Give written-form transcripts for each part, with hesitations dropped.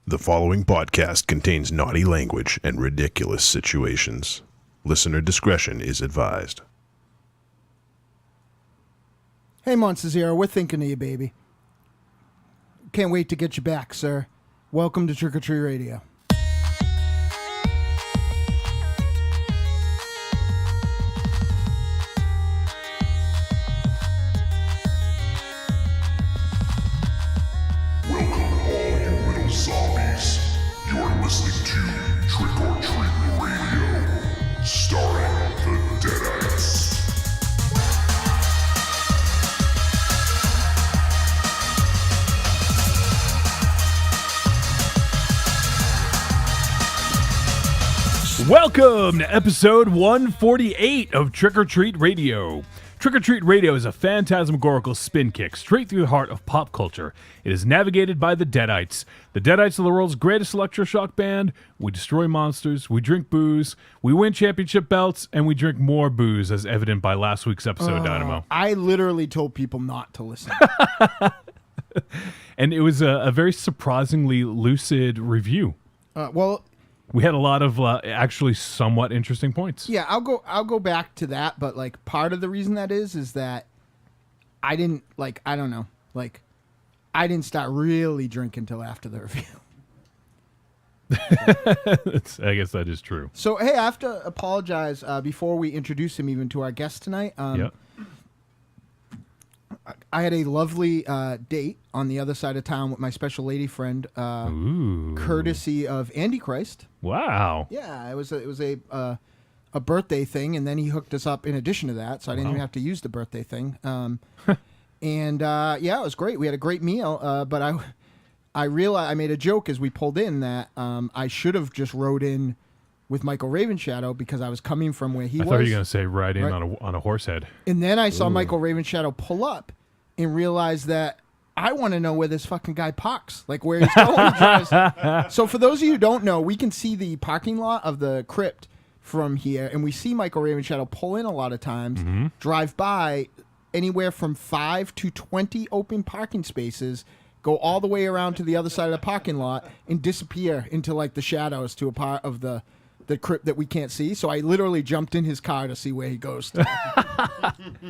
The following podcast contains naughty language and ridiculous situations. Listener discretion is advised. Hey, Monster Zero, we're thinking of you, baby. Can't wait to get you back, sir. Welcome to Trick or Treat Radio. You're listening to Trick or Treat Radio, starring the Deadites. Welcome to episode 148 of Trick or Treat Radio. Trick or Treat Radio is a phantasmagorical spin kick straight through the heart of pop culture. It is navigated by the Deadites. The Deadites are the world's greatest electroshock band. We destroy monsters, we drink booze, we win championship belts, and we drink more booze, as evident by last week's episode, Dynamo. I literally told people not to listen. And it was a very surprisingly lucid review. We had a lot of actually somewhat interesting points. Yeah, I'll go back to that, but like part of the reason that is that I didn't I didn't start really drinking till after the review. I guess that is true. So hey, I have to apologize before we introduce him even to our guest tonight. Yep. I had a lovely date on the other side of town with my special lady friend, courtesy of Andy Christ. Wow. Yeah, it was a birthday thing, and then he hooked us up in addition to that, so I didn't even have to use the birthday thing. And yeah, it was great. We had a great meal, but I realized I made a joke as we pulled in that I should have just rode in with Michael Ravenshadow because I was coming from where he was. I thought you were going to say ride in on a Horsehead. And then I saw Michael Ravenshadow pull up and realized that I want to know where this fucking guy parks, like where he's going. So for those of you who don't know, we can see the parking lot of the crypt from here, and we see Michael Ravenshadow pull in a lot of times, drive by anywhere from 5 to 20 open parking spaces, go all the way around to the other side of the parking lot, and disappear into like the shadows to a part of the crypt that we can't see. So I literally jumped in his car to see where he goes to.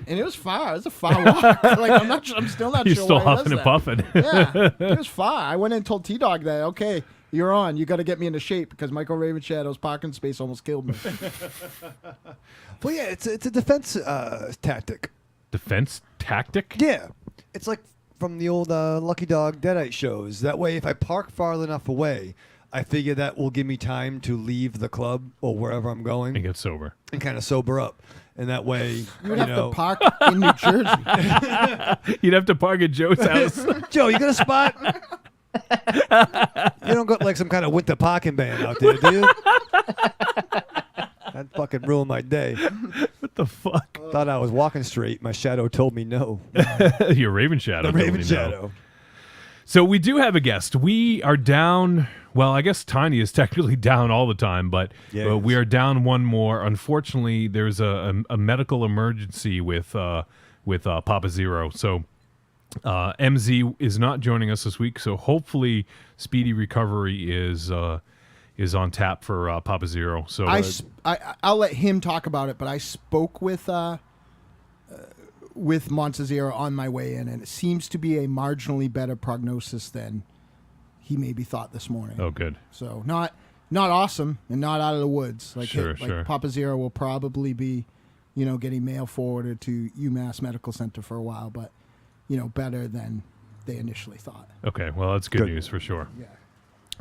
And it was far. It was a far walk. I'm still not You're sure still why huffing and that. puffing. Yeah, it was far. I went in and told T-Dog that, okay, you're on. You got to get me into shape because Michael Ravenshadow's parking space almost killed me. Well, yeah, it's a defense tactic. Defense tactic? Yeah. It's like from the old Lucky Dog Deadite shows. That way, if I park far enough away, I figure that will give me time to leave the club or wherever I'm going. And get sober. And kind of sober up. And that way, you would have to park in New Jersey. You'd have to park at Joe's house. Joe, you got a spot? You don't got like some kind of winter parking ban out there, do you? That fucking ruined my day. What the fuck? Thought I was walking straight. My shadow told me no. Your Ravenshadow. The Ravenshadow. No. So we do have a guest. We are down. Well, I guess Tiny is technically down all the time, but we are down one more. Unfortunately, there's a medical emergency with Papa Zero. So MZ is not joining us this week. So hopefully, speedy recovery is on tap for Papa Zero. So I'll let him talk about it. But I spoke with Monster Zero on my way in, and it seems to be a marginally better prognosis than he maybe thought this morning. Oh, good. So not awesome and not out of the woods. Sure. Papa Zero will probably be, getting mail forwarded to UMass Medical Center for a while, but, better than they initially thought. Okay, well, that's good news for sure. Yeah.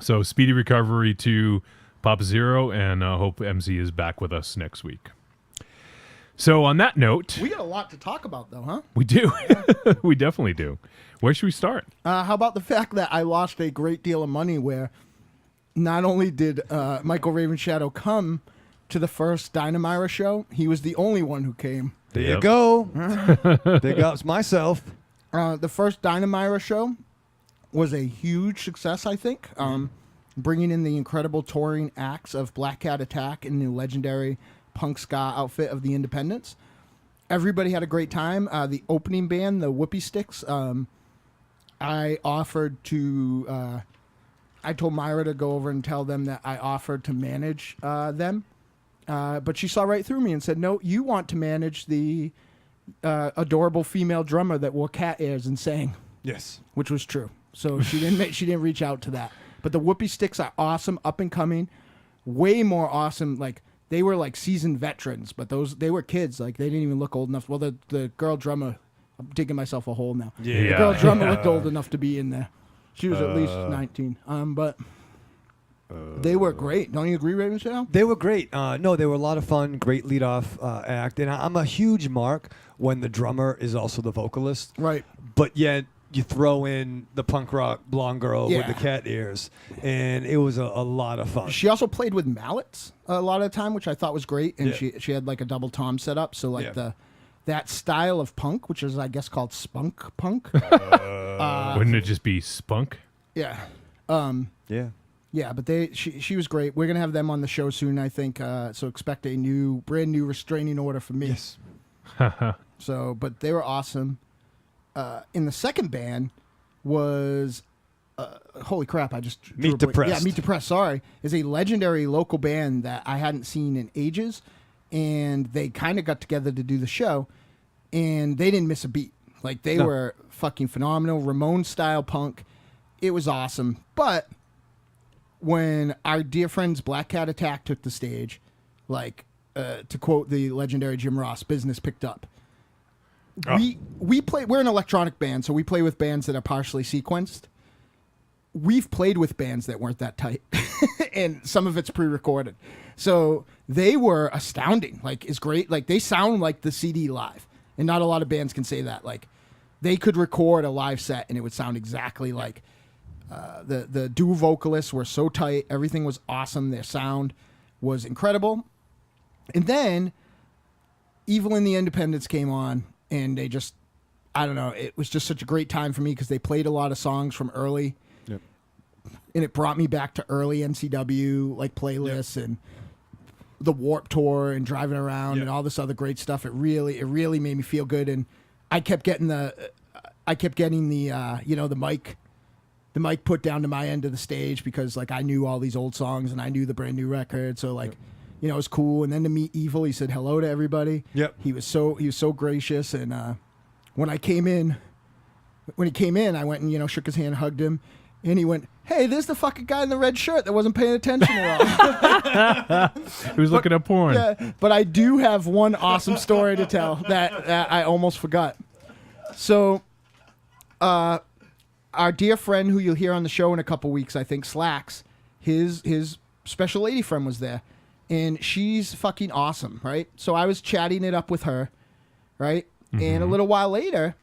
So speedy recovery to Papa Zero, and hope MZ is back with us next week. So on that note... We got a lot to talk about, though, huh? We do. We definitely do. Where should we start? How about the fact that I lost a great deal of money where not only did Michael Ravenshadow come to the first DynaMyra show, he was the only one who came. There you go. Big ups myself. The first DynaMyra show was a huge success, I think. Bringing in the incredible touring acts of Black Cat Attack and the legendary punk ska outfit of the Independents. everybody had a great time. The opening band, the Whoopie Sticks, I offered to... I told Myra to go over and tell them that I offered to manage them. But she saw right through me and said, no, you want to manage the adorable female drummer that wore cat ears and sang. Yes. Which was true. So she didn't reach out to that. But the Whoopie Sticks are awesome, up and coming, way more awesome. Like, they were like seasoned veterans, but they were kids. Like, they didn't even look old enough. Well, the girl drummer, I'm digging myself a hole now. Yeah. The girl drummer looked old enough to be in there. She was at least 19. But they were great. Don't you agree, Ravenshadow? They were great. No, they were a lot of fun. Great lead-off act. And I'm a huge mark when the drummer is also the vocalist. Right. But yet you throw in the punk rock blonde girl with Yeah. the cat ears. And it was a lot of fun. She also played with mallets a lot of the time, which I thought was great. And Yeah. she had like a double tom set up. So like Yeah. that style of punk, which is I guess called spunk punk. Wouldn't it just be spunk? Yeah. Yeah. Yeah, but she was great. We're gonna have them on the show soon, I think. So expect a brand new restraining order from me. Yes. So, but they were awesome. In the second band was holy crap! I just drew Meet a blank. Depressed. Yeah, Meet Depressed. Sorry, is a legendary local band that I hadn't seen in ages, and they kind of got together to do the show, and they didn't miss a beat. Like they were fucking phenomenal, Ramones style punk. It was awesome, but when our dear friends Black Cat Attack took the stage, like to quote the legendary Jim Ross, business picked up. We play. We're an electronic band, so we play with bands that are partially sequenced. We've played with bands that weren't that tight, and some of it's pre-recorded. So they were astounding. Like, it's great. Like, they sound like the CD live, and not a lot of bands can say that. Like, they could record a live set, and it would sound exactly like. The duo vocalists were so tight. Everything was awesome. Their sound was incredible. And then Evil and the Independents came on, and they just, I don't know, it was just such a great time for me because they played a lot of songs from early. Yep. And it brought me back to early NCW, like playlists and the Warped Tour and driving around and all this other great stuff. It really made me feel good. And I kept getting the mic put down to my end of the stage because like I knew all these old songs and I knew the brand new record. So like, you know, it was cool. And then to meet Evil, he said hello to everybody. Yep. He was so gracious. And when he came in, I went and, you know, shook his hand, hugged him. And he went, hey, there's the fucking guy in the red shirt that wasn't paying attention at all. He was looking at porn. Yeah, but I do have one awesome story to tell that I almost forgot. So, our dear friend who you'll hear on the show in a couple weeks, I think, Slacks, his special lady friend was there. And she's fucking awesome, right? So I was chatting it up with her, right? Mm-hmm. And a little while later,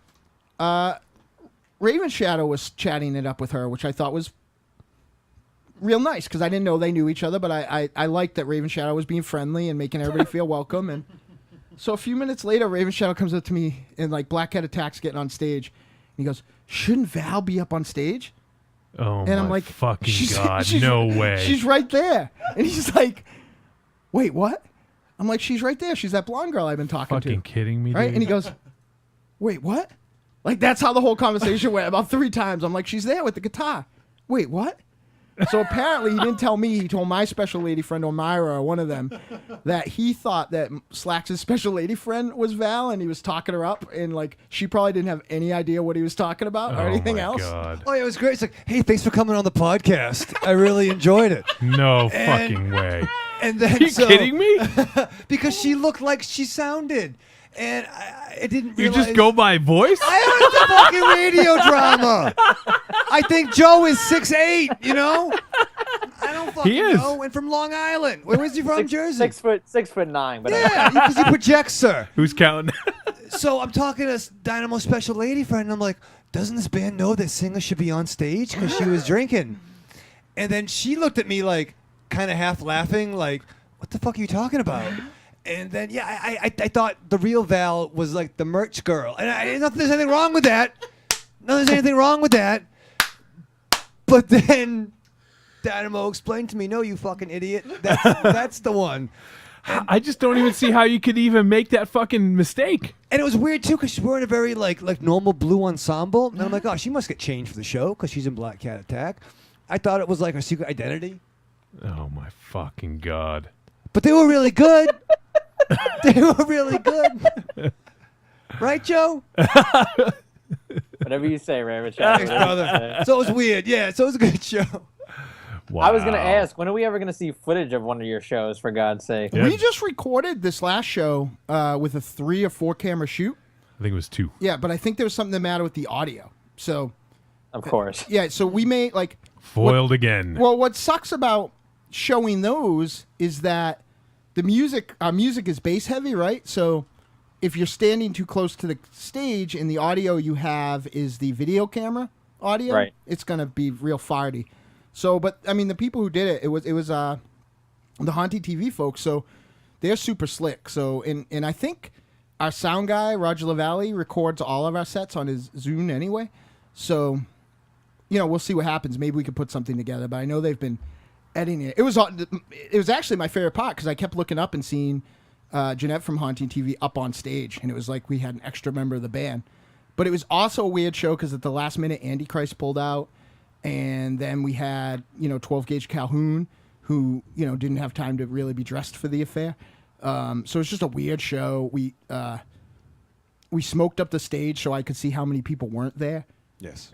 Ravenshadow was chatting it up with her, which I thought was real nice because I didn't know they knew each other, but I liked that Ravenshadow was being friendly and making everybody feel welcome. And so a few minutes later, Ravenshadow comes up to me and like Black Cat Attack's getting on stage. And he goes, shouldn't Val be up on stage? Oh, and I'm my like, fucking God, no way. She's right there. And he's like, wait, what? I'm like, she's right there. She's that blonde girl I've been talking to. Fucking kidding me, right? dude? And he goes, wait, what? Like, that's how the whole conversation went about 3 times. I'm like, she's there with the guitar. Wait, what? So apparently he didn't tell me. He told my special lady friend, or Myra, or one of them, that he thought that Slacks' special lady friend was Val, and he was talking her up, and, like, she probably didn't have any idea what he was talking about or anything else. God. Oh, yeah, it was great. It's like, hey, thanks for coming on the podcast. I really enjoyed it. No fucking way. And then, Are you kidding me? Because she looked like she sounded. And I didn't You realize. just go by voice? I heard the fucking radio drama. I think Joe is 6'8", you know? I don't fucking He is. know. And from Long Island. Where was he from? Jersey? 6'9", but Yeah, because he projects, sir. Who's counting? So I'm talking to Dynamo special lady friend, and I'm like, doesn't this band know that singer should be on stage? Because she was drinking. And then she looked at me like, kind of half laughing, like, what the fuck are you talking about? And then, yeah, I thought the real Val was like the merch girl. And there's anything wrong with that. No, there's anything wrong with that. But then Dynamo explained to me, no, you fucking idiot. That's the one. I just don't even see how you could even make that fucking mistake. And it was weird too, because she's wearing a very like normal blue ensemble, and I'm like, oh, she must get changed for the show because she's in Black Cat Attack. I thought it was like her secret identity. Oh my fucking god! But they were really good. They were really good. Right, Joe? Whatever you say, Ravenshadow. Thanks, brother. So it was weird. Yeah, so it was a good show. Wow. I was gonna ask, when are we ever gonna see footage of one of your shows? For God's sake. Yeah. We just recorded this last show with a 3 or 4 camera shoot. I think it was 2. Yeah, but I think there was something the matter with the audio. So Of course. yeah, so we made like Foiled again. Well, what sucks about showing those is that the music, our music is bass heavy, right? So if you're standing too close to the stage and the audio you have is the video camera audio, Right. it's gonna be real farty. So, but I mean, the people who did it, it was the Haunted TV folks. So they're super slick. So and I think our sound guy Roger LaValle records all of our sets on his Zune anyway. So we'll see what happens. Maybe we could put something together. But I know they've been editing it. It was actually my favorite part because I kept looking up and seeing Jeanette from Haunting TV up on stage, and it was like we had an extra member of the band. But it was also a weird show because at the last minute, Antichrist pulled out, and then we had 12 Gauge Calhoun, who didn't have time to really be dressed for the affair. So it's just a weird show. We smoked up the stage so I could see how many people weren't there. Yes.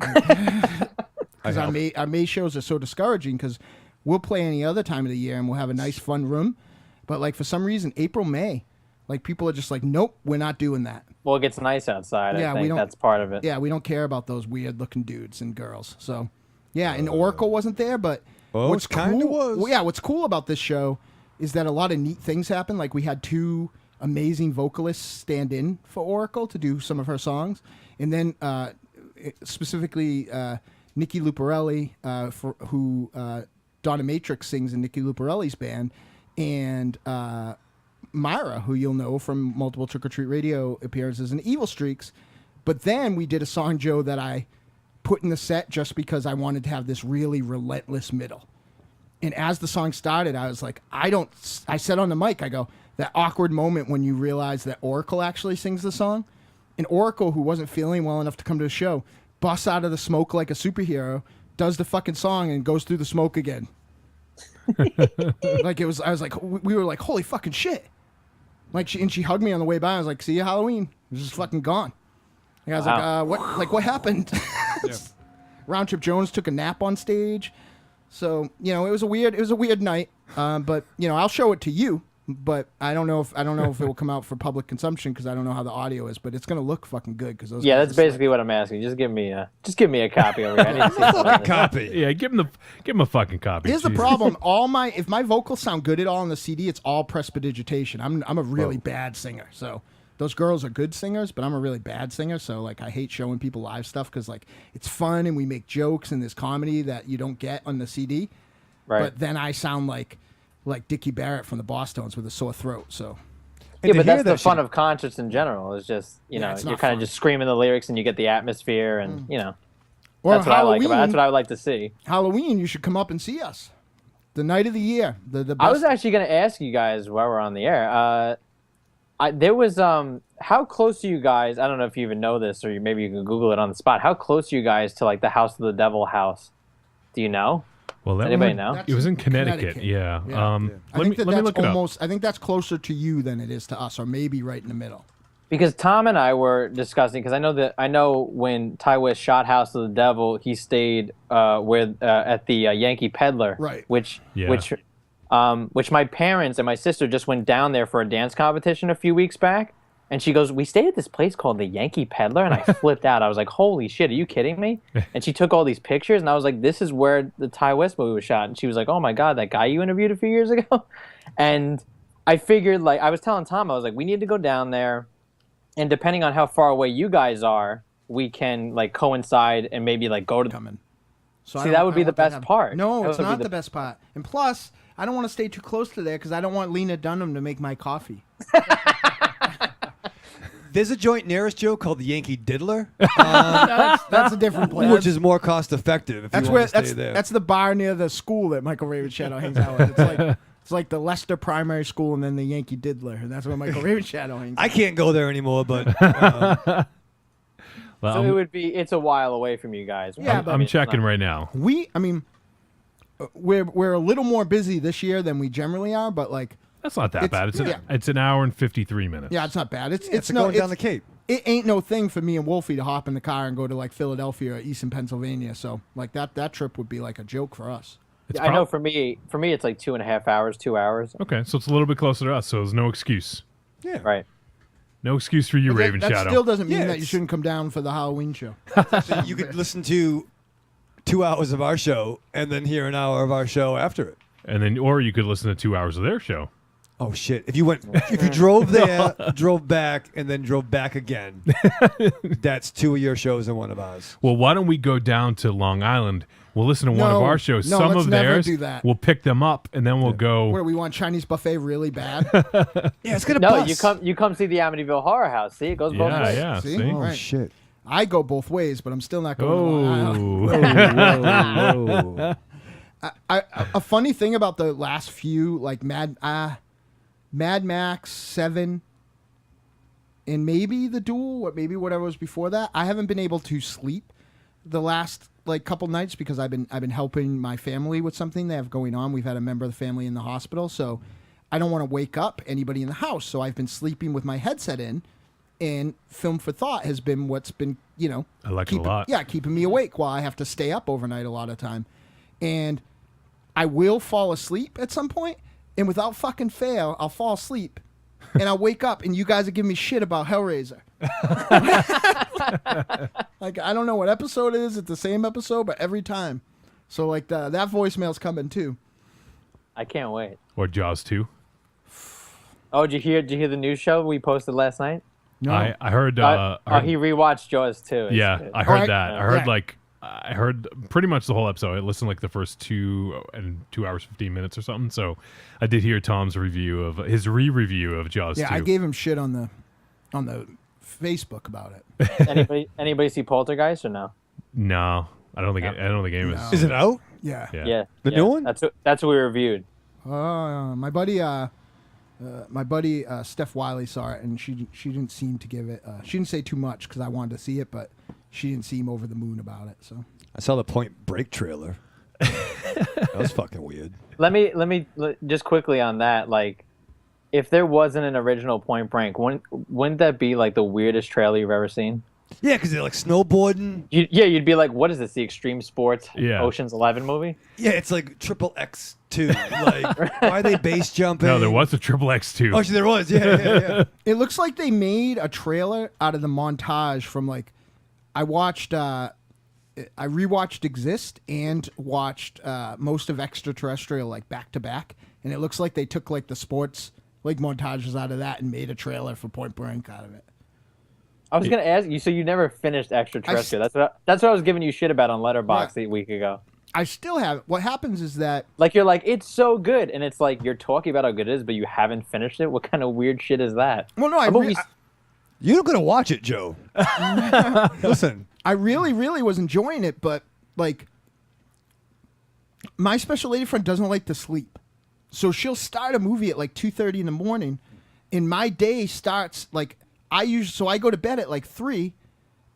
Because our May shows are so discouraging because we'll play any other time of the year and we'll have a nice fun room. But like for some reason, April, May, like people are just like, nope, we're not doing that. Well, it gets nice outside. Yeah, I we think don't- that's part of it. Yeah, we don't care about those weird looking dudes and girls. So yeah, and Oracle wasn't there, but Well, what's it kinda cool, was. well, yeah, what's cool about this show is that a lot of neat things happen. Like we had 2 amazing vocalists stand in for Oracle to do some of her songs, and then specifically Nikki Luparelli, who Donna Matrix sings in Nikki Luparelli's band, and Myra, who you'll know from multiple Trick or Treat radio appearances and Evil Streaks. But then we did a song, Joe, that I put in the set just because I wanted to have this really relentless middle. And as the song started, I was like, I said on the mic, I go, that awkward moment when you realize that Oracle actually sings the song. And Oracle, who wasn't feeling well enough to come to the show, busts out of the smoke like a superhero, does the fucking song, and goes through the smoke again. Like I was like, we were like, holy fucking shit. Like she hugged me on the way by. I was like, see you Halloween. It was just fucking gone. And I was like, what happened? Round Trip Jones took a nap on stage. So, it was a weird night. But I'll show it to you. But I don't know if it will come out for public consumption because I don't know how the audio is. But it's gonna look fucking good because those. Yeah, guys that's are basically what I'm asking. Just give me a copy over here. I need to see something like this. Copy. Yeah, give him a fucking copy. Here's the Jesus. problem. If my vocals sound good at all on the CD, it's all prestidigitation. I'm a really bad singer. So those girls are good singers, but I'm a really bad singer. So like I hate showing people live stuff because like it's fun and we make jokes and there's comedy that you don't get on the CD. Right. But then I sound like Dickie Barrett from the Bosstones with a sore throat. So Yeah, to but hear that's the that fun shit- of concerts in general. Is just Yeah, it's you're not kind fun. of just screaming the lyrics and you get the atmosphere and or that's what I like Halloween, about. That's what I would like to see. Halloween, you should come up and see us. The night of the year. The best. I was actually going to ask you guys while we're on the air. There was how close are you guys? I don't know if you even know this, or maybe you can Google it on the spot. How close are you guys to like the House of the Devil house? Do you know? Well, that Anybody one- know? It was in Connecticut. Connecticut. Yeah. Yeah. I Let think me that's look it up. almost. I think that's closer to you than it is to us, or maybe right in the middle. Because Tom and I were discussing, because I know when Ty West shot House of the Devil, he stayed at the Yankee Peddler, Right. Which Yeah. which my parents and my sister just went down there for a dance competition a few weeks back, and she goes, "We stayed at this place called the Yankee Peddler," and I flipped out. I was like, "Holy shit, are you kidding me?" And she took all these pictures, and I was like, "This is where the Ty West movie was shot." And she was like, "Oh my god, that guy you interviewed a few years ago," and I figured, like, I was telling Tom, I was like, we need to go down there. And depending on how far away you guys are, we can like coincide and maybe like go to. Coming. So See, that would be the best part. No, That it's would be not the- the best part. And plus, I don't want to stay too close to there because I don't want Lena Dunham to make my coffee. There's a joint nearest Joe called the Yankee Diddler, That's a different place. which is more cost effective if that's you where want to stay there. that's the bar near the school that Michael Ravenshadow hangs out with. It's It's like the Leicester Primary School and then the Yankee Diddler. And that's where Michael Ravenshadow hangs. I can't go there anymore, but Well, So it's a while away from you guys. Yeah, but I'm checking right now. We're a little more busy this year than we generally are, but like, That's not that bad. yeah. It's an hour and 53 minutes. yeah, it's not bad. It's it's no, going down it's- the Cape. It ain't no thing for me and Wolfie to hop in the car and go to like Philadelphia or Eastern Pennsylvania. So like that trip would be like a joke for us. It's I know for me it's like 2.5 hours, 2 hours. Okay, so it's a little bit closer to us, so there's no excuse. Yeah. Right. No excuse for you, But Ravenshadow. that still doesn't mean Yeah, that you it's- shouldn't come down for the Halloween show. So you could listen to 2 hours of our show and then hear an hour of our show after it. And then, or you could listen to 2 hours of their show. Oh shit! If you drove there, drove back, and then drove back again, that's 2 of your shows and 1 of ours. Well, why don't we go down to Long Island? We'll listen to one of No, our shows. no, Some let's of never theirs. do that. We'll pick them up, and then we'll go. Where we want Chinese buffet really bad. Yeah, it's gonna No, bust. you come see the Amityville Horror House. See, it goes both Yeah, ways. yeah. See? See? Oh Right. shit! I go both ways, but I'm still not going to Long Island. Oh. A funny thing about the last few, like Mad Max 7 and maybe The Duel, or maybe whatever was before that, I haven't been able to sleep the last like couple nights because I've been helping my family with something they have going on. We've had a member of the family in the hospital, so I don't want to wake up anybody in the house. So I've been sleeping with my headset in, and Film for Thought has been what's been, I like it a lot. Yeah, keeping me awake while I have to stay up overnight a lot of time. And I will fall asleep at some point, and without fucking fail, I'll fall asleep, and I'll wake up, and you guys are giving me shit about Hellraiser. Like, I don't know what episode it is. It's the same episode, but every time. So, like, that voicemail's coming, too. I can't wait. Or Jaws 2. Oh, did you hear the news show we posted last night? No. I heard. He rewatched Jaws too. Yeah, I heard right. that. I heard Yeah. I heard pretty much the whole episode. I listened like the first 2 hours 15 minutes or something. So I did hear Tom's review of his re-review of Jaws 2. Yeah, I gave him shit on the Facebook about it. Anybody see Poltergeist or no? No, I don't think anyone No. Is it out? Yeah. Yeah. Yeah, The new one? That's what we reviewed. My buddy Steph Wiley saw it, and she didn't seem to give it. She didn't say too much because I wanted to see it, but she didn't seem over the moon about it. So I saw the Point Break trailer. That was fucking weird. Let me just quickly on that. Like, if there wasn't an original Point Break, wouldn't that be like the weirdest trailer you've ever seen? Yeah, because they're like snowboarding. You'd be like, what is this? The Extreme Sports Yeah. Ocean's 11 movie? Yeah, it's like triple X2. Like, why are they base jumping? No, there was a Triple X2. Oh, there was. Yeah. it looks like they made a trailer out of the montage from like I rewatched Exist and watched most of Extraterrestrial like back to back, and it looks like they took like the sports like montages out of that and made a trailer for Point Blank out of it. I was gonna ask you. So you never finished Extraterrestrial? That's what I was giving you shit about on Letterboxd a week ago. I still have. What happens is that Like, you're like, it's so good, and it's like you're talking about how good it is, but you haven't finished it. What kind of weird shit is that? well, no, You're gonna watch it, Joe. Listen, I really, really was enjoying it, but like my special lady friend doesn't like to sleep, so she'll start a movie at like 2:30 in the morning, and my day starts like I go to bed at like 3,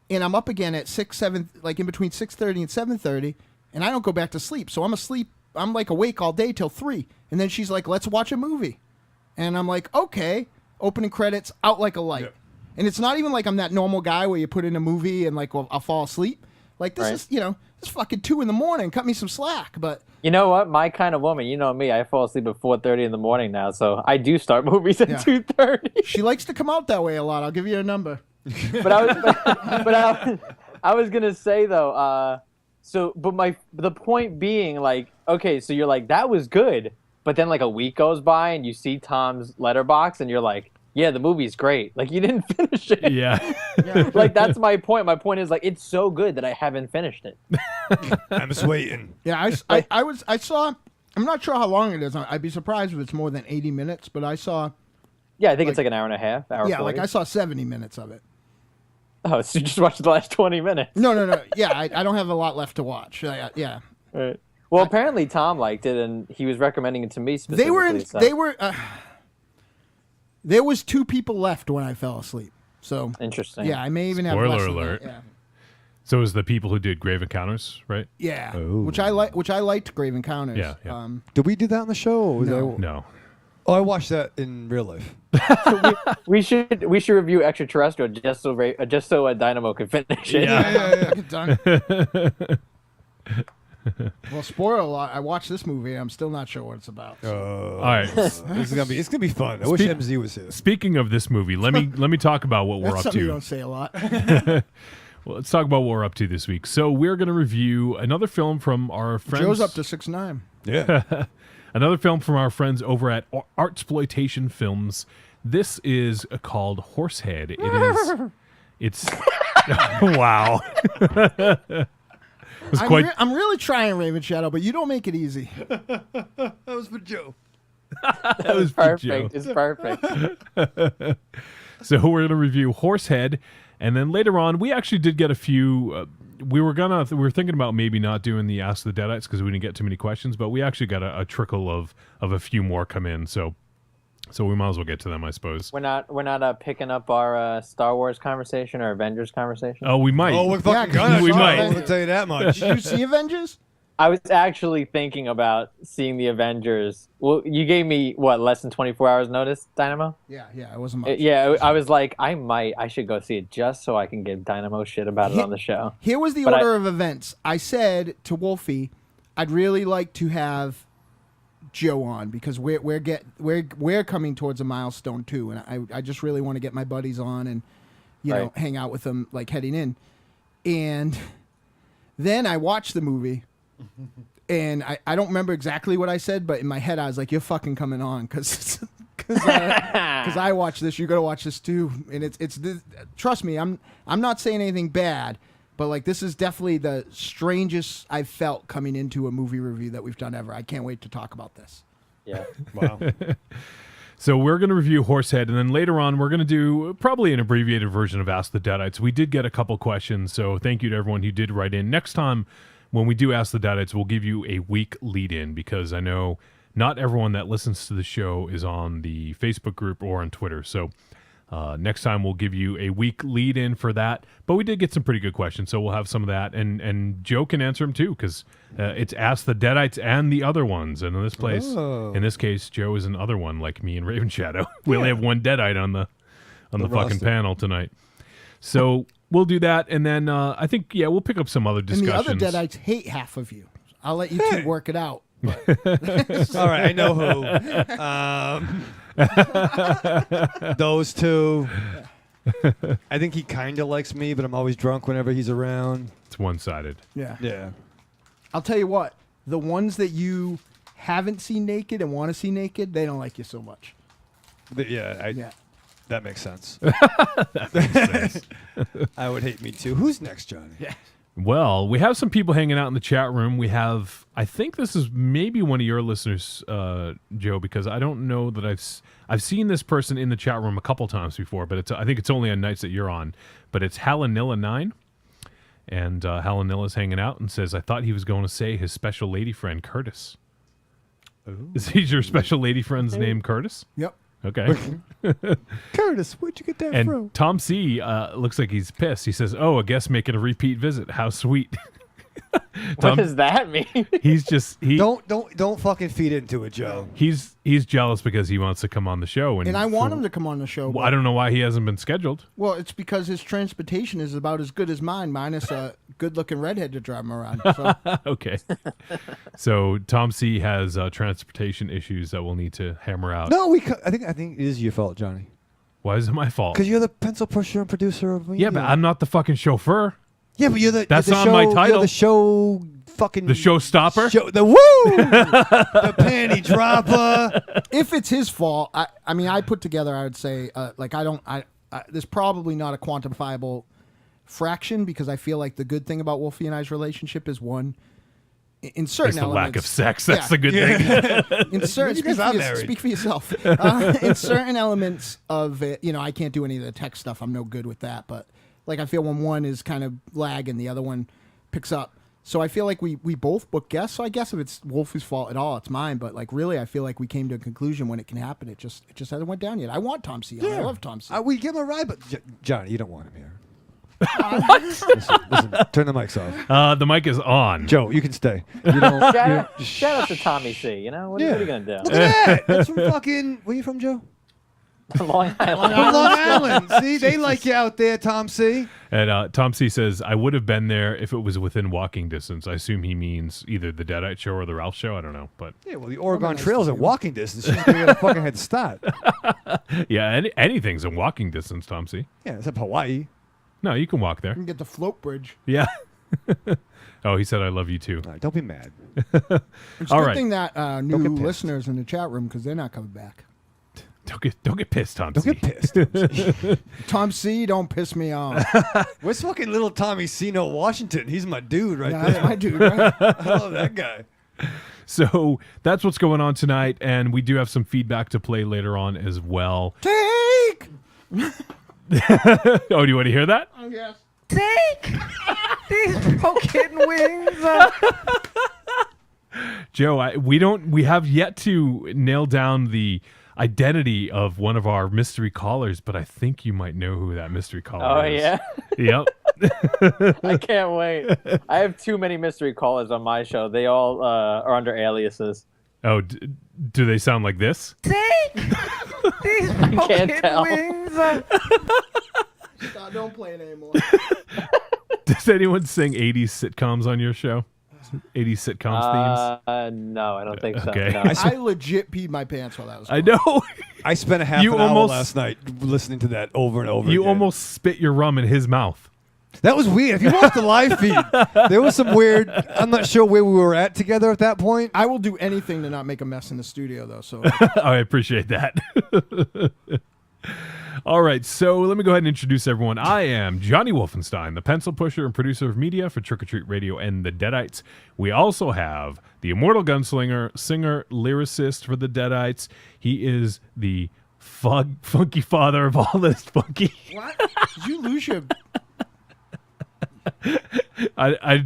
and I'm up again at 6, 7, like in between 6:30 and 7:30, and I don't go back to sleep, so I'm asleep. I'm like awake all day till 3, and then she's like, "Let's watch a movie," and I'm like, "Okay." Opening credits, out like a light. Yeah. And it's not even like I'm that normal guy where you put in a movie and like, well, I'll fall asleep. Like this Right. is, it's fucking 2 a.m. Cut me some slack. But You know what? My kind of woman. You know me. I fall asleep at 4:30 in the morning now, so I do start movies at Yeah. 2:30. she likes to come out that way a lot. I'll give you her number. But I was gonna say though. The point being, like, okay, so you're like, that was good, but then like a week goes by and you see Tom's letterbox and you're like, yeah, the movie's great. Like, you didn't finish it. Yeah. Like, that's my point. My point is, like, it's so good that I haven't finished it. I'm just waiting. Yeah, I saw. I'm not sure how long it is. I'd be surprised if it's more than 80 minutes. But I saw. Yeah, I think it's like an hour and a half. Hour Yeah, 40. like I saw 70 minutes of it. Oh, so you just watched the last 20 minutes. No. Yeah, I don't have a lot left to watch. Yeah. Right. Well, apparently Tom liked it, and he was recommending it to me specifically. They were. There was 2 people left when I fell asleep. So Interesting. yeah, I may even have Spoiler less than alert. that, Yeah. So it was the people who did Grave Encounters, right? Yeah, Oh. which I liked Grave Encounters. Yeah, yeah. Did we do that on the show? Or was No. No. Oh, I watched that in real life. We should review Extraterrestrial just so a Dynamo can finish it. Yeah. Get done. Well, spoiler alert, I watched this movie. I'm still not sure what it's about. All right. It's gonna be fun. I wish MZ was here. Speaking of this movie, let me talk about what we're That's up something you to. don't say a lot. Well, let's talk about what we're up to this week. So we're going to review another film from our friends. Joe's up to 6'9". Yeah. Another film from our friends over at Artsploitation Films. This is called Horsehead. It's wow. It was quite. I'm really trying, Ravenshadow, but you don't make it easy. That was for Joe. That was for Joe. Perfect. It's perfect. So we're going to review Horsehead, and then later on, we actually did get a few. We were thinking about maybe not doing the Ask the Deadites because we didn't get too many questions, but we actually got a trickle of a few more come in. So we might as well get to them, I suppose. We're not picking up our Star Wars conversation or Avengers conversation. Oh, we might. Oh, we're fucking Yeah, gonna. we might. I'll tell you that much. Did you see Avengers? I was actually thinking about seeing the Avengers. Well, you gave me less than 24 hours notice, Dynamo? Yeah, it wasn't much. Yeah, I was like, I should go see it just so I can give Dynamo shit about it on the show. Here was the But order of events. I said to Wolfie, I'd really like to have Joe on because we're coming towards a milestone too, and I just really want to get my buddies on and Right. hang out with them like heading in. And then I watched the movie, and I don't remember exactly what I said, but in my head I was like, "You're fucking coming on," because I watched this. You're gonna watch this too, and it's trust me, I'm not saying anything bad. But like this is definitely the strangest I've felt coming into a movie review that we've done ever. I can't wait to talk about this. Yeah. Wow. So we're going to review Horsehead, and then later on we're going to do probably an abbreviated version of Ask the Deadites. We did get a couple questions, so thank you to everyone who did write in. Next time when we do Ask the Deadites, we'll give you a week lead-in because I know not everyone that listens to the show is on the Facebook group or on Twitter. So next time we'll give you a week lead-in for that. But we did get some pretty good questions, so we'll have some of that. And Joe can answer them too because it's Ask the Deadites and the other ones. And in this case, Joe is an other one like me and Ravenshadow. We only have one Deadite on the fucking roster. panel tonight. So we'll do that. And then I think, we'll pick up some other discussions. And the other Deadites hate half of you. I'll let you two work it out. All right, I know who. Those two. I think he kind of likes me, but I'm always drunk whenever he's around. It's one-sided. Yeah. Yeah. I'll tell you what. The ones that you haven't seen naked and want to see naked, they don't like you so much. Yeah. That makes sense. I would hate me too. Who's next, Johnny? Yeah. Well, we have some people hanging out in the chat room. We have, I think this is maybe one of your listeners, Joe, because I don't know that I've seen this person in the chat room a couple times before, but I think it's only on nights that you're on. But it's Halanilla9, and Halanilla's hanging out and says, I thought he was going to say his special lady friend Curtis. Ooh. Is he your special lady friend's name, Curtis? Yep. Okay. Curtis, where'd you get that And from? Tom C. Looks like he's pissed. He says, "Oh, I guess making a repeat visit. How sweet." What does that mean? He's just Don't fucking feed into it, Joe. He's jealous because he wants to come on the show, And I want him to come on the show. Well, I don't know why he hasn't been scheduled. Well, it's because his transportation is about as good as mine, minus a good-looking redhead to drive him around. So. Okay. So Tom C. has transportation issues that we'll need to hammer out. No, I think it is your fault, Johnny. Why is it my fault? Because you're the pencil pusher and producer of Yeah, but I'm not the fucking chauffeur. Yeah, but you're the. That's you're the on show, my title. You're the show fucking. The show stopper. The woo. The panty dropper. If it's his fault, I mean, I put together. I would say, there's probably not a quantifiable fraction because I feel like the good thing about Wolfie and I's relationship is one. In certain It's the elements, lack of sex. That's Yeah. the good thing. In certain, You guys are married. speak for yourself. In certain elements of it, I can't do any of the tech stuff. I'm no good with that. But like, I feel when one is kind of lagging, the other one picks up. So I feel like we both book guests. So I guess if it's Wolfie's fault at all, it's mine. But like really, I feel like we came to a conclusion when it can happen. It just hasn't went down yet. I want Tom C. I love Tom C. We give him a ride, but Johnny, you don't want him here. What? Listen, turn the mics off. The mic is on. Joe, you can stay. You don't, Shout out to Tommy C. You know what are you gonna do? Look at that. That's from fucking. Where you from, Joe? Long Island. From Long Island. See, they like you out there, Tom C. And Tom C says, I would have been there if it was within walking distance. I assume he means either the Deadite show or the Ralph show. I don't know. But yeah, well, the Oregon Trail's at walking distance. She's going to get a fucking head start. yeah, anything's in walking distance, Tom C. Yeah, except Hawaii. No, you can walk there. You can get the float bridge. Yeah. Oh, he said, I love you too. All right, don't be mad. It's a All good right. thing that new get pissed. listeners in the chat room because they're not coming back. Don't get pissed, Tom Don't C. get pissed. Tom C, don't piss me off. Where's fucking little Tommy Cino Washington? He's my dude right Yeah, there. that's my dude, right? I love that guy. So that's what's going on tonight, and we do have some feedback to play later on as well. Take! Oh, do you want to hear that? Oh, yes. Take these broken wings. Joe, we have yet to nail down the identity of one of our mystery callers, but I think you might know who that mystery caller is. Oh, yeah? Yep. I can't wait. I have too many mystery callers on my show. They all are under aliases. Oh, do they sound like this? Take these can't broken tell. wings. Stop, don't play it anymore. Does anyone sing 80s sitcoms on your show? 80s sitcoms themes? No, I don't think so. Okay. No. I legit peed my pants while that was I going. know. I spent a half You an hour almost- last night listening to that over and over You again. almost spit your rum in his mouth. That was weird. If you watched the live feed, there was some weird. I'm not sure where we were at together at that point. I will do anything to not make a mess in the studio, though. So I appreciate that. All right, so let me go ahead and introduce everyone. I am Johnny Wolfenstein, the pencil pusher and producer of media for Trick or Treat Radio and the Deadites. We also have the immortal gunslinger, singer, lyricist for the Deadites. He is the funky father of all this funky. what? Did you lose your? I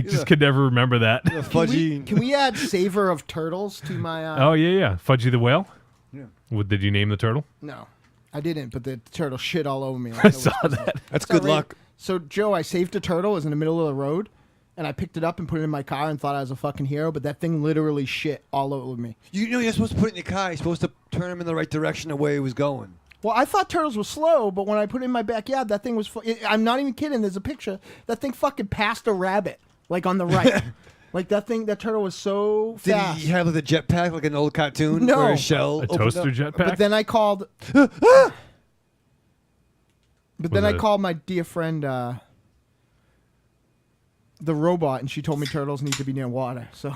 just could never remember that. The fudgy. Can we add savor of turtles to my? Oh yeah. Fudgy the Whale. Yeah. Did you name the turtle? No, I didn't. But the turtle shit all over me. I saw that. That's good luck. So Joe, I saved a turtle. It was in the middle of the road, and I picked it up and put it in my car and thought I was a fucking hero. But that thing literally shit all over me. You know you're supposed to put it in your car. You're supposed to turn him in the right direction the way he was going. Well, I thought turtles were slow, but when I put it in my backyard, that thing was. I'm not even kidding. There's a picture. That thing fucking passed a rabbit, like on the right. Like that turtle was so Did fast. he have like a jetpack like an old cartoon? No. Where a shell A opened toaster up? jetpack. But then I called. But then I called my dear friend, the robot, and she told me turtles need to be near water. So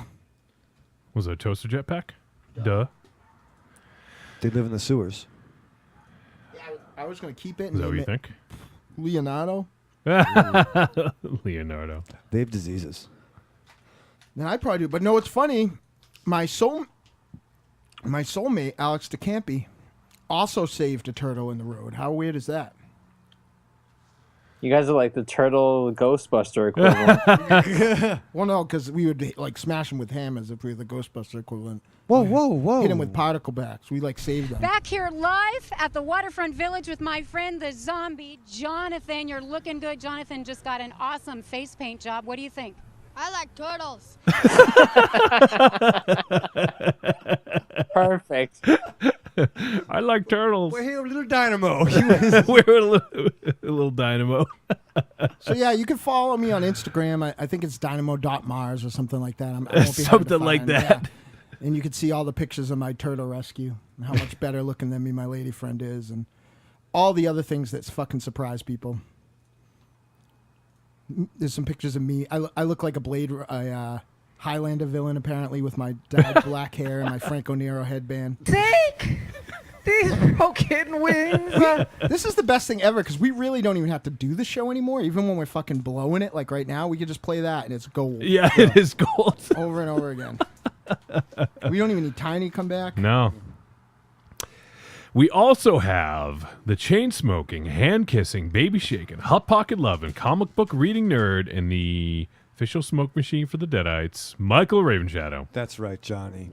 Was it a toaster jetpack? Duh. They live in the sewers. I was gonna keep it. Is And that what you name it think? Leonardo. Leonardo. They have diseases. Then I probably do. But no, it's funny. My soulmate, Alex DeCampi, also saved a turtle in the road. How weird is that? You guys are like the turtle Ghostbuster equivalent. Well, no, because we would like smash him with hammers if we were the Ghostbuster equivalent. Whoa. Hit him with particle backs. We like saved them. Back here live at the Waterfront Village with my friend, the zombie, Jonathan. You're looking good. Jonathan just got an awesome face paint job. What do you think? I like turtles. Perfect. I like turtles. We're here with little Dynamo. We're a little Dynamo. So yeah, you can follow me on Instagram. I think it's dynamo.marz or something like that. I won't be hard to Something like find, that. yeah. And you can see all the pictures of my turtle rescue and how much better looking than me my lady friend is, and all the other things that fucking surprise people. There's some pictures of me. I look like a Highlander villain apparently with my dyed black hair and my Franco Nero headband. Take these broken wings. This is the best thing ever because we really don't even have to do the show anymore. Even when we're fucking blowing it, like right now, we could just play that and it's gold. Yeah, it is gold. Over and over again. We don't even need Tiny to come back. No. We also have the chain-smoking, hand-kissing, baby-shaking, hot pocket loving, comic book reading nerd, and the official smoke machine for the Deadites, Michael Ravenshadow. That's right, Johnny.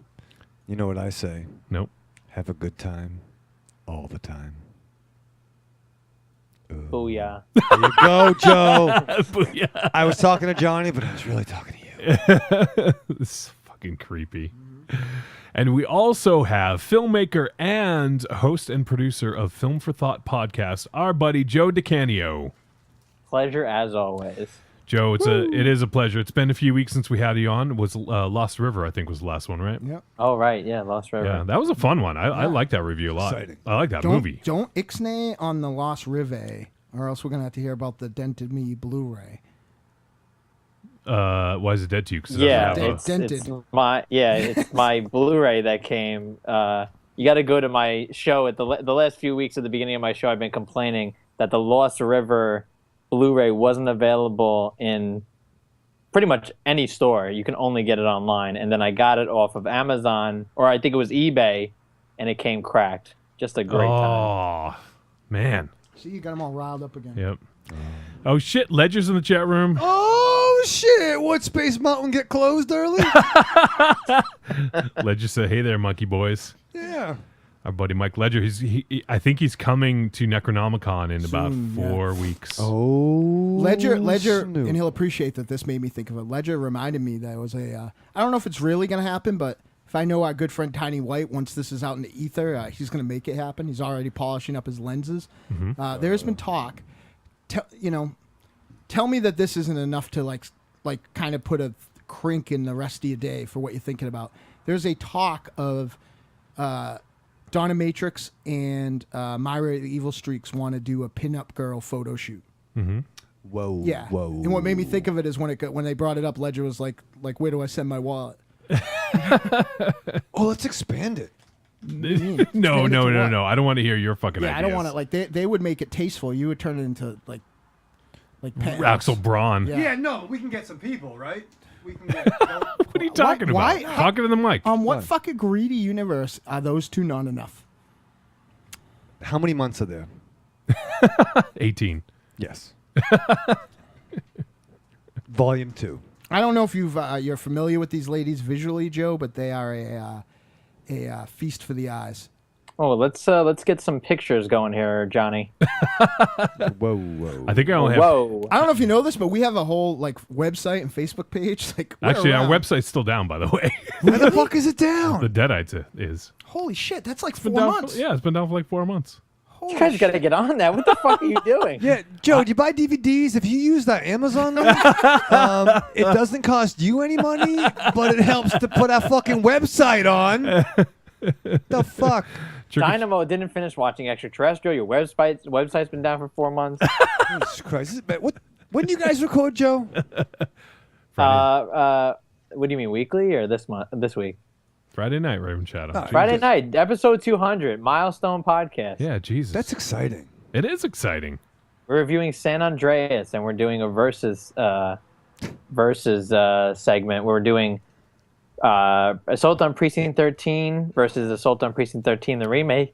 You know what I say? Nope. Have a good time all the time. Booyah. There you go, Joe. Booyah. I was talking to Johnny, but I was really talking to you. This is fucking creepy. And we also have filmmaker and host and producer of Film for Thought podcast, our buddy Joe DeCanio. Pleasure as always. Joe, it is a pleasure. It's been a few weeks since we had you on. It was Lost River, I think, was the last one, right? Yep. Oh, right. Yeah, Lost River. Yeah, that was a fun one. I like that review a lot. Exciting. I like that Don't movie. don't ixnay on the Lost River, or else we're gonna have to hear about the Dented Me Blu-ray. Why is it dead to you? 'Cause it Yeah, doesn't have it's, Dented. it's my Blu-ray that came. You got to go to my show at the last few weeks at the beginning of my show. I've been complaining that the Lost River Blu-ray wasn't available in pretty much any store. You can only get it online. And then I got it off of Amazon, or I think it was eBay, and it came cracked. Just a great time. Oh, man. See, you got them all riled up again. Yep. Oh, shit. Ledger's in the chat room. Oh, shit. What, Space Mountain get closed early? Ledger said, hey there, monkey boys. Yeah. Our buddy Mike Ledger. I think he's coming to Necronomicon in about Soon, 4 weeks. Oh. Ledger, Snoop. and he'll appreciate that this made me think of it. Ledger reminded me that it was I don't know if it's really going to happen, but if I know our good friend Tiny White, once this is out in the ether, he's going to make it happen. He's already polishing up his lenses. There's been talk. Tell me that this isn't enough to like kind of put a crink in the rest of your day for what you're thinking about. There's a talk of Dominatrix and Myra the Evil Streaks want to do a pinup girl photo shoot. Whoa. Yeah. Whoa. And what made me think of it is when they brought it up, Ledger was like, where do I send my wallet? Oh, let's expand it. No. I don't want to hear your fucking Yeah, ideas. I don't want to like they would make it tasteful. You would turn it into like penthouse. Axel Braun. Yeah. No, we can get some people, right? We can get. What are you talking about? why- Talking to the mic. What fucking greedy universe are those two not enough? How many months are there? 18. Yes. Volume 2. I don't know if you're familiar with these ladies visually, Joe, but they are a feast for the eyes. Oh, let's get some pictures going here, Johnny. Whoa. I think I only have. Whoa. I don't know if you know this, but we have a whole like website and Facebook page. Like we're Actually, our around. website's still down, by the way. Where the fuck is it down? The Deadites is. Holy shit, that's like It's been 4 down months. yeah, it's been down for like 4 months. Holy You guys got to get on that. What the fuck are you doing? Yeah, Joe, do you buy DVDs? If you use that Amazon link, it doesn't cost you any money, but it helps to put our fucking website on. The fuck? Dynamo didn't finish watching Extraterrestrial. Your website's been down for 4 months. Jesus Christ. When do you guys record, Joe? What do you mean, weekly or this week? Friday night, Ravenshadow. Oh, Friday night, episode 200, milestone podcast. Yeah, Jesus. That's exciting. It is exciting. We're reviewing San Andreas, and we're doing a versus segment. We're doing Assault on Precinct 13 versus Assault on Precinct 13, the remake,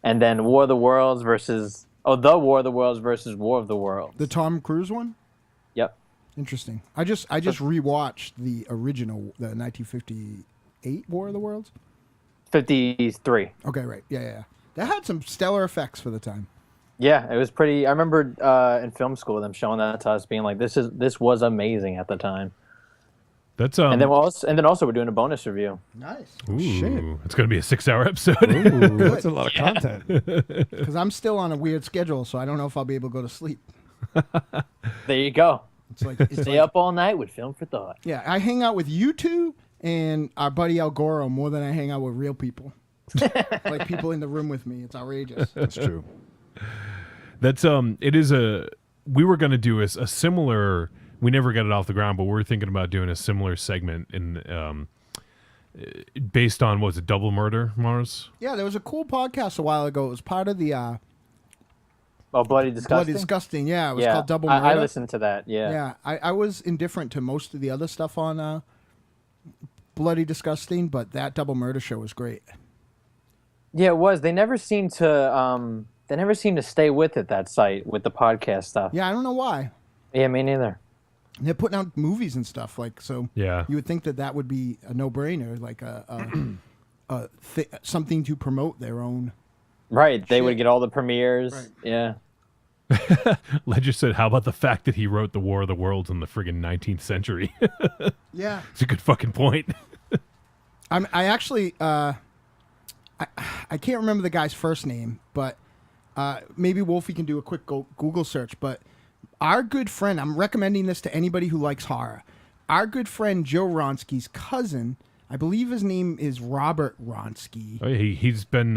and then War of the Worlds versus War of the Worlds versus War of the Worlds. The Tom Cruise one? Yep. Interesting. I just rewatched the original, the 1958 War of the Worlds. 53. Okay, right. Yeah. That had some stellar effects for the time. Yeah, it was pretty. I remember in film school them showing that to us, being like, "This was amazing" at the time. That's And then also we're doing a bonus review. Nice. Ooh, Shit. it's going to be a 6-hour episode. That's a lot of content. Because I'm still on a weird schedule, so I don't know if I'll be able to go to sleep. There you go. It's like Stay up all night with Film for Thought. Yeah, I hang out with you two and our buddy El Goro more than I hang out with real people. Like people in the room with me. It's outrageous. That's true. That's it is we were going to do a similar, we never got it off the ground, but we're thinking about doing a similar segment in based on, what was it, Double Murder, Marz? Yeah, there was a cool podcast a while ago. It was part of the Bloody Disgusting. Bloody Disgusting. Yeah, it was called Double Murder. I listened to that. Yeah. Yeah, I was indifferent to most of the other stuff on Bloody Disgusting, but that Double Murder show was great. Yeah, it was. They never seemed to stay with it, that site, with the podcast stuff. Yeah, I don't know why. Yeah, me neither. And they're putting out movies and stuff, like, so Yeah. you would think that would be a no-brainer, like something to promote their own. Right. They would Shit. get all the premieres. Right. Yeah. Ledger said, how about the fact that he wrote the War of the Worlds in the friggin' 19th century? Yeah. It's a good fucking point. I actually, I can't remember the guy's first name, but maybe Wolfie can do a quick Google search, but our good friend, I'm recommending this to anybody who likes horror. Our good friend Joe Ronsky's cousin, I believe his name is Robert Ronsky. Oh, yeah, he's been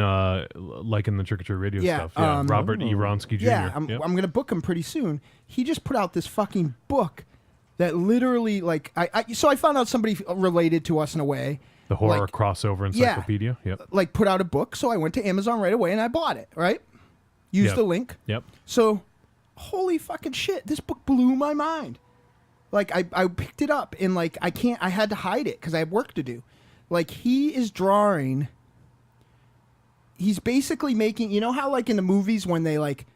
liking the Trick or Treat Radio stuff. Yeah, Robert E. Ronsky Jr. Yeah, I'm going to book him pretty soon. He just put out this fucking book that literally, like, so I found out somebody related to us in a way. The horror like, crossover encyclopedia. Yep. Like, put out a book, so I went to Amazon right away and I bought it, right? Used Yep. the link. Yep. So, holy fucking shit, this book blew my mind. Like, I picked it up and, like, I had to hide it because I had work to do. Like, he is drawing, he's basically making, you know how, like, in the movies when they, like,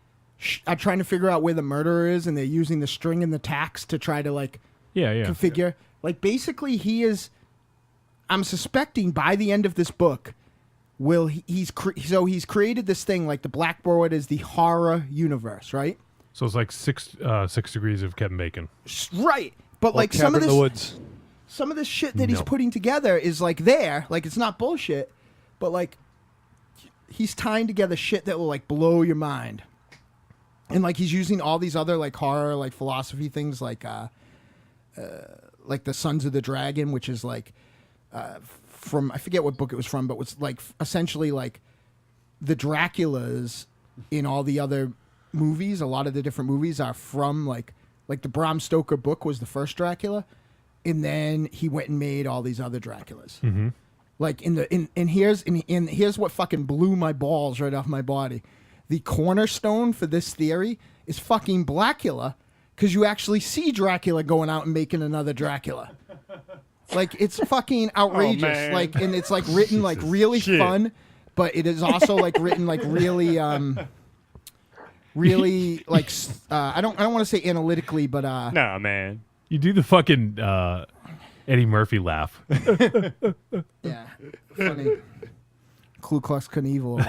are trying to figure out where the murderer is and they're using the string and the tacks to try to, like, Yeah. configure. Like, basically, he is, I'm suspecting by the end of this book, he's created this thing, like, the blackboard is the horror universe, right? So it's like 6 degrees of Kevin Bacon. Right. But, like, Cabin some of in this... the Woods. Some of this shit that he's No. putting together is like there, like it's not bullshit, but like he's tying together shit that will like blow your mind. And like he's using all these other like horror, like philosophy things like the Sons of the Dragon, which is like from, I forget what book it was from, but was like essentially like the Draculas in all the other movies. A lot of the different movies are from like the Bram Stoker book was the first Dracula. And then he went and made all these other Draculas. Mm-hmm. Like here's what fucking blew my balls right off my body. The cornerstone for this theory is fucking Blackula, because you actually see Dracula going out and making another Dracula. Like it's fucking outrageous. man. Like, and it's like written like really Shit. fun, but it is also like written like really really like I don't want to say analytically, but Nah, man. You do the fucking Eddie Murphy laugh. yeah, funny. Ku Klux Knievel.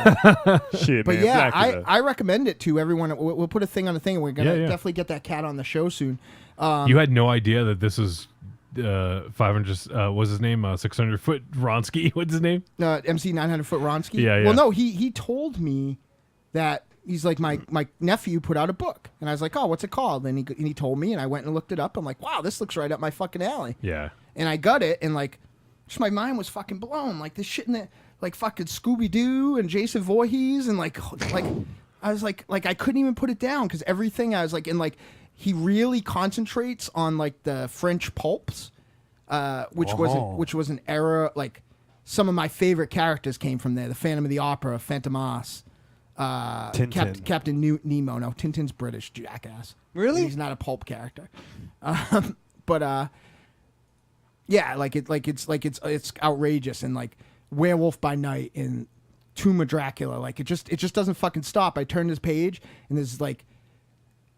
Shit, But man. yeah, Blackula. I recommend it to everyone. We'll put a thing on the thing. We're gonna Yeah. definitely get that cat on the show soon. You had no idea that this is 500. What's his name? 600-foot Ronsky. What's his name? MC 900-foot Ronsky. Yeah, yeah. Well, no, he told me that he's like my nephew put out a book, and I was like, oh, what's it called? And he told me, and I went and looked it up. I'm like, wow, this looks right up my fucking alley. Yeah. And I got it, and like, just my mind was fucking blown. Like this shit in it, like fucking Scooby Doo and Jason Voorhees, and like I was like I couldn't even put it down because everything I was like, and like he really concentrates on like the French pulps, which was an era. Like some of my favorite characters came from there. The Phantom of the Opera, Fantomas, Tintin. Captain Nemo. No, Tintin's British, jackass. Really? He's not a pulp character. But yeah, it's outrageous, and like Werewolf by Night and Tomb of Dracula, like it just doesn't fucking stop. I turn this page and there's like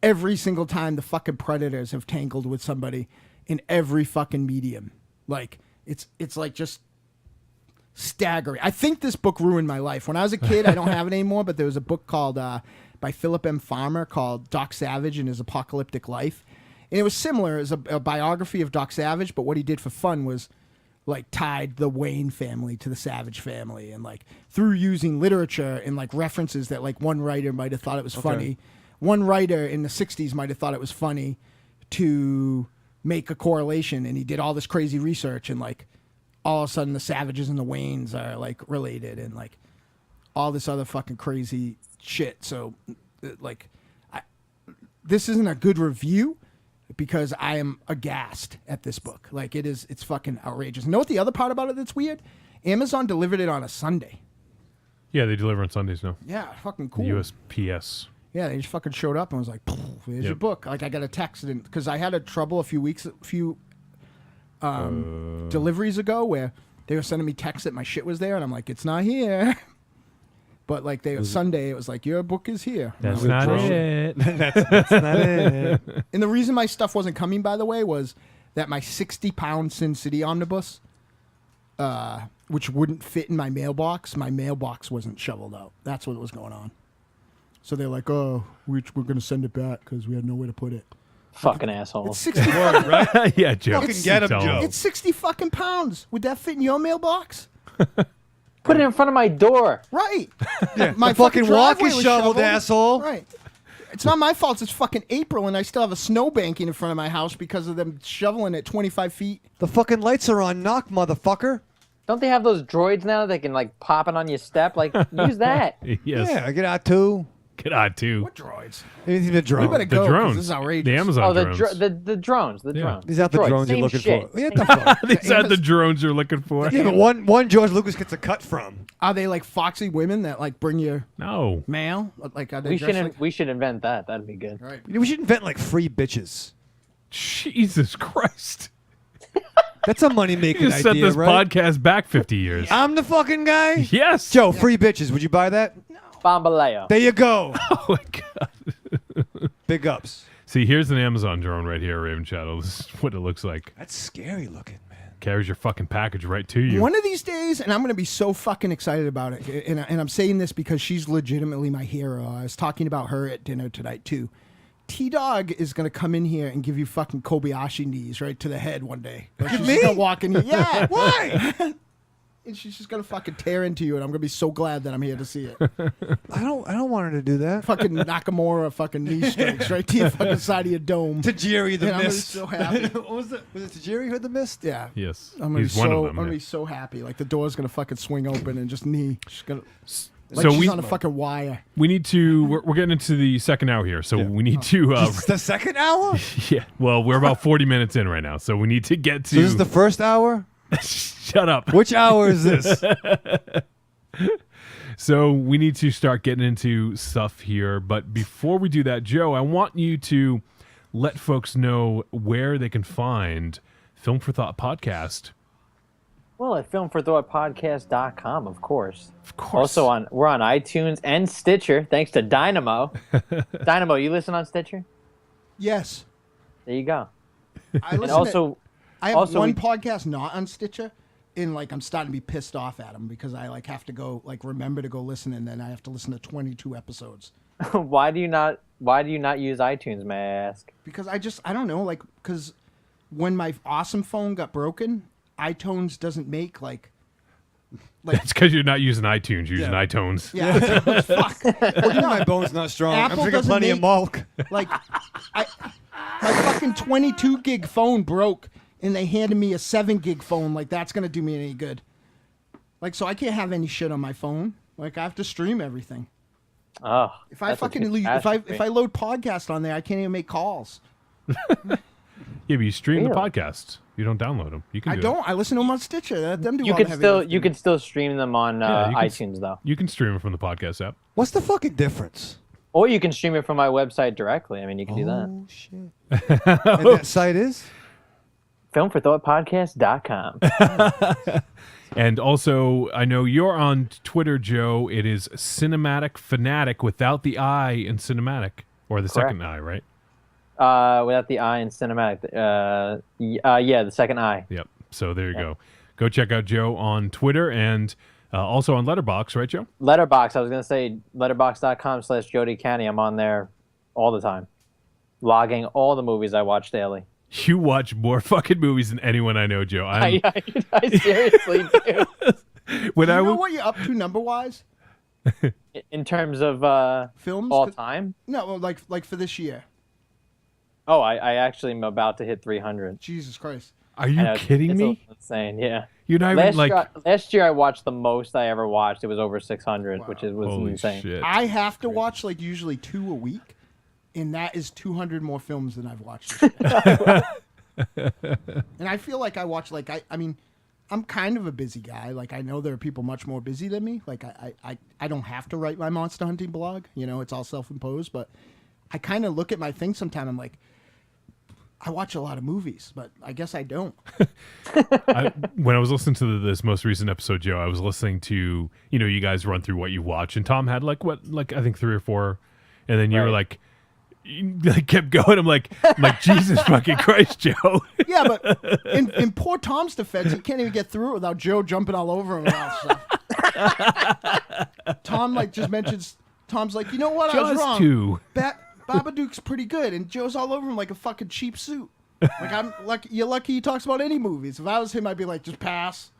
every single time the fucking predators have tangled with somebody in every fucking medium. Like it's like just staggering. I think this book ruined my life. When I was a kid, I don't have it anymore, but there was a book called by Philip M. Farmer called Doc Savage and His Apocalyptic Life. And it was similar as a biography of Doc Savage, but what he did for fun was like tied the Wayne family to the Savage family, and like through using literature and like references that like one writer might have thought it was funny. One writer in the 60s might have thought it was funny to make a correlation, and he did all this crazy research, and like all of a sudden the Savages and the Waynes are like related, and like all this other fucking crazy shit. So like this isn't a good review, because I am aghast at this book. Like it's fucking outrageous. You know what the other part about it that's weird? Amazon delivered it on a Sunday. Yeah, they deliver on Sundays now. Yeah, fucking cool. USPS. Yeah, they just fucking showed up and was like, "Here's your book." Like I got a text because I had a trouble a few deliveries ago where they were sending me texts that my shit was there, and I'm like, "It's not here." But like Sunday, it was like your book is here. That's not it. That's not it. And the reason my stuff wasn't coming, by the way, was that my 60-pound Sin City omnibus, which wouldn't fit in my mailbox wasn't shoveled out. That's what was going on. So they're like, oh, we're going to send it back because we had nowhere to put it. Fucking asshole. It's 60 right? Yeah, Joe. Fucking get him, Joe. It's 60 fucking pounds. Would that fit in your mailbox? Put it in front of my door. Right. Yeah, My the fucking walk driveway is was shoveled, asshole. Right. It's not my fault. It's fucking April, and I still have a snow banking in front of my house because of them shoveling it 25 feet. The fucking lights are on. Knock, motherfucker. Don't they have those droids now that can like pop it on your step? Like, use that. Yes. Yeah, I get out too. Get out too. What droids? He's the drone. We better The go, 'cause drones. this is outrageous. The Amazon Oh, drones. the drones. The Yeah. drones. These aren't the Droids, drones you're same looking shit. for. What the fuck? These are the drones you're looking for. Yeah, but one George Lucas gets a cut from. Are they like foxy women that like bring you No. mail? Like are they We dressed should like... we should invent that. That'd be good. Right. We should invent like free bitches. Jesus Christ. That's a money making You just set idea, this right? podcast back 50 years. I'm the fucking guy. Yes. Joe, free bitches. Would you buy that? Bambaleo. There you go. Oh my God. Big ups. See, here's an Amazon drone right here, Ravenshadow. This is what it looks like. That's scary looking, man. Carries your fucking package right to you. One of these days, and I'm going to be so fucking excited about it, and I'm saying this because she's legitimately my hero. I was talking about her at dinner tonight, too. T-Dog is going to come in here and give you fucking Kobayashi knees right to the head one day. Like, she's just gonna walk in here. Yeah. Why? And she's just going to fucking tear into you, and I'm going to be so glad that I'm here to see it. I don't want her to do that. Fucking Nakamura fucking knee strikes right to your fucking side of your dome. Tajiri the And I'm gonna be Mist. so happy. What was it? Was it Tajiri who had the mist? Yeah. Yes. I'm gonna He's be one so of them. I'm gonna yeah. be so happy. Like the door's gonna fucking swing open and just knee. She's gonna like So she's we on a fucking wire. we need to we're getting into the second hour here, so we need to It's the second hour? yeah. Well, we're about 40 minutes in right now, so we need to get to So this is the first hour? Shut up. Which hour is this? So we need to start getting into stuff here, but before we do that, Joe, I want you to let folks know where they can find Film for Thought podcast. Well, at filmforthoughtpodcast.com, of course. Of course. Also we're on iTunes and Stitcher, thanks to Dynamo. Dynamo, you listen on Stitcher? Yes. There you go. I listen And also, I have also one we- podcast not on Stitcher, and like I'm starting to be pissed off at them because I like have to go like remember to go listen, and then I have to listen to 22 episodes. why do you not use iTunes, may I ask? Because I don't know, like because when my awesome phone got broken, iTunes doesn't make like That's because you're not using iTunes, you're using Yeah. iTunes. yeah fuck. What do you mean my bone's not strong? Apple I'm drinking doesn't plenty of make- milk. Like, my fucking 22 gig phone broke, and they handed me a 7 gig phone. Like, that's gonna do me any good. Like, so I can't have any shit on my phone. Like, I have to stream everything. Oh, If I that's a fucking catastrophe. if I load podcast on there, I can't even make calls. Yeah, but you stream the Really? podcast. You don't download them. You can I do don't. I listen to them on Stitcher. Let them do you all could the heavy still lifting. you could still stream them on Yeah, you can iTunes though, You can stream it from the podcast app. What's the fucking difference? or you can stream it from my website directly. I mean, you can do that. Oh, shit. And that site is? Filmforthoughtpodcast.com. And also, I know you're on Twitter, Joe. It is Cinematic Fanatic without the I in cinematic, or the second I, right? Without the I in cinematic. Yeah, the second I. Yep. So there you go. Go check out Joe on Twitter and also on Letterboxd, right, Joe? Letterbox. I was gonna say letterbox.com/JodyCanny. I'm on there all the time, logging all the movies I watch daily. You watch more fucking movies than anyone I know, Joe. I seriously do. When Do I you know w- what you're up to number wise? In terms of Films? all 'Cause- time. No, well, like for this year. Oh, I actually am about to hit 300. Jesus Christ. are you I know, kidding it's me? Insane, yeah. You're not even like. Last year I watched the most I ever watched. It was over 600, which was Holy insane. shit! I have to watch like usually 2 a week, and that is 200 more films than I've watched. This year. And I feel like I watch like I mean, I'm kind of a busy guy. Like I know there are people much more busy than me. Like I don't have to write my monster hunting blog. You know, it's all self-imposed. But I kind of look at my thing sometime. I'm like, I watch a lot of movies, but I guess I don't. When I was listening to this most recent episode, Joe, I was listening to, you guys run through what you watch, and Tom had I think 3 or 4, and then you were like, you kept going. I'm like, Jesus fucking Christ, Joe. Yeah, but in poor Tom's defense, he can't even get through it without Joe jumping all over him and all stuff. Tom just mentions, Tom's like, you know what, I was wrong. 2. Babadook's pretty good, and Joe's all over him like a fucking cheap suit. I'm lucky. You're lucky he talks about any movies. If I was him, I'd be like, just pass.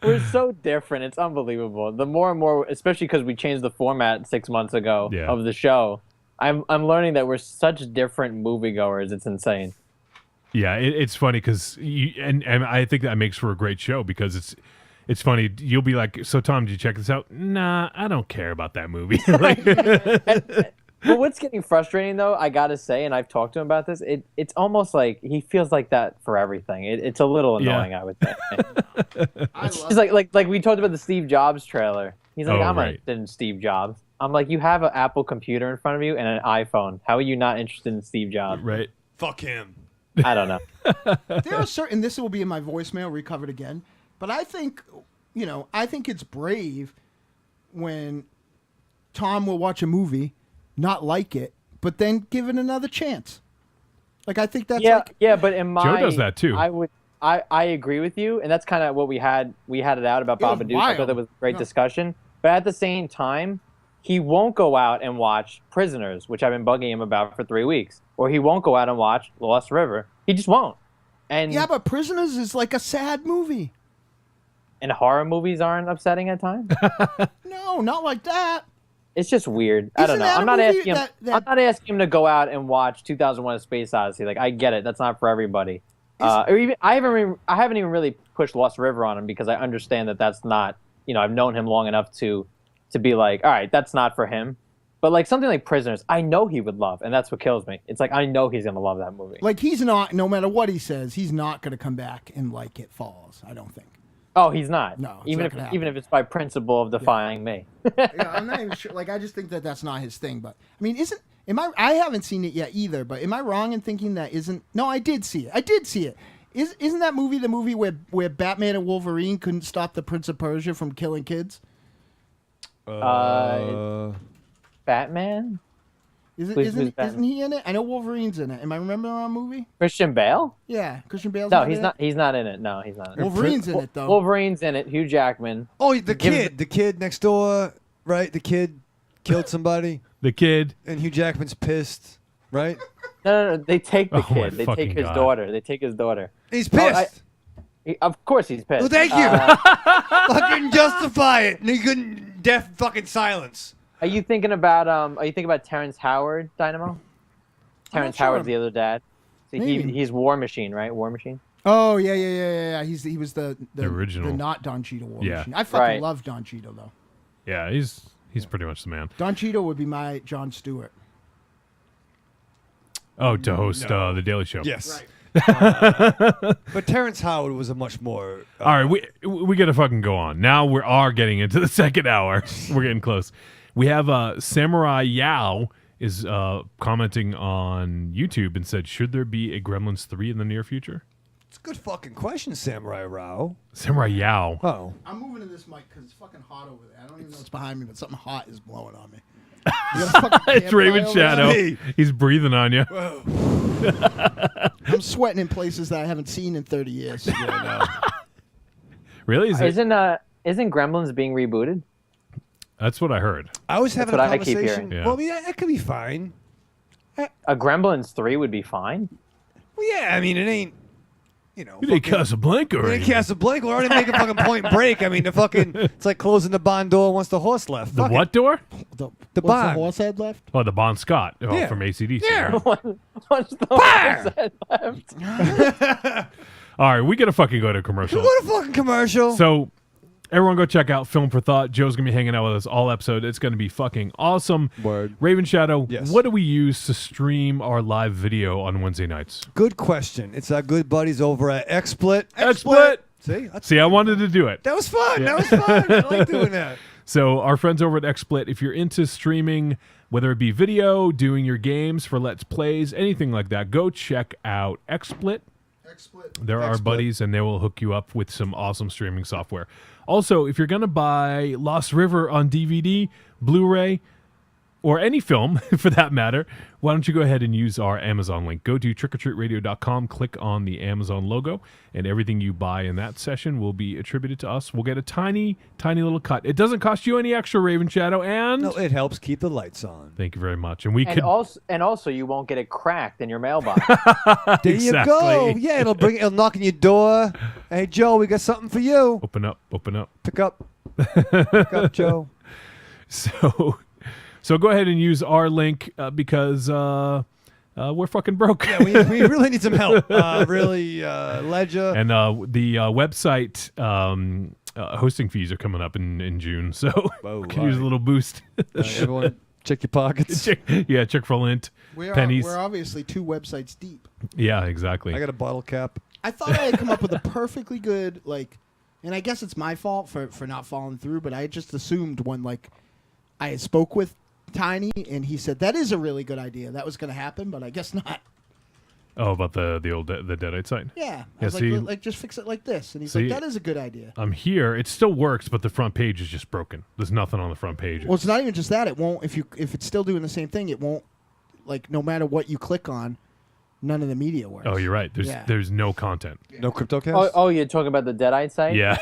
We're so different. It's unbelievable. The more and more, especially because we changed the format 6 months ago of the show, I'm learning that we're such different moviegoers. It's insane. Yeah, it's funny because and I think that makes for a great show because it's funny. You'll be like, so Tom, did you check this out? Nah, I don't care about that movie. Well, what's getting frustrating though, I gotta say, and I've talked to him about this, it's almost like he feels like that for everything. It's a little annoying, I would say. It's just like we talked about the Steve Jobs trailer. He's like, I'm not interested in Steve Jobs. I'm like, you have an Apple computer in front of you and an iPhone. How are you not interested in Steve Jobs? Right. Fuck him. I don't know. There are certain, this will be in my voicemail, recovered again, but I think, I think it's brave when Tom will watch a movie, not like it, but then give it another chance. Like, I think that's but in my Joe does that too. I agree with you, and that's kind of what we had it out about Babadook. I thought that was a great discussion. But at the same time, he won't go out and watch Prisoners, which I've been bugging him about for 3 weeks. Or he won't go out and watch Lost River. He just won't. And yeah, but Prisoners is like a sad movie. And horror movies aren't upsetting at times? No, not like that. It's just weird. I don't know. I'm not asking him. I'm not asking him to go out and watch 2001: A Space Odyssey. Like, I get it. That's not for everybody. Or even I haven't even really pushed Lost River on him because I understand that that's not. I've known him long enough to be like, all right, that's not for him. But like something like Prisoners, I know he would love, and that's what kills me. It's like I know he's gonna love that movie. Like he's not. No matter what he says, he's not gonna come back and like It Falls. I don't think. Oh, No, he's not. Even if it's by principle of defying me. Yeah, I'm not even sure. Like, I just think that that's not his thing. But I mean, I haven't seen it yet either. But am I wrong in thinking that isn't? No, I did see it. Isn't that movie the movie where Batman and Wolverine couldn't stop the Prince of Persia from killing kids? Batman? Isn't he in it? I know Wolverine's in it. Am I remembering the wrong movie? Christian Bale? Yeah, Christian Bale's No, not he's in not. it? He's not in it. No, he's not. In it. Wolverine's in it though. Wolverine's in it. Hugh Jackman. Oh, the kid next door, right? The kid killed somebody. The kid. And Hugh Jackman's pissed, right? No. They take the Oh, my kid. They fucking take his God. daughter. They take his daughter. He's pissed. Of course he's pissed. Well, thank you. Fucking justify it. And you couldn't deaf fucking silence. Are you thinking about Terrence Howard, Dynamo? Terrence Howard's the other dad. So he's War Machine, right? War Machine. Oh yeah. He was the original. the not Don Cheadle War Yeah. Machine. I fucking love Don Cheadle though. Yeah, he's pretty much the man. Don Cheadle would be my Jon Stewart. Oh, to host the Daily Show. Yes. But Terrence Howard was a much more. All right, we got to fucking go on. Now we are getting into the second hour. We're getting close. We have Samurai Yao is commenting on YouTube and said, should there be a Gremlins 3 in the near future? It's a good fucking question, Samurai Rao. Samurai Yao. Oh. I'm moving to this mic because it's fucking hot over there. I don't even know what's behind me, but something hot is blowing on me. It's Ravenshadow. He's breathing on you. I'm sweating in places that I haven't seen in 30 years. Really? Isn't Gremlins being rebooted? That's what I heard. I was having a That's what I keep conversation. hearing. Yeah. Well, I mean, that could be fine. A Gremlins 3 would be fine. Well, yeah, I mean, it ain't, It ain't Casablanca or It ain't anything. Casablanca. We're already making fucking Point Break. I mean, it's like closing the Bond door once the horse left. The Fuck what it. door? The What's the Bond. Horsehead left? Oh, the Bon Scott Yeah. from AC/DC. Yeah. right? What's the Horsehead left? All right, we got to fucking go to commercial. What a fucking commercial. So, everyone go check out Film for Thought. Joe's going to be hanging out with us all episode. It's going to be fucking awesome. Word. Ravenshadow, Yes. what do we use to stream our live video on Wednesday nights? Good question. It's our good buddies over at XSplit. XSplit! See, I wanted to do it. that was fun. That was fun. I like doing that. So our friends over at XSplit, if you're into streaming whether it be video, doing your games for Let's Plays, anything like that, go check out XSplit. They're our buddies, and they will hook you up with some awesome streaming software. Also, if you're going to buy Lost River on DVD, Blu-ray, or any film, for that matter, why don't you go ahead and use our Amazon link. Go to trickortreatradio.com, click on the Amazon logo, and everything you buy in that session will be attributed to us. We'll get a tiny, tiny little cut. It doesn't cost you any extra, Ravenshadow, and... No, it helps keep the lights on. Thank you very much. And also you won't get it cracked in your mailbox. There you go. Yeah, it'll knock on your door. Hey, Joe, we got something for you. Open up. Pick up, Joe. So go ahead and use our link because we're fucking broke. Yeah, we really need some help. Ledger. And the website hosting fees are coming up in June, so could use a little boost. Everyone, check your pockets. Check for lint, pennies. We're obviously 2 websites deep. Yeah, exactly. I got a bottle cap. I thought I had come up with a perfectly good, and I guess it's my fault for not following through, but I just assumed when, I had spoke with Tiny, and he said that is a really good idea. That was going to happen, but I guess not. Oh, about the old the Deadite site. Yeah, I was like, just fix it like this, and he's like, that is a good idea. I'm here. It still works, but the front page is just broken. There's nothing on the front page. Well, it's not even just that. It won't if it's still doing the same thing. It won't no matter what you click on, none of the media works. Oh, you're right. There's no content. No CryptoCast? Oh, you're talking about the Deadite site? Yeah.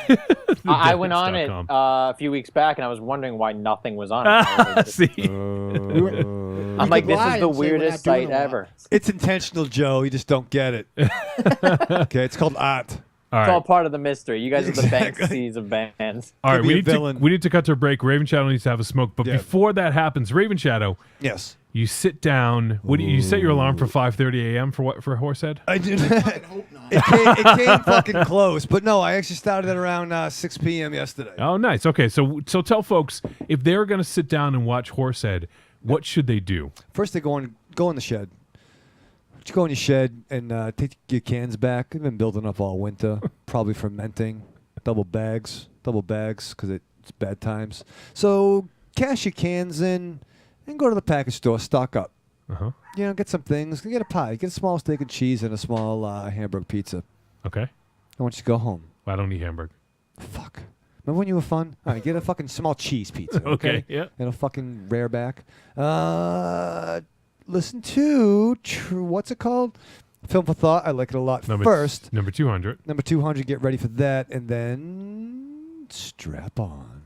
I went on it a few weeks back, and I was wondering why nothing was on it. See? I'm like, this is the weirdest site ever. It's intentional, Joe. You just don't get it. Okay, it's called art. It's all part of the mystery. You guys are the Banksies of bands. All right, we need to cut to a break. Ravenshadow needs to have a smoke. But before that happens, Ravenshadow. Yes. You sit down. What do you set your alarm for 5:30 a.m. for what? For Horsehead? I did. It came fucking close, but no, I actually started at around 6 p.m. yesterday. Oh, nice. Okay, so tell folks if they're going to sit down and watch Horsehead, what should they do? First, they go in the shed. You go in your shed and take your cans back. They've been building up all winter, probably fermenting. Double bags, because it's bad times. So cash your cans in. And go to the package store, stock up. Get some things. Get a pie. Get a small steak and cheese and a small hamburger pizza. Okay. I want you to go home. I don't eat hamburger. Fuck. Remember when you were fun? All right, get a fucking small cheese pizza. Okay, yeah. And a fucking rare back. Listen to, what's it called? Film for Thought. I like it a lot. First. Number 200. Number 200, get ready for that. And then strap on.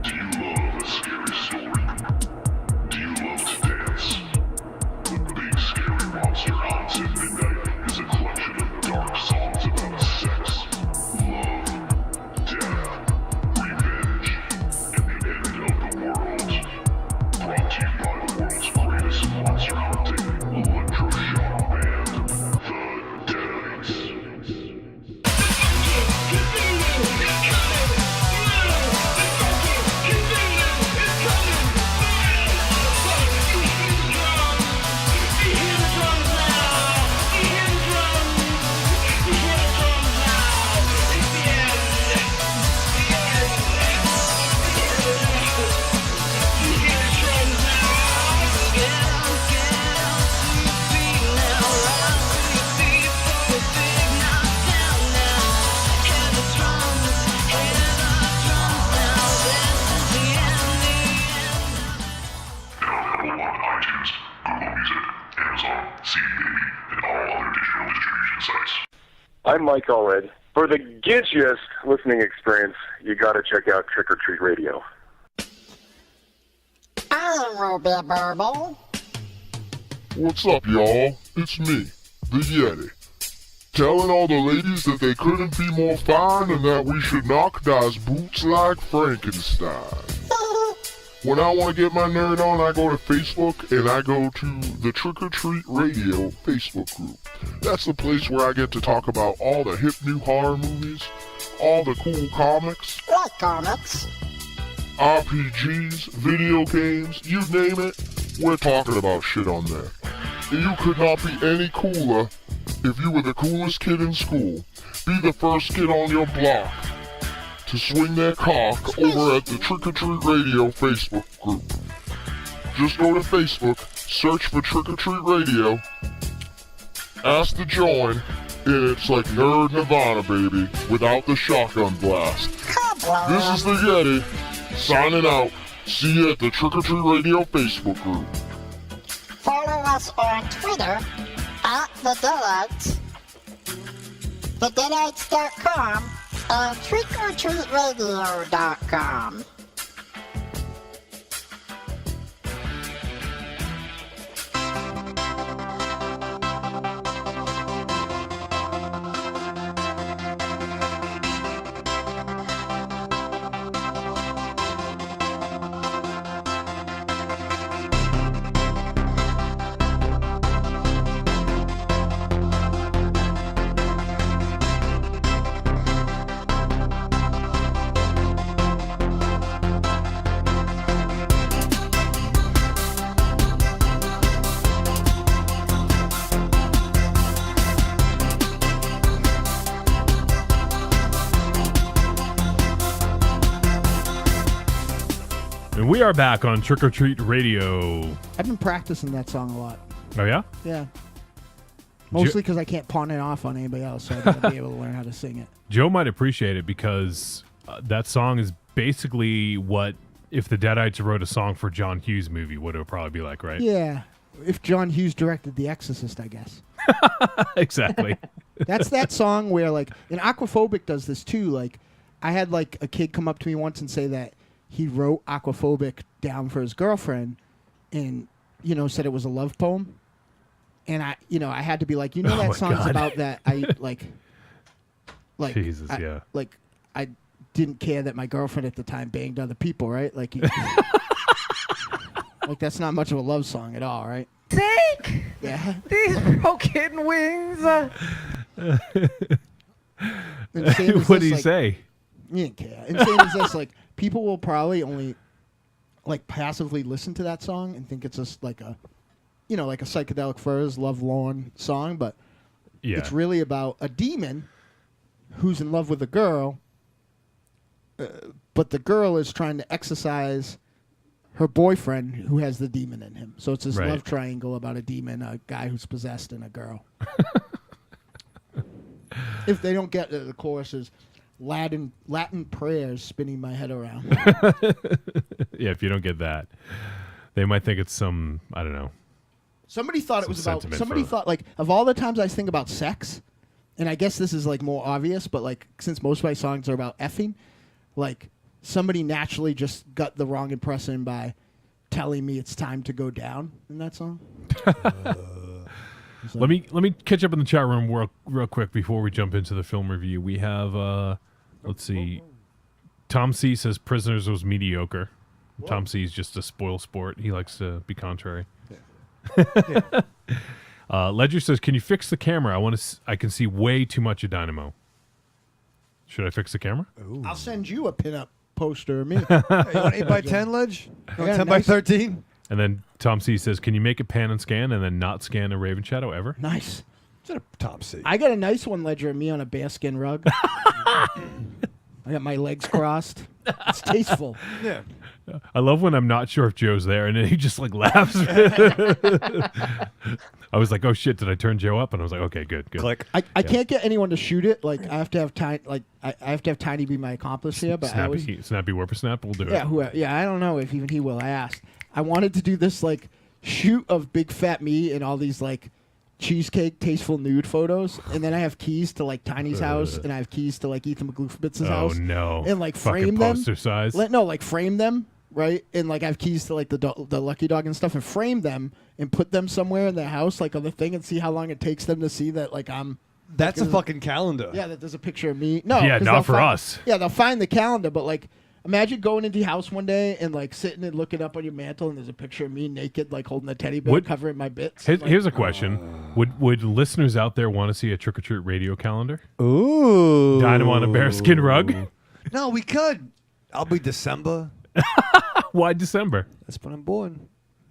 Do you love a scary story? Do you love to dance? The Big Scary Monster Hunts at Midnight is a collection of dark songs about sex, love, death, revenge, and the end of the world. Brought to you by the world's greatest monster hunting electroshock band, The Deadites. I'm Mike Allred. For the gidgiest listening experience, you gotta check out Trick or Treat Radio. I'm Ruby Burble. What's up, y'all? It's me, the Yeti. Telling all the ladies that they couldn't be more fine and that we should knock those boots like Frankenstein. When I want to get my nerd on, I go to Facebook and I go to the Trick or Treat Radio Facebook group. That's the place where I get to talk about all the hip new horror movies, all the cool comics. What comics? RPGs, video games, you name it, we're talking about shit on there. And you could not be any cooler if you were the coolest kid in school. Be the first kid on your block to swing their cock over at the Trick or Treat Radio Facebook group. Just go to Facebook, search for Trick or Treat Radio, ask to join, and it's like Nerd Nirvana, baby, without the shotgun blast. This is the Yeti, signing out. See you at the Trick or Treat Radio Facebook group. Follow us on Twitter at The Deadites, TheDeadites.com, and TrickOrTreatRadio.com. We are back on Trick or Treat Radio. I've been practicing that song a lot. Oh, yeah? Yeah. Mostly because I can't pawn it off on anybody else, so I gotta be able to learn how to sing it. Joe might appreciate it because that song is basically what if the Deadites wrote a song for John Hughes movie, what it would probably be like, right? Yeah. If John Hughes directed The Exorcist, I guess. Exactly. That's that song where, like, and Aquaphobic does this too. Like, I had, like, a kid come up to me once and say that he wrote Aquaphobic down for his girlfriend and, you know, said it was a love poem. And I had to be like, Oh that my song's God. about that. I Jesus, yeah. Like, I didn't care that my girlfriend at the time banged other people, right? Like, like that's not much of a love song at all, right? Take Yeah. these broken wings. And same as What this, do you like, say? You didn't care. And same as this, like, people will probably only, like, passively listen to that song and think it's just like a, you know, like a Psychedelic Furs, Lovelorn song, but it's really about a demon who's in love with a girl, but the girl is trying to exorcise her boyfriend who has the demon in him. So it's this love triangle about a demon, a guy who's possessed, and a girl. If they don't get the chorus is Latin prayers spinning my head around. Yeah, if you don't get that, they might think it's some, I don't know. Somebody thought it Some was about, sentiment somebody for- thought, like, of all the times I think about sex, and I guess this is, like, more obvious, but, like, since most of my songs are about effing, like, somebody naturally just got the wrong impression by telling me it's time to go down in that song. Let me catch up in the chat room real quick before we jump into the film review. We have, let's see, Tom C says Prisoners was mediocre. Tom C is just a spoil sport. He likes to be contrary. Ledger says, "Can you fix the camera? I can see way too much of Dynamo. Should I fix the camera?" I'll send you a pinup poster of me. Hey, you want 8x10, Ledge? You want 10x13? And then Tom C says, "Can you make it pan and scan and then not scan a Ravenshadow ever?" Nice. Is that a Tom C? I got a nice one, Ledger, of me on a bearskin rug. I got my legs crossed. It's tasteful. Yeah. I love when I'm not sure if Joe's there, and then he just like laughs. I was like, "Oh shit! Did I turn Joe up?" And I was like, "Okay, good." Click. I can't get anyone to shoot it. Like I have to have Tiny. Like I have to have Tiny be my accomplice here. But I always, Snappy Whippersnap will do it. yeah. I don't know if even he will. I asked. I wanted to do this like shoot of big fat me and all these like cheesecake tasteful nude photos, and then I have keys to like Tiny's house, and I have keys to like Ethan McGloofibitz's house. Oh no! And like Fucking frame them. poster size. Like frame them. Right, and like I have keys to like the Lucky Dog and stuff, and frame them and put them somewhere in their house, like on the thing, and see how long it takes them to see that like I'm. That's a fucking calendar. Yeah, that there's a picture of me. No, Yeah, 'cause not they'll for find- us. Yeah, they'll find the calendar, but like, imagine going into your house one day and like sitting and looking up on your mantle, and there's a picture of me naked, like holding a teddy bear, covering my bits. Here's a question: Would listeners out there want to see a Trick or Treat radio calendar? Ooh. Dynamo on a bearskin rug. No, we could. I'll be December. Why December? That's when I'm born.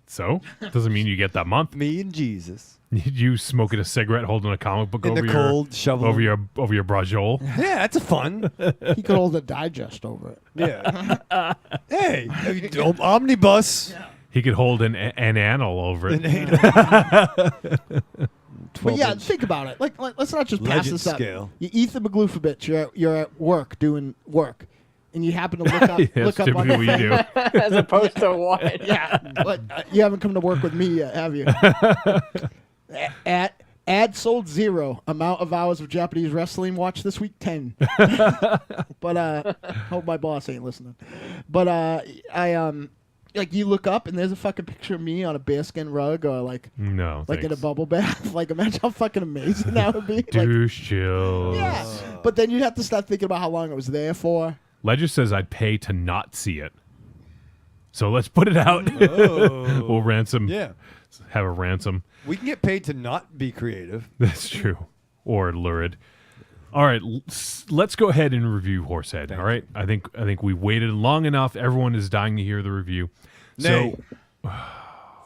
So doesn't mean you get that month. Me and Jesus. You smoking a cigarette, holding a comic book In over the your cold, shoveling. over your brajol. Yeah, that's a fun. He could hold a digest over it. Yeah. Hey, omnibus. He could hold an anal over it. But yeah, think about it. Like let's not just pass Legend this up. scale. You Ethan McGloofovich, you're at work doing work, and you happen to look up That's look up on typically what you do. As opposed to what? Yeah, but you haven't come to work with me yet, have you? Ad sold 0. Amount of hours of Japanese wrestling watched this week 10. But hope my boss ain't listening. But I like you look up and there's a fucking picture of me on a bearskin rug or like No, like in a thanks. bubble bath. Like imagine how fucking amazing that would be. Like, Douche chills. yeah, but then you'd have to start thinking about how long it was there for. Ledger says I'd pay to not see it. So let's put it out. Oh. We'll ransom. Yeah. Have a ransom. We can get paid to not be creative. That's true. Or lurid. All right, let's go ahead and review Horsehead. All right, I think we waited long enough. Everyone is dying to hear the review. Nay. So,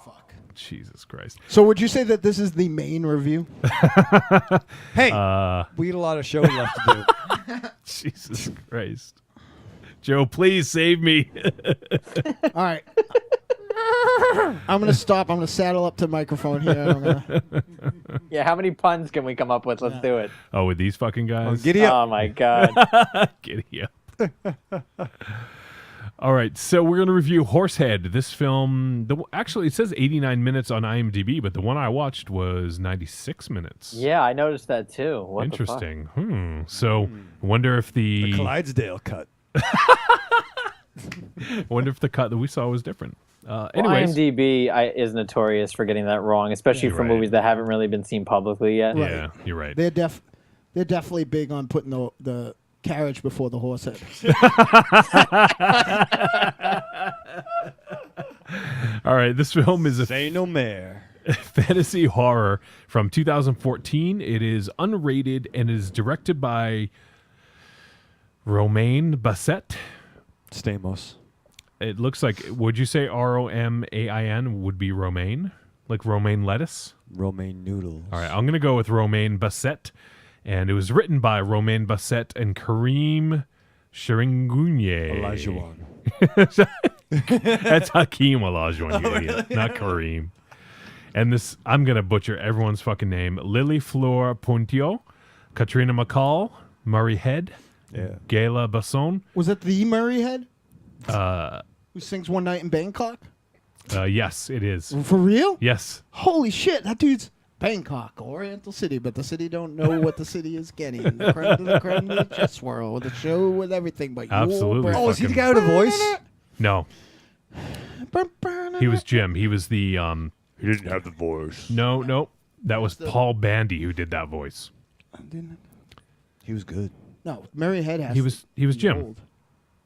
fuck, Jesus Christ. So would you say that this is the main review? Hey, we got a lot of show left to do. Jesus Christ, Joe, please save me. All right. I'm going to stop. I'm going to saddle up to the microphone here. Yeah, how many puns can we come up with? Let's do it. Oh, with these fucking guys. Giddy up. Oh my god. Giddy up. All right, so we're going to review Horsehead. This film, actually, it says 89 minutes on IMDb, but the one I watched was 96 minutes. Yeah, I noticed that too. What the fuck? Interesting. So, I wonder if The Clydesdale cut. wonder if the cut that we saw was different. Well, Anyways, IMDb is notorious for getting that wrong, especially Yeah, for right. movies that haven't really been seen publicly yet. Right. yeah, you're right. They're definitely big on putting the carriage before the horse head. All right, this film is a Say no more. fantasy horror from 2014. It is unrated and is directed by Romain Basset. Stamos. It looks like, would you say Romain would be Romaine? Like romaine lettuce? Romaine noodles. All right, I'm going to go with Romain Basset. And it was written by Romain Basset and Kareem Sharingunye. Olajuwon. That's Hakeem Olajuwon, you idiot, not Kareem. And this, I'm going to butcher everyone's fucking name. Lily Fleur Pontio, Catriona MacColl, Murray Head, Yeah. Gayla Basson. Was it the Murray head? Who sings One Night in Bangkok? Yes, it is. For real? Yes. Holy shit, that dude's Bangkok, Oriental City, but the city don't know what the city is getting. The creme de la creme of the chess world, the show with everything but Absolutely. Oh, is he the guy with the voice? No, he was Jim. He was the He didn't have the voice. no. That was Paul Bandy who did that voice. He was good. No, Murray Head has. He was Jim. old.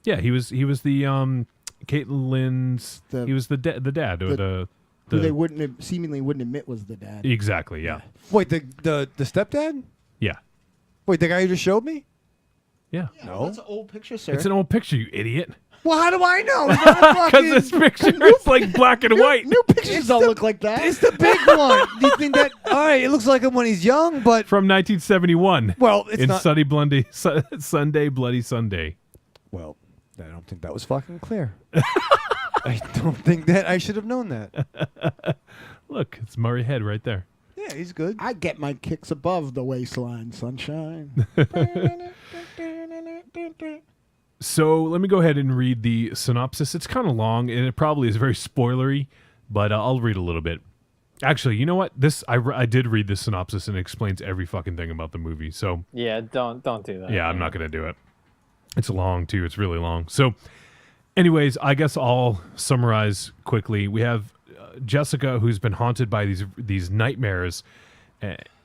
Yeah, he was the Caitlin's. He was the dad or the Who they seemingly wouldn't admit was the dad. exactly. Yeah. Wait, the stepdad? Yeah. Wait, the guy you just showed me? Yeah. No. That's an old picture, sir. It's an old picture, you idiot. Well, how do I know? It's not a Because fucking- this picture is like black and white. New pictures don't look like that. It's the big one. Do you think that? All right, it looks like him when he's young, but From 1971. well, it's in not. Sunday, Bloody Sunday. Well, I don't think that was fucking clear. I don't think that I should have known that. Look, it's Murray Head right there. Yeah, he's good. I get my kicks above the waistline, sunshine. So let me go ahead and read the synopsis. It's kind of long, and it probably is very spoilery, but I'll read a little bit. Actually, you know what? I did read the synopsis, and it explains every fucking thing about the movie. So Yeah, don't do that. yeah, I'm not going to do it. It's long, too. It's really long. So anyways, I guess I'll summarize quickly. We have Jessica, who's been haunted by these nightmares,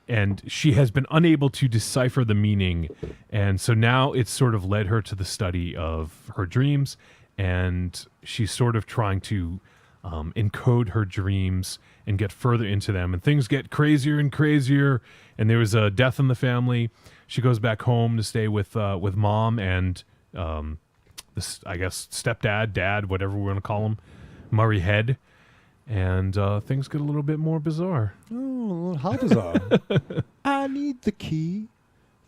and she has been unable to decipher the meaning. And so now it's sort of led her to the study of her dreams, and she's sort of trying to encode her dreams and get further into them. And things get crazier and crazier, and there was a death in the family. She goes back home to stay with mom and this, I guess, stepdad, dad, whatever we're going to call him, Murray Head. And things get a little bit more bizarre. Oh, how bizarre. I need the key,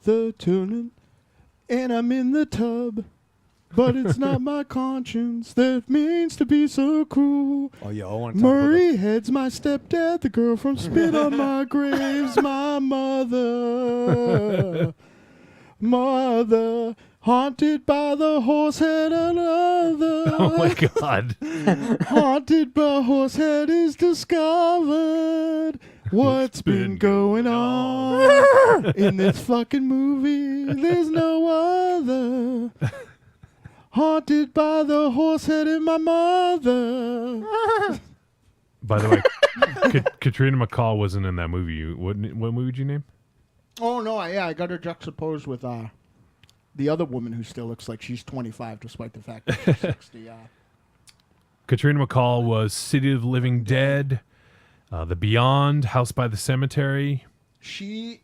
the tuning, and I'm in the tub. but it's not my conscience that means to be so cruel. Oh, yeah, I want to talk about Murray Head's my stepdad, the girl from Spit on My Grave's my mother. Mother, haunted by the Horsehead another. Oh my God. Haunted by Horsehead is discovered. What's been going on in this fucking movie? There's no other. Haunted by the Horsehead and my mother. By the way, Catriona MacColl wasn't in that movie. What movie did you name? Oh, no, I got her juxtaposed with the other woman who still looks like she's 25 despite the fact that she's 60. Catriona MacColl was City of the Living Dead, The Beyond, House by the Cemetery. She,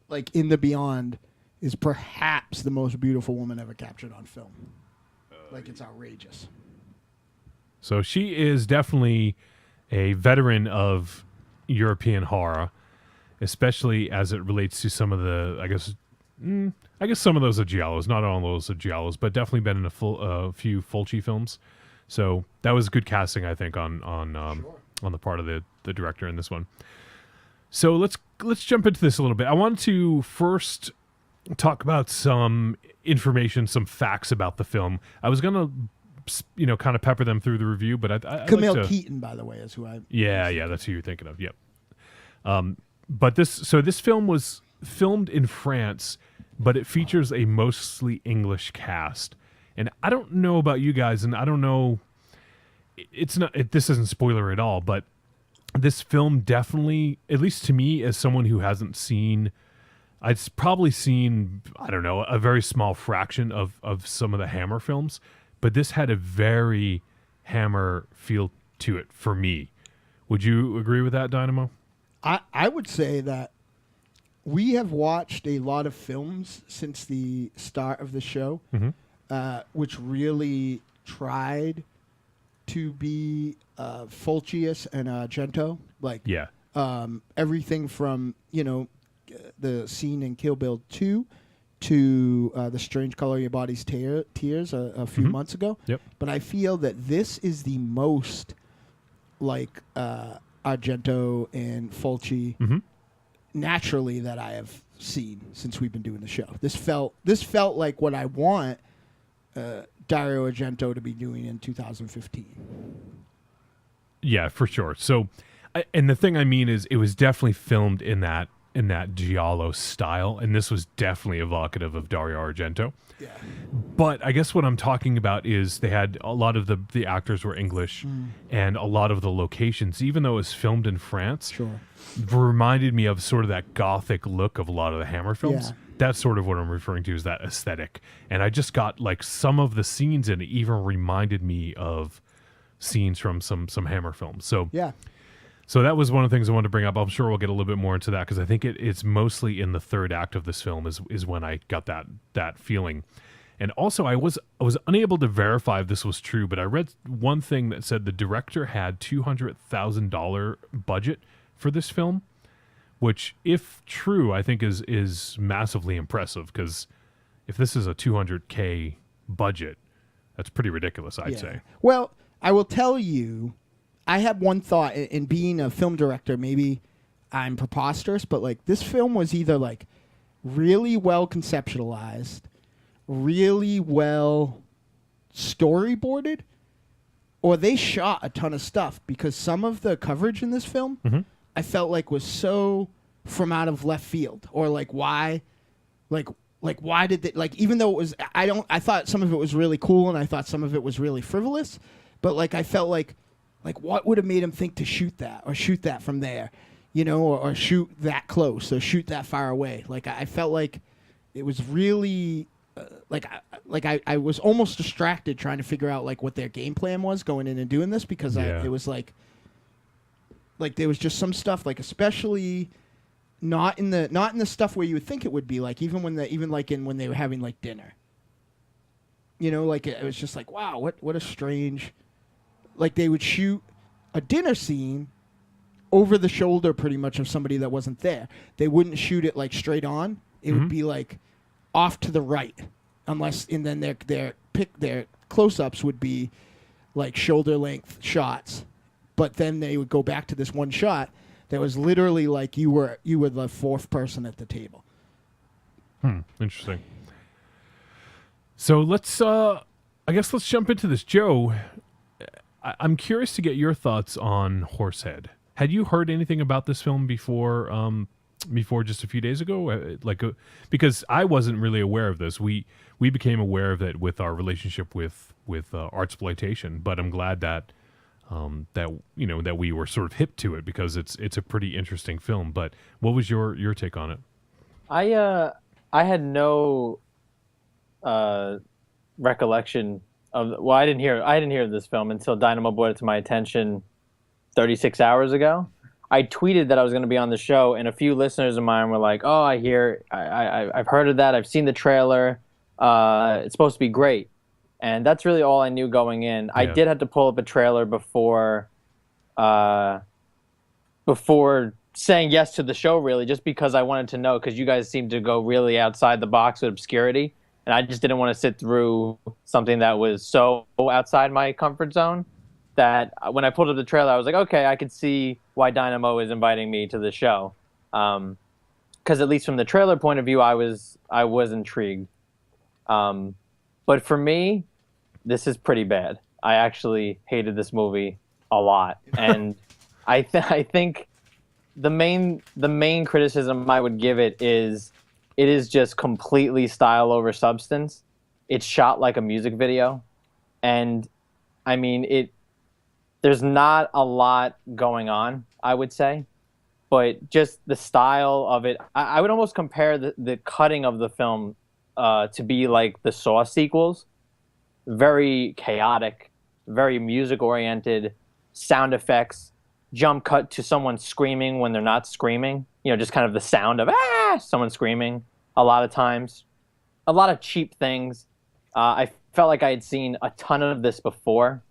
like, in The Beyond, is perhaps the most beautiful woman ever captured on film. Like, it's outrageous. So she is definitely a veteran of European horror, especially as it relates to some of the, I guess some of those are giallos, not all those are giallos, but definitely been in a few Fulci films. So that was good casting, I think, on the part of the director in this one. So let's jump into this a little bit. I wanted to first talk about some information, some facts about the film. I was gonna, kind of pepper them through the review, but I Camille like to, Keaton, by the way, is who I. Yeah, that's who you're thinking of. Yep. But this film was filmed in France, but it features a mostly English cast. And I don't know about you guys, and I don't know, this isn't spoiler at all, but this film definitely, at least to me, as someone who hasn't seen, I'd probably seen, I don't know, a very small fraction of some of the Hammer films, but this had a very Hammer feel to it for me. Would you agree with that, Dynamo? I would say that we have watched a lot of films since the start of the show, which really tried to be Fulci and Argento. Like, everything from, the scene in Kill Bill 2 to The Strange Color of Your Body's Tears a few months ago. Yep. But I feel that this is the most like Argento and Fulci naturally that I have seen since we've been doing the show. This felt like what I want Dario Argento to be doing in 2015. Yeah, for sure. So, and the thing I mean is, it was definitely filmed in that giallo style, and this was definitely evocative of Dario Argento. Yeah. But I guess what I'm talking about is they had a lot of the actors were English, and a lot of the locations, even though it was filmed in France, reminded me of sort of that gothic look of a lot of the Hammer films. Yeah. That's sort of what I'm referring to, is that aesthetic. And I just got, like, some of the scenes in it even reminded me of scenes from some Hammer films. So yeah. So that was one of the things I wanted to bring up. I'm sure we'll get a little bit more into that, because I think it's mostly in the third act of this film is when I got that feeling. And also, I was unable to verify if this was true, but I read one thing that said the director had $200,000 budget for this film, which, if true, I think is massively impressive, because if this is a $200K budget, that's pretty ridiculous, I'd say. Well, I will tell you, I have one thought. In being a film director, maybe I'm preposterous, but like, this film was either like really well conceptualized, really well storyboarded, or they shot a ton of stuff, because some of the coverage in this film I felt like was so from out of left field, or like why did they, like, even though it was, I thought some of it was really cool and I thought some of it was really frivolous, but like I felt like what would have made him think to shoot that, or shoot that from there, or shoot that close, or shoot that far away. Like, I felt like it was really I was almost distracted trying to figure out like what their game plan was going in and doing this, because it was like there was just some stuff, like, especially not in the stuff where you would think it would be, like even when they were having like dinner, like it was just like, wow, what a strange, like they would shoot a dinner scene over the shoulder pretty much of somebody that wasn't there. They wouldn't shoot it like straight on. It would be like off to the right, and then they're their close-ups would be like shoulder-length shots, but then they would go back to this one shot that was literally like you were the fourth person at the table. Interesting. So let's jump into this. Joe, I'm curious to get your thoughts on Horsehead. Had you heard anything about this film before just a few days ago? Because I wasn't really aware of this. We became aware of it with our relationship with Artsploitation, but I'm glad that that we were sort of hip to it because it's a pretty interesting film. But what was your take on it? I had no recollection of. Well, I didn't hear this film until Dynamo brought it to my attention 36 hours ago. I tweeted that I was going to be on the show, and a few listeners of mine were like, "Oh, I've heard of that. I've seen the trailer. It's supposed to be great." And that's really all I knew going in. Yeah. I did have to pull up a trailer before saying yes to the show, really, just because I wanted to know, because you guys seem to go really outside the box with obscurity, and I just didn't want to sit through something that was so outside my comfort zone that when I pulled up the trailer, I was like, okay, I could see why Dynamo is inviting me to the show. Because at least from the trailer point of view, I was intrigued. But for me, this is pretty bad. I actually hated this movie a lot, and I think the main criticism I would give it is just completely style over substance. It's shot like a music video, and I mean there's not a lot going on, I would say, but just the style of it. I would almost compare the cutting of the film to be like the Saw sequels. Very chaotic, very music-oriented, sound effects, jump cut to someone screaming when they're not screaming. Just kind of the sound of someone screaming a lot of times. A lot of cheap things. I felt like I had seen a ton of this before.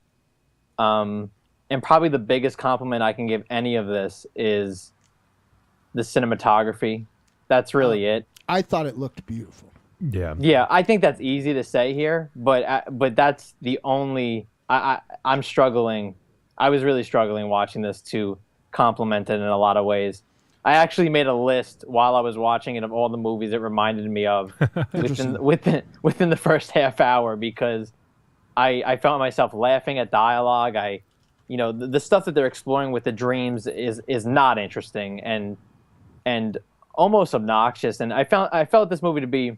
And probably the biggest compliment I can give any of this is the cinematography. That's really it. I thought it looked beautiful. Yeah, I think that's easy to say here, but that's the only. I'm struggling. I was really struggling watching this to compliment it in a lot of ways. I actually made a list while I was watching it of all the movies it reminded me of within the first half hour, because I felt myself laughing at dialogue. The stuff that they're exploring with the dreams is not interesting and almost obnoxious. And I felt this movie to be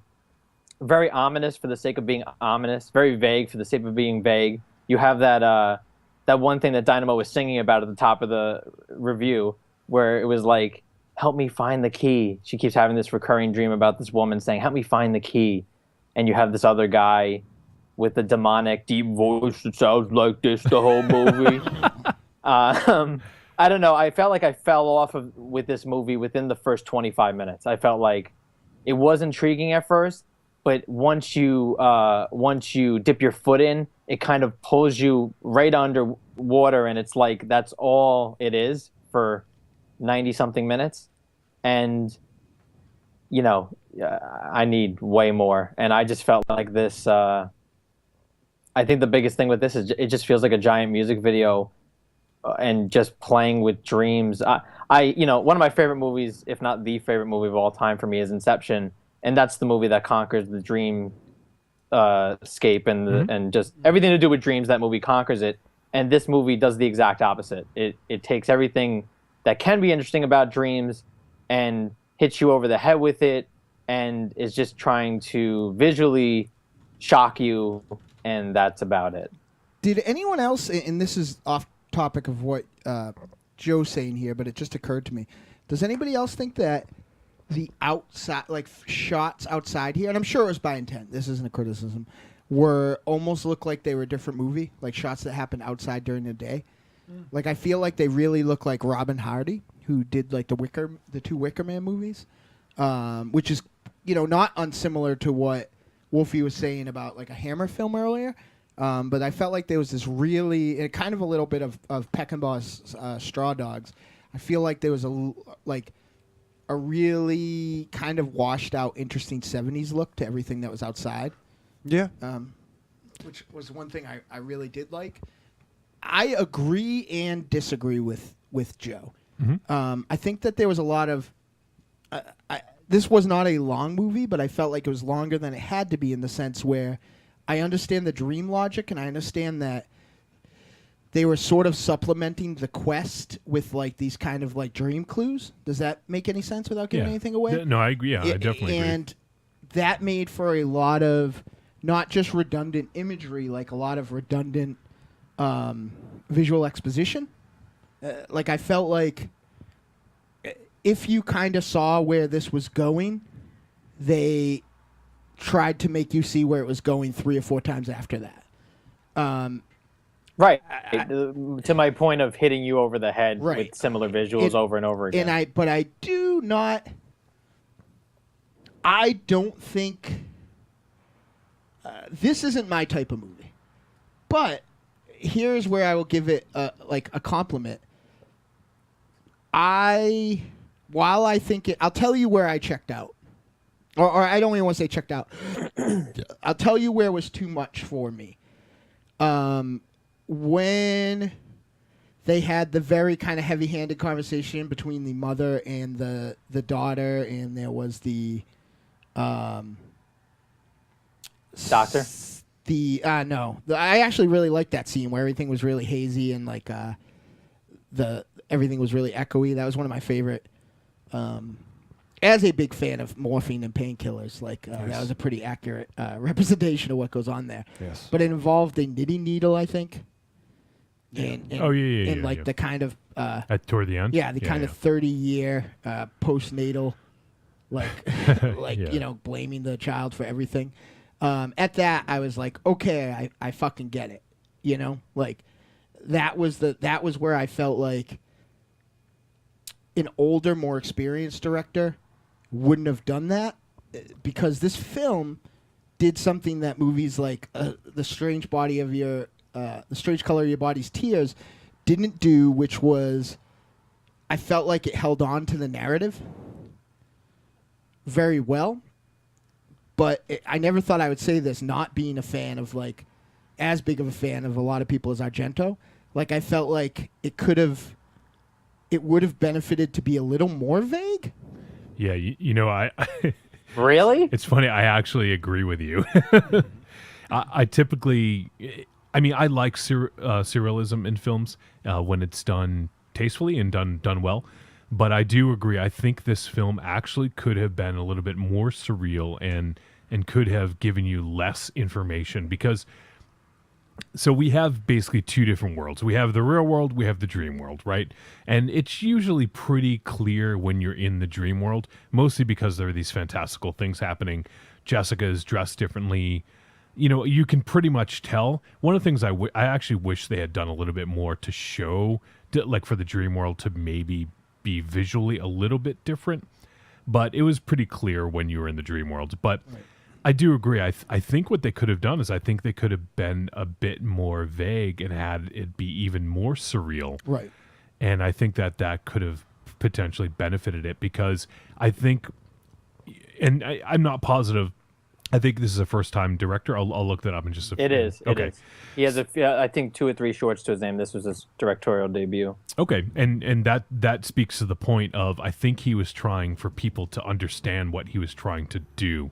very ominous for the sake of being ominous, very vague for the sake of being vague. You have that one thing that Dynamo was singing about at the top of the review, where it was like, "Help me find the key." She keeps having this recurring dream about this woman saying, "Help me find the key." And you have this other guy with the demonic deep voice that sounds like this the whole movie. I don't know. I felt like I fell off with this movie within the first 25 minutes. I felt like it was intriguing at first, but once you dip your foot in, it kind of pulls you right under water, and it's like that's all it is for 90-something minutes. And I need way more. And I just felt like this. I think the biggest thing with this is it just feels like a giant music video, and just playing with dreams. One of my favorite movies, if not the favorite movie of all time for me, is Inception, and that's the movie that conquers the dream scape and just everything to do with dreams. That movie conquers it, and this movie does the exact opposite. It takes everything that can be interesting about dreams and hits you over the head with it, and is just trying to visually shock you, and that's about it. Did anyone else, and this is off topic of what Joe's saying here, but it just occurred to me, does anybody else think that the outside, like shots outside here, and I'm sure it was by intent, this isn't a criticism, were almost look like they were a different movie, like shots that happened outside during the day? Like, I feel like they really look like Robin Hardy, who did like the two Wicker Man movies, which is, not unsimilar to what Wolfie was saying about like a Hammer film earlier. But I felt like there was this really, kind of a little bit of Peckinpah's Straw Dogs. I feel like there was a really kind of washed out, interesting 70s look to everything that was outside. Yeah. which was one thing I really did like. I agree and disagree with Joe. I think that there was a lot of. This was not a long movie, but I felt like it was longer than it had to be in the sense where I understand the dream logic and I understand that they were sort of supplementing the quest with like these kind of like dream clues. Does that make any sense without giving anything away? No, I agree. Yeah, I definitely agree. And that made for a lot of not just redundant imagery, like a lot of redundant visual exposition. Like I felt like if you kind of saw where this was going, they tried to make you see where it was going 3 or 4 times after that. Right. To my point of hitting you over the head with similar visuals over and over again. But I do not. I don't think this isn't my type of movie. But here's where I will give it like a compliment. While I think I'll tell you where I checked out. Or I don't even want to say checked out. I'll tell you where it was too much for me. When they had the very kind of heavy-handed conversation between the mother and the daughter, and there was the doctor. I actually really liked that scene where everything was really hazy and like everything was really echoey. That was one of my favorite. As a big fan of morphine and painkillers, like that was a pretty accurate representation of what goes on there. Yes. But it involved a knitting needle, I think. And and the kind of toward the end. Yeah, the kind of 30-year postnatal, like blaming the child for everything. At that, I was like, okay, I fucking get it. Like that was where I felt like an older, more experienced director wouldn't have done that, because this film did something that movies like The Strange Color of Your Body's Tears didn't do, which was I felt like it held on to the narrative very well. But I never thought I would say this, not being a fan of like as big of a fan of a lot of people as Argento. Like I felt like it would have benefited to be a little more vague. Yeah, I really? It's funny. I actually agree with you. I typically, I like surrealism in films when it's done tastefully and done well. But I do agree. I think this film actually could have been a little bit more surreal and could have given you less information, because. So we have basically 2 different worlds. We have the real world, we have the dream world, right? And it's usually pretty clear when you're in the dream world, mostly because there are these fantastical things happening. Jessica is dressed differently. You can pretty much tell. One of the things I actually wish they had done a little bit more to show, like for the dream world, to maybe be visually a little bit different. But it was pretty clear when you were in the dream world. But I do agree. I think what they could have done is I think they could have been a bit more vague and had it be even more surreal. Right. And I think that could have potentially benefited it, because I think, and I'm not positive, I think this is a first-time director. I'll look that up in just a few. It is. Okay. It is. He has I think 2 or 3 shorts to his name. This was his directorial debut. Okay, and that speaks to the point of, I think he was trying for people to understand what he was trying to do,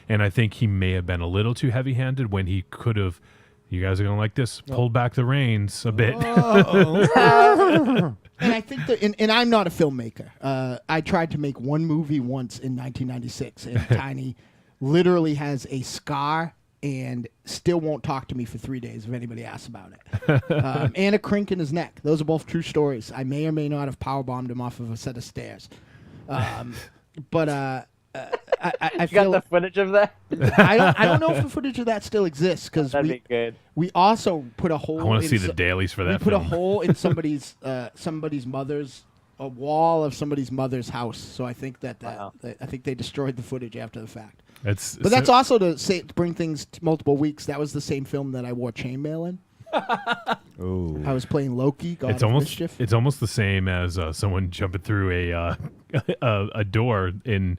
and I think he may have been a little too heavy-handed when he could have. You guys are gonna like this. Pulled back the reins a bit. And I think that, and I'm not a filmmaker. I tried to make one movie once in 1996, and Tiny literally has a scar and still won't talk to me for 3 days if anybody asks about it. And a crink in his neck. Those are both true stories. I may or may not have powerbombed him off of a set of stairs. But I you feel got the footage of that? I don't know if the footage of that still exists, because that'd be good. We also put a hole. I want to see the dailies for that. We put film. a hole in somebody's mother's. A wall of somebody's mother's house. So I think I think they destroyed the footage after the fact. But that's also to bring things to multiple weeks. That was the same film that I wore chainmail in. Oh, I was playing Loki. God of Mischief. It's almost the same as someone jumping through a door in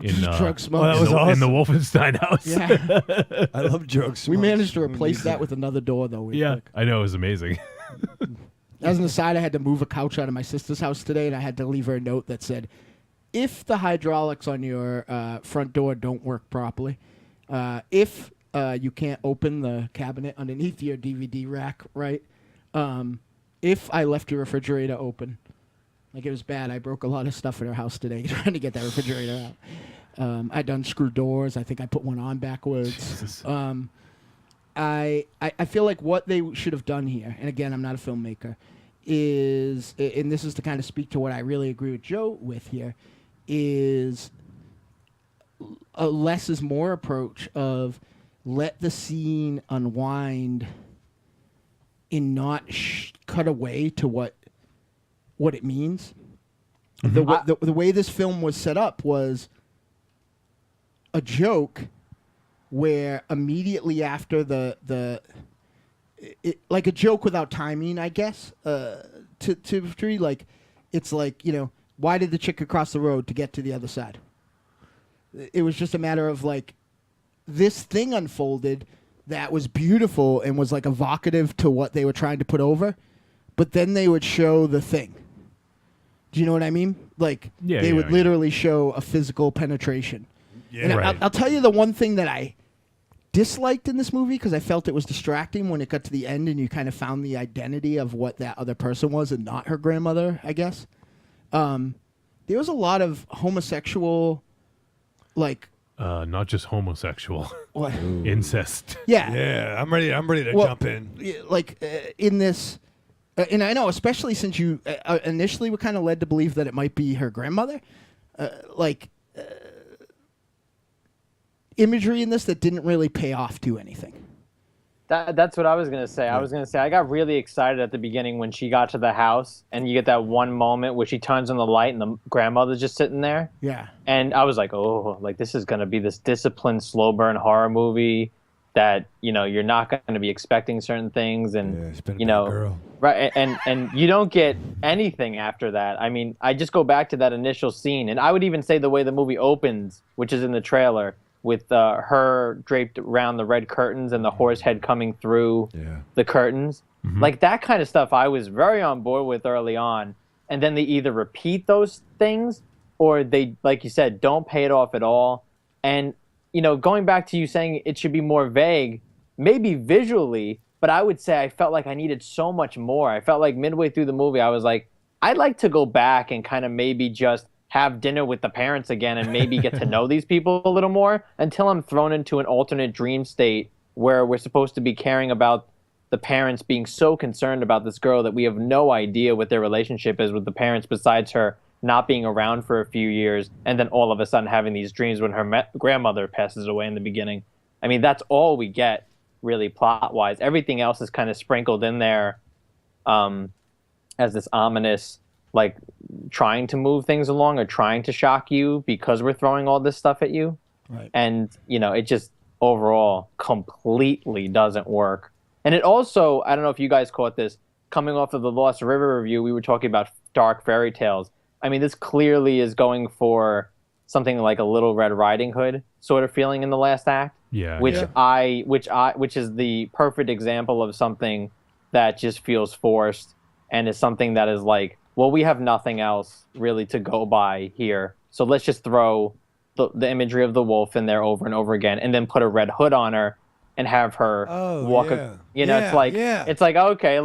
in Drug smoke. that was in the awesome. Wolfenstein house. Yeah. I love drugs. We managed to replace that with another door, though. real Yeah, quick. I know, it was amazing. As an aside, I had to move a couch out of my sister's house today, and I had to leave her a note that said, if the hydraulics on your front door don't work properly, if you can't open the cabinet underneath your DVD rack, right? If I left your refrigerator open, like it was bad. I broke a lot of stuff in her house today trying to get that refrigerator out. I done screw doors. I think I put one on backwards. I feel like what they should have done here, and again, I'm not a filmmaker, is, and this is to kind of speak to what I really agree with Joe with here, is a less is more approach of let the scene unwind and not cut away to what it means. The way this film was set up was a joke where immediately after like a joke without timing, I guess, to like, it's like, why did the chick cross the road to get to the other side? It was just a matter of like, this thing unfolded that was beautiful and was like evocative to what they were trying to put over, but then they would show the thing. Do you know what I mean? Like, they would literally show a physical penetration. Yeah, and I'll tell you the one thing that I disliked in this movie, because I felt it was distracting when it got to the end and you kind of found the identity of what that other person was and not her grandmother, I guess. There was a lot of homosexual, like... not just homosexual. What? Incest. Yeah. Yeah, I'm ready to jump in. Like, in this... and I know, especially since you initially were kind of led to believe that it might be her grandmother, imagery in this that didn't really pay off to anything. That's what I was going to say. I was going to say I got really excited at the beginning when she got to the house and you get that one moment where she turns on the light and the grandmother's just sitting there. Yeah. And I was like, oh, like this is going to be this disciplined, slow burn horror movie that, you're not going to be expecting certain things. And, girl. Right. And you don't get anything after that. I mean, I just go back to that initial scene. And I would even say the way the movie opens, which is in the trailer, with her draped around the red curtains and the horse head coming through the curtains. Mm-hmm. Like that kind of stuff I was very on board with early on. And then they either repeat those things or they, like you said, don't pay it off at all. And, going back to you saying it should be more vague, maybe visually, but I would say I felt like I needed so much more. I felt like midway through the movie, I was like, I'd like to go back and kind of maybe just have dinner with the parents again and maybe get to know these people a little more until I'm thrown into an alternate dream state where we're supposed to be caring about the parents being so concerned about this girl that we have no idea what their relationship is with the parents besides her not being around for a few years and then all of a sudden having these dreams when her grandmother passes away in the beginning. I mean, that's all we get really plot-wise. Everything else is kind of sprinkled in there as this ominous, like trying to move things along or trying to shock you because we're throwing all this stuff at you. Right. And, it just overall completely doesn't work. And it also, I don't know if you guys caught this, coming off of the Lost River review, we were talking about dark fairy tales. I mean, this clearly is going for something like a Little Red Riding Hood sort of feeling in the last act. Yeah. Which is the perfect example of something that just feels forced and is something that is like, well, we have nothing else really to go by here. So let's just throw the imagery of the wolf in there over and over again and then put a red hood on her and have her walk. It's like, okay,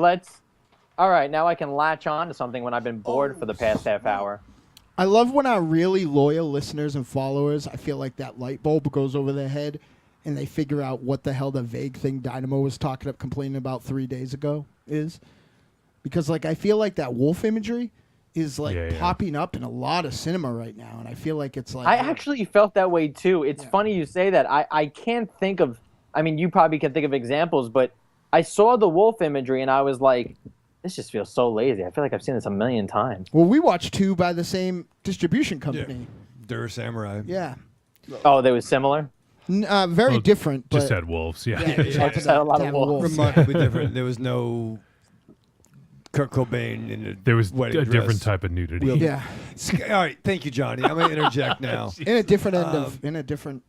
all right, now I can latch on to something when I've been bored for the past half hour. I love when our really loyal listeners and followers, I feel like that light bulb goes over their head and they figure out what the hell the vague thing Dynamo was complaining about 3 days ago is. Because, like, I feel like that wolf imagery is, like, popping up in a lot of cinema right now. And I feel like it's like... I actually felt that way, too. It's funny you say that. I can't think of... I mean, you probably can think of examples, but I saw the wolf imagery and I was like, this just feels so lazy. I feel like I've seen this a million times. Well, we watched two by the same distribution company. Yeah. Dur Samurai. Yeah. Oh, they were similar? Very different. Just had wolves, just had a lot of wolves. Remarkably different. There was no Kurt Cobain in a There was wedding a dress. different type of nudity. Yeah. All right, thank you, Johnny. I'm gonna interject now. In a different in a different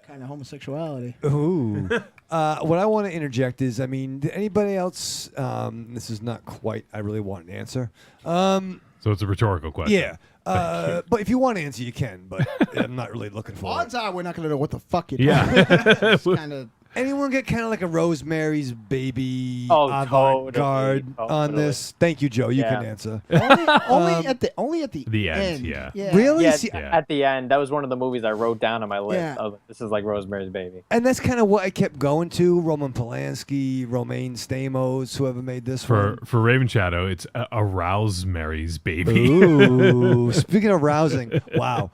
kind of homosexuality. Ooh. What I want to interject is, I mean, did anybody else? This is not quite. I really want an answer. So it's a rhetorical question. Yeah. But if you want to answer, you can. But I'm not really looking for Odds it. are we're not going to know what the fuck you're Yeah. kind of. Anyone get kind of like a Rosemary's Baby Oh, avant-garde on totally. this? Thank you, Joe. You Yeah. can answer. only at the The end, yeah. Really? Yeah, See, at the end, that was one of the movies I wrote down on my list. Yeah. This is like Rosemary's Baby. And that's kind of what I kept going to. Roman Polanski, Romain Stamos, whoever made this For one. Ravenshadow, it's a Rosemary's Baby. Ooh. Speaking of rousing, wow.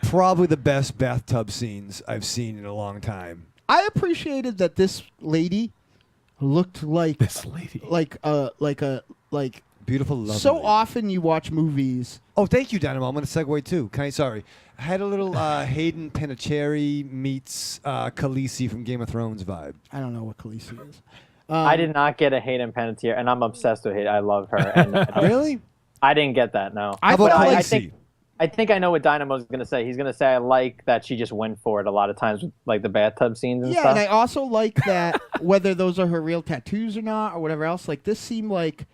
Probably the best bathtub scenes I've seen in a long time. I appreciated that this lady looked like like beautiful, lovely. so often you watch movies. Oh, thank you, Dynamo. I'm going to segue too. Sorry. I had a little Hayden Panettiere meets Khaleesi from Game of Thrones vibe. I don't know what Khaleesi is. I did not get a Hayden Panettiere, and I'm obsessed with Hayden. I love her. And Really? I didn't get that, no. How about But Khaleesi? I think I know what Dynamo's going to say. He's going to say, I like that she just went for it a lot of times with like the bathtub scenes and Yeah, stuff. and I also like that whether those are her real tattoos or not or whatever else. Like this seemed like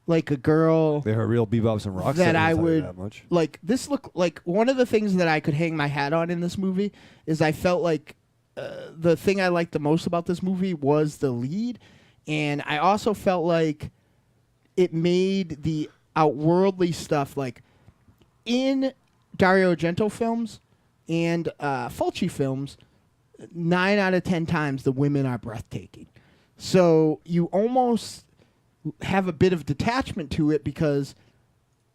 a girl They're her real bebops and rocks. that I tell you would that much. like. This looked like one of the things that I could hang my hat on in this movie is I felt like the thing I liked the most about this movie was the lead, and I also felt like it made the outworldly stuff like in Dario Argento films and Fulci films. 9 out of 10 times the women are breathtaking, so you almost have a bit of detachment to it because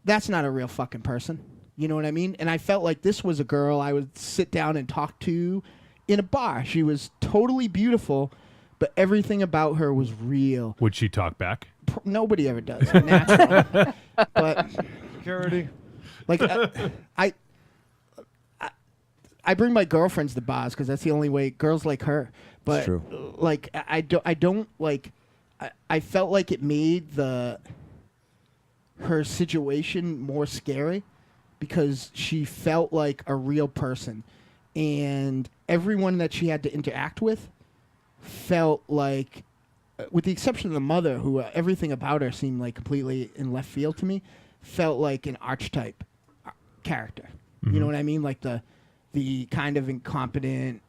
that's not a real fucking person. You know what I mean? And I felt like this was a girl I would sit down and talk to in a bar. She was totally beautiful, but everything about her was real. Would she talk back? Nobody ever does. Natural. But Security. like I bring my girlfriends to bars because that's the only way girls like her. But It's true. like I don't like. I felt like it made her situation more scary because she felt like a real person, and everyone that she had to interact with felt like, with the exception of the mother, who everything about her seemed like completely in left field to me, felt like an archetype character. You know what I mean? Like the kind of incompetent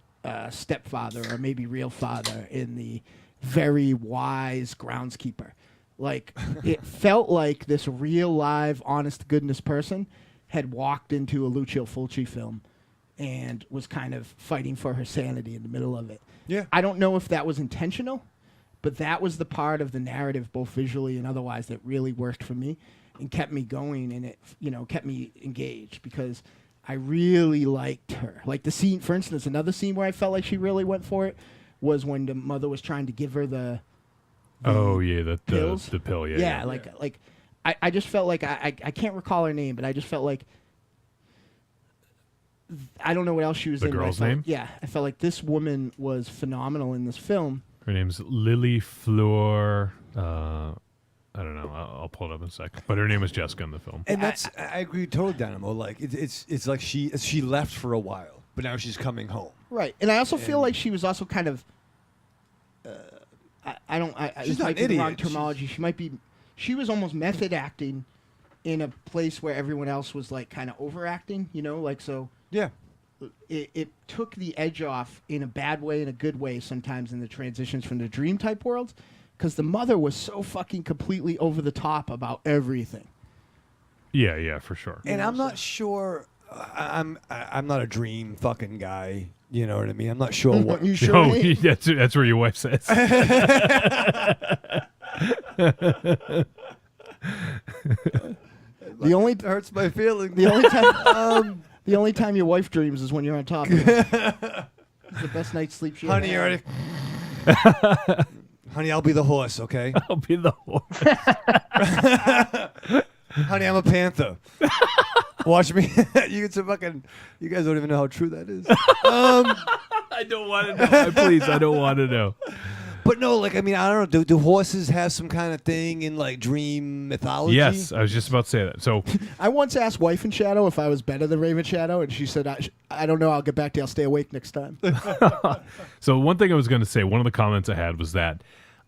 stepfather or maybe real father in the very wise groundskeeper. Like it felt like this real live honest to goodness person had walked into a Lucio Fulci film and was kind of fighting for her sanity in the middle of it. Yeah. I don't know if that was intentional, but that was the part of the narrative, both visually and otherwise, that really worked for me and kept me going, and it, kept me engaged because I really liked her. Like the scene, for instance, another scene where I felt like she really went for it was when the mother was trying to give her the pills. The pill, Yeah. Like I just felt like I can't recall her name, but I just felt like I don't know what else she was The in. but I girl's felt- name? Yeah, I felt like this woman was phenomenal in this film. Her name's Lily Fleur. I don't know. I'll pull it up in a sec. But her name was Jessica in the film. And I agree totally, Dynamo. Like it's like she left for a while, but now she's coming home. Right, and I also feel like she was also kind of. She's this not might an be the wrong idiot. terminology. She was almost method acting in a place where everyone else was like kind of overacting. So. Yeah. It took the edge off in a bad way and a good way sometimes in the transitions from the dream type worlds, because the mother was so fucking completely over the top about everything. Yeah, for sure. And I'm not sure. I'm not a dream fucking guy. You know what I mean? I'm not sure what. You sure? Oh, ain't? that's where your wife says. The only hurts my feelings. the only time the only time your wife dreams is when you're on top of her. It's the best night's sleep she Honey, ever you had. already. Honey, I'll be the horse, okay? I'll be the horse. Honey, I'm a panther. Watch me. You guys don't even know how true that is. I don't want to know. Please, I don't want to know. But no, like, I mean, I don't know. Do horses have some kind of thing in, like, dream mythology? Yes, I was just about to say that. So I once asked Wife and Shadow if I was better than Ravenshadow, and she said, I don't know. I'll get back to you. I'll stay awake next time. So one thing I was going to say, one of the comments I had was that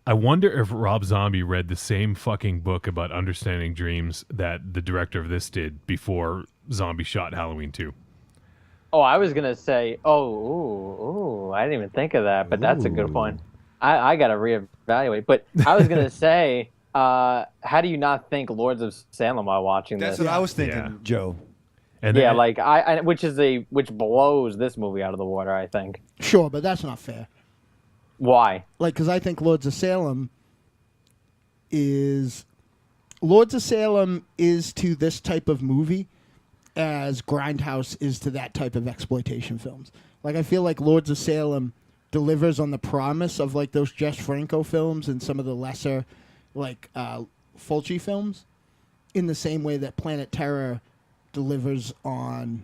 I wonder if Rob Zombie read the same fucking book about understanding dreams that the director of this did before Zombie shot Halloween 2. Oh, I was gonna say, I didn't even think of that, but that's a good point. I gotta reevaluate. But I was gonna say, how do you not think Lords of Salem while watching That's this? what I was thinking, Joe. And Yeah, then- like which blows this movie out of the water, I think. Sure, but that's not fair. Why? Like, because I think Lords of Salem is to this type of movie as Grindhouse is to that type of exploitation films. Like, I feel like Lords of Salem delivers on the promise of, like, those Jess Franco films and some of the lesser, like, Fulci films in the same way that Planet Terror delivers on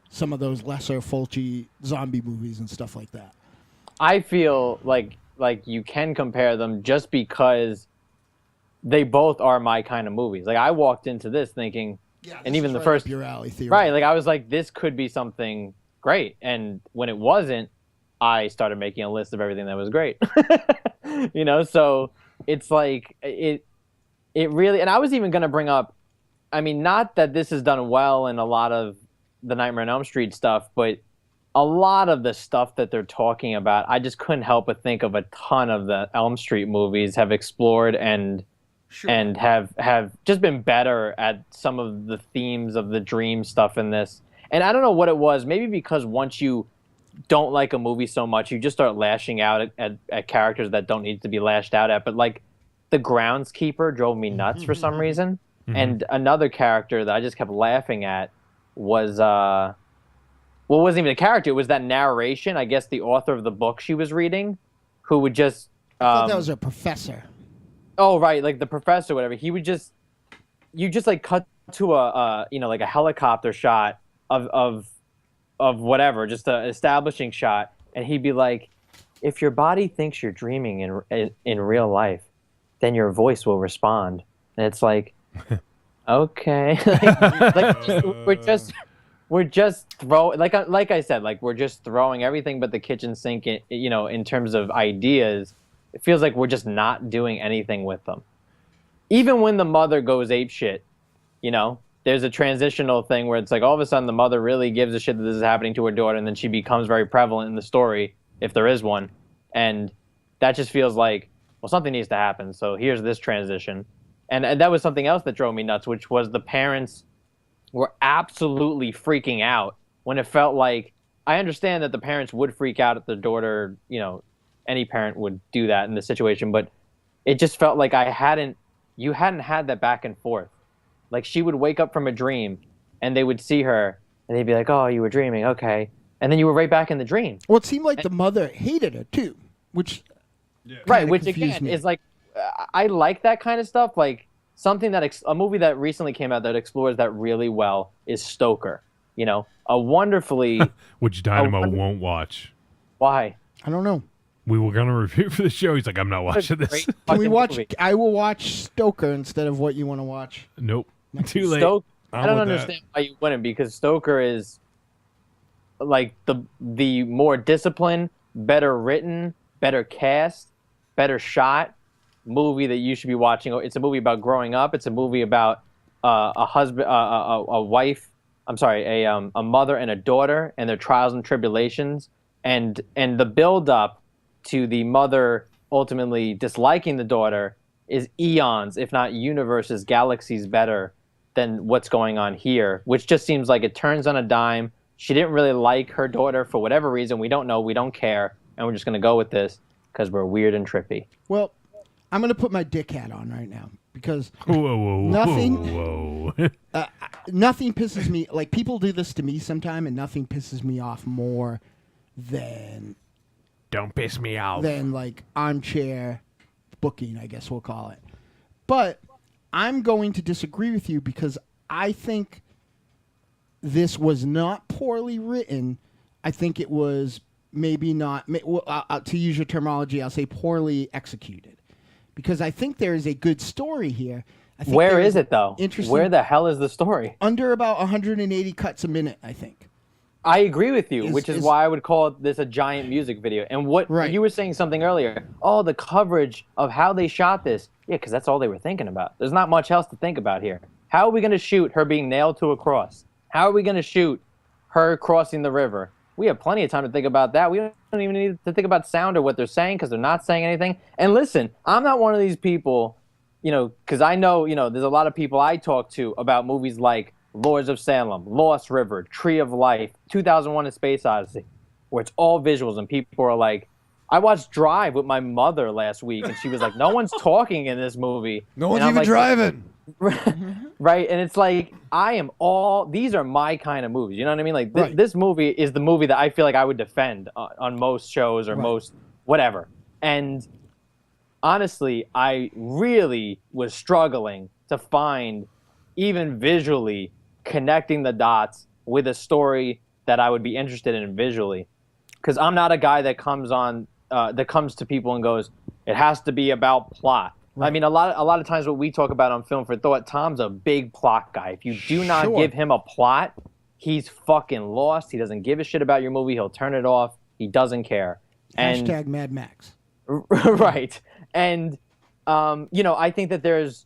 some of those lesser Fulci zombie movies and stuff like that. I feel like you can compare them just because they both are my kind of movies. Like, I walked into this thinking, and even the first, your alley theory. right? Like, I was like, this could be something great, and when it wasn't, I started making a list of everything that was great. You know, so it's like it really. And I was even gonna bring up, I mean, not that this is done well in a lot of the Nightmare on Elm Street stuff, but a lot of the stuff that they're talking about, I just couldn't help but think of a ton of the Elm Street movies have explored and have just been better at some of the themes of the dream stuff in this. And I don't know what it was. Maybe because once you don't like a movie so much, you just start lashing out at characters that don't need to be lashed out at. But like the groundskeeper drove me nuts for some reason. And another character that I just kept laughing at was well, it wasn't even a character. It was that narration. I guess the author of the book she was reading, who would just. I thought that was a professor. Oh, right, like the professor, whatever. He would just, you just like cut to like a helicopter shot of whatever, just an establishing shot, and he'd be like, if your body thinks you're dreaming in real life, then your voice will respond, and it's like, okay, we're just throwing, like I said, like we're just throwing everything but the kitchen sink, in terms of ideas. It feels like we're just not doing anything with them. Even when the mother goes apeshit, there's a transitional thing where it's like all of a sudden the mother really gives a shit that this is happening to her daughter, and then she becomes very prevalent in the story, if there is one. And that just feels like, well, something needs to happen, so here's this transition. And that was something else that drove me nuts, which was the parents were absolutely freaking out when it felt like, I understand that the parents would freak out at the daughter, any parent would do that in this situation, but it just felt like you hadn't had that back and forth. Like, she would wake up from a dream and they would see her and they'd be like, oh, you were dreaming, okay. And then you were right back in the dream. Well, it seemed like the mother hated her too, which which again is like, I like that kind of stuff. Like something that a movie that recently came out that explores that really well is Stoker. A wonderfully which Dynamo won't watch. Why? I don't know. We were gonna review for the show. He's like, I'm not watching this. Can we watch? I will watch Stoker instead of what you want to watch. Nope. Too late. I don't understand why you wouldn't, because Stoker is like the more disciplined, better written, better cast, better shot movie that you should be watching. It's a movie about growing up. It's a movie about a husband, a wife. I'm sorry, a mother and a daughter and their trials and tribulations, and the build up to the mother ultimately disliking the daughter is eons, if not universes, galaxies better than what's going on here, which just seems like it turns on a dime. She didn't really like her daughter for whatever reason. We don't know. We don't care. And we're just going to go with this because we're weird and trippy. Well, I'm going to put my dick hat on right now because nothing pisses me. Like, people do this to me sometime, and nothing pisses me off more than... Don't piss me off. Than, like, armchair booking, I guess we'll call it. But I'm going to disagree with you because I think this was not poorly written. I think it was maybe not, to use your terminology, I'll say poorly executed. Because I think there is a good story here. I think Where is it, though? Interesting. Where the hell is the story? Under about 180 cuts a minute, I think. I agree with you, which is why I would call this a giant music video. And what you were saying something earlier, the coverage of how they shot this. Yeah, because that's all they were thinking about. There's not much else to think about here. How are we going to shoot her being nailed to a cross? How are we going to shoot her crossing the river? We have plenty of time to think about that. We don't even need to think about sound or what they're saying because they're not saying anything. And listen, I'm not one of these people, because I know, there's a lot of people I talk to about movies like Lords of Salem, Lost River, Tree of Life, 2001: A Space Odyssey, where it's all visuals and people are like, I watched Drive with my mother last week and she was like, no one's talking in this movie. No one's even driving. Right, and it's like these are my kind of movies. You know what I mean? Like this movie is the movie that I feel like I would defend on most shows or most whatever. And honestly, I really was struggling to find, even visually, connecting the dots with a story that I would be interested in visually. Because I'm not a guy that comes to people and goes, it has to be about plot. I mean, a lot of times what we talk about on Film for Thought, Tom's a big plot guy. If you do not give him a plot, he's fucking lost. He doesn't give a shit about your movie. He'll turn it off. He doesn't care. Hashtag Mad Max. Right. And, I think that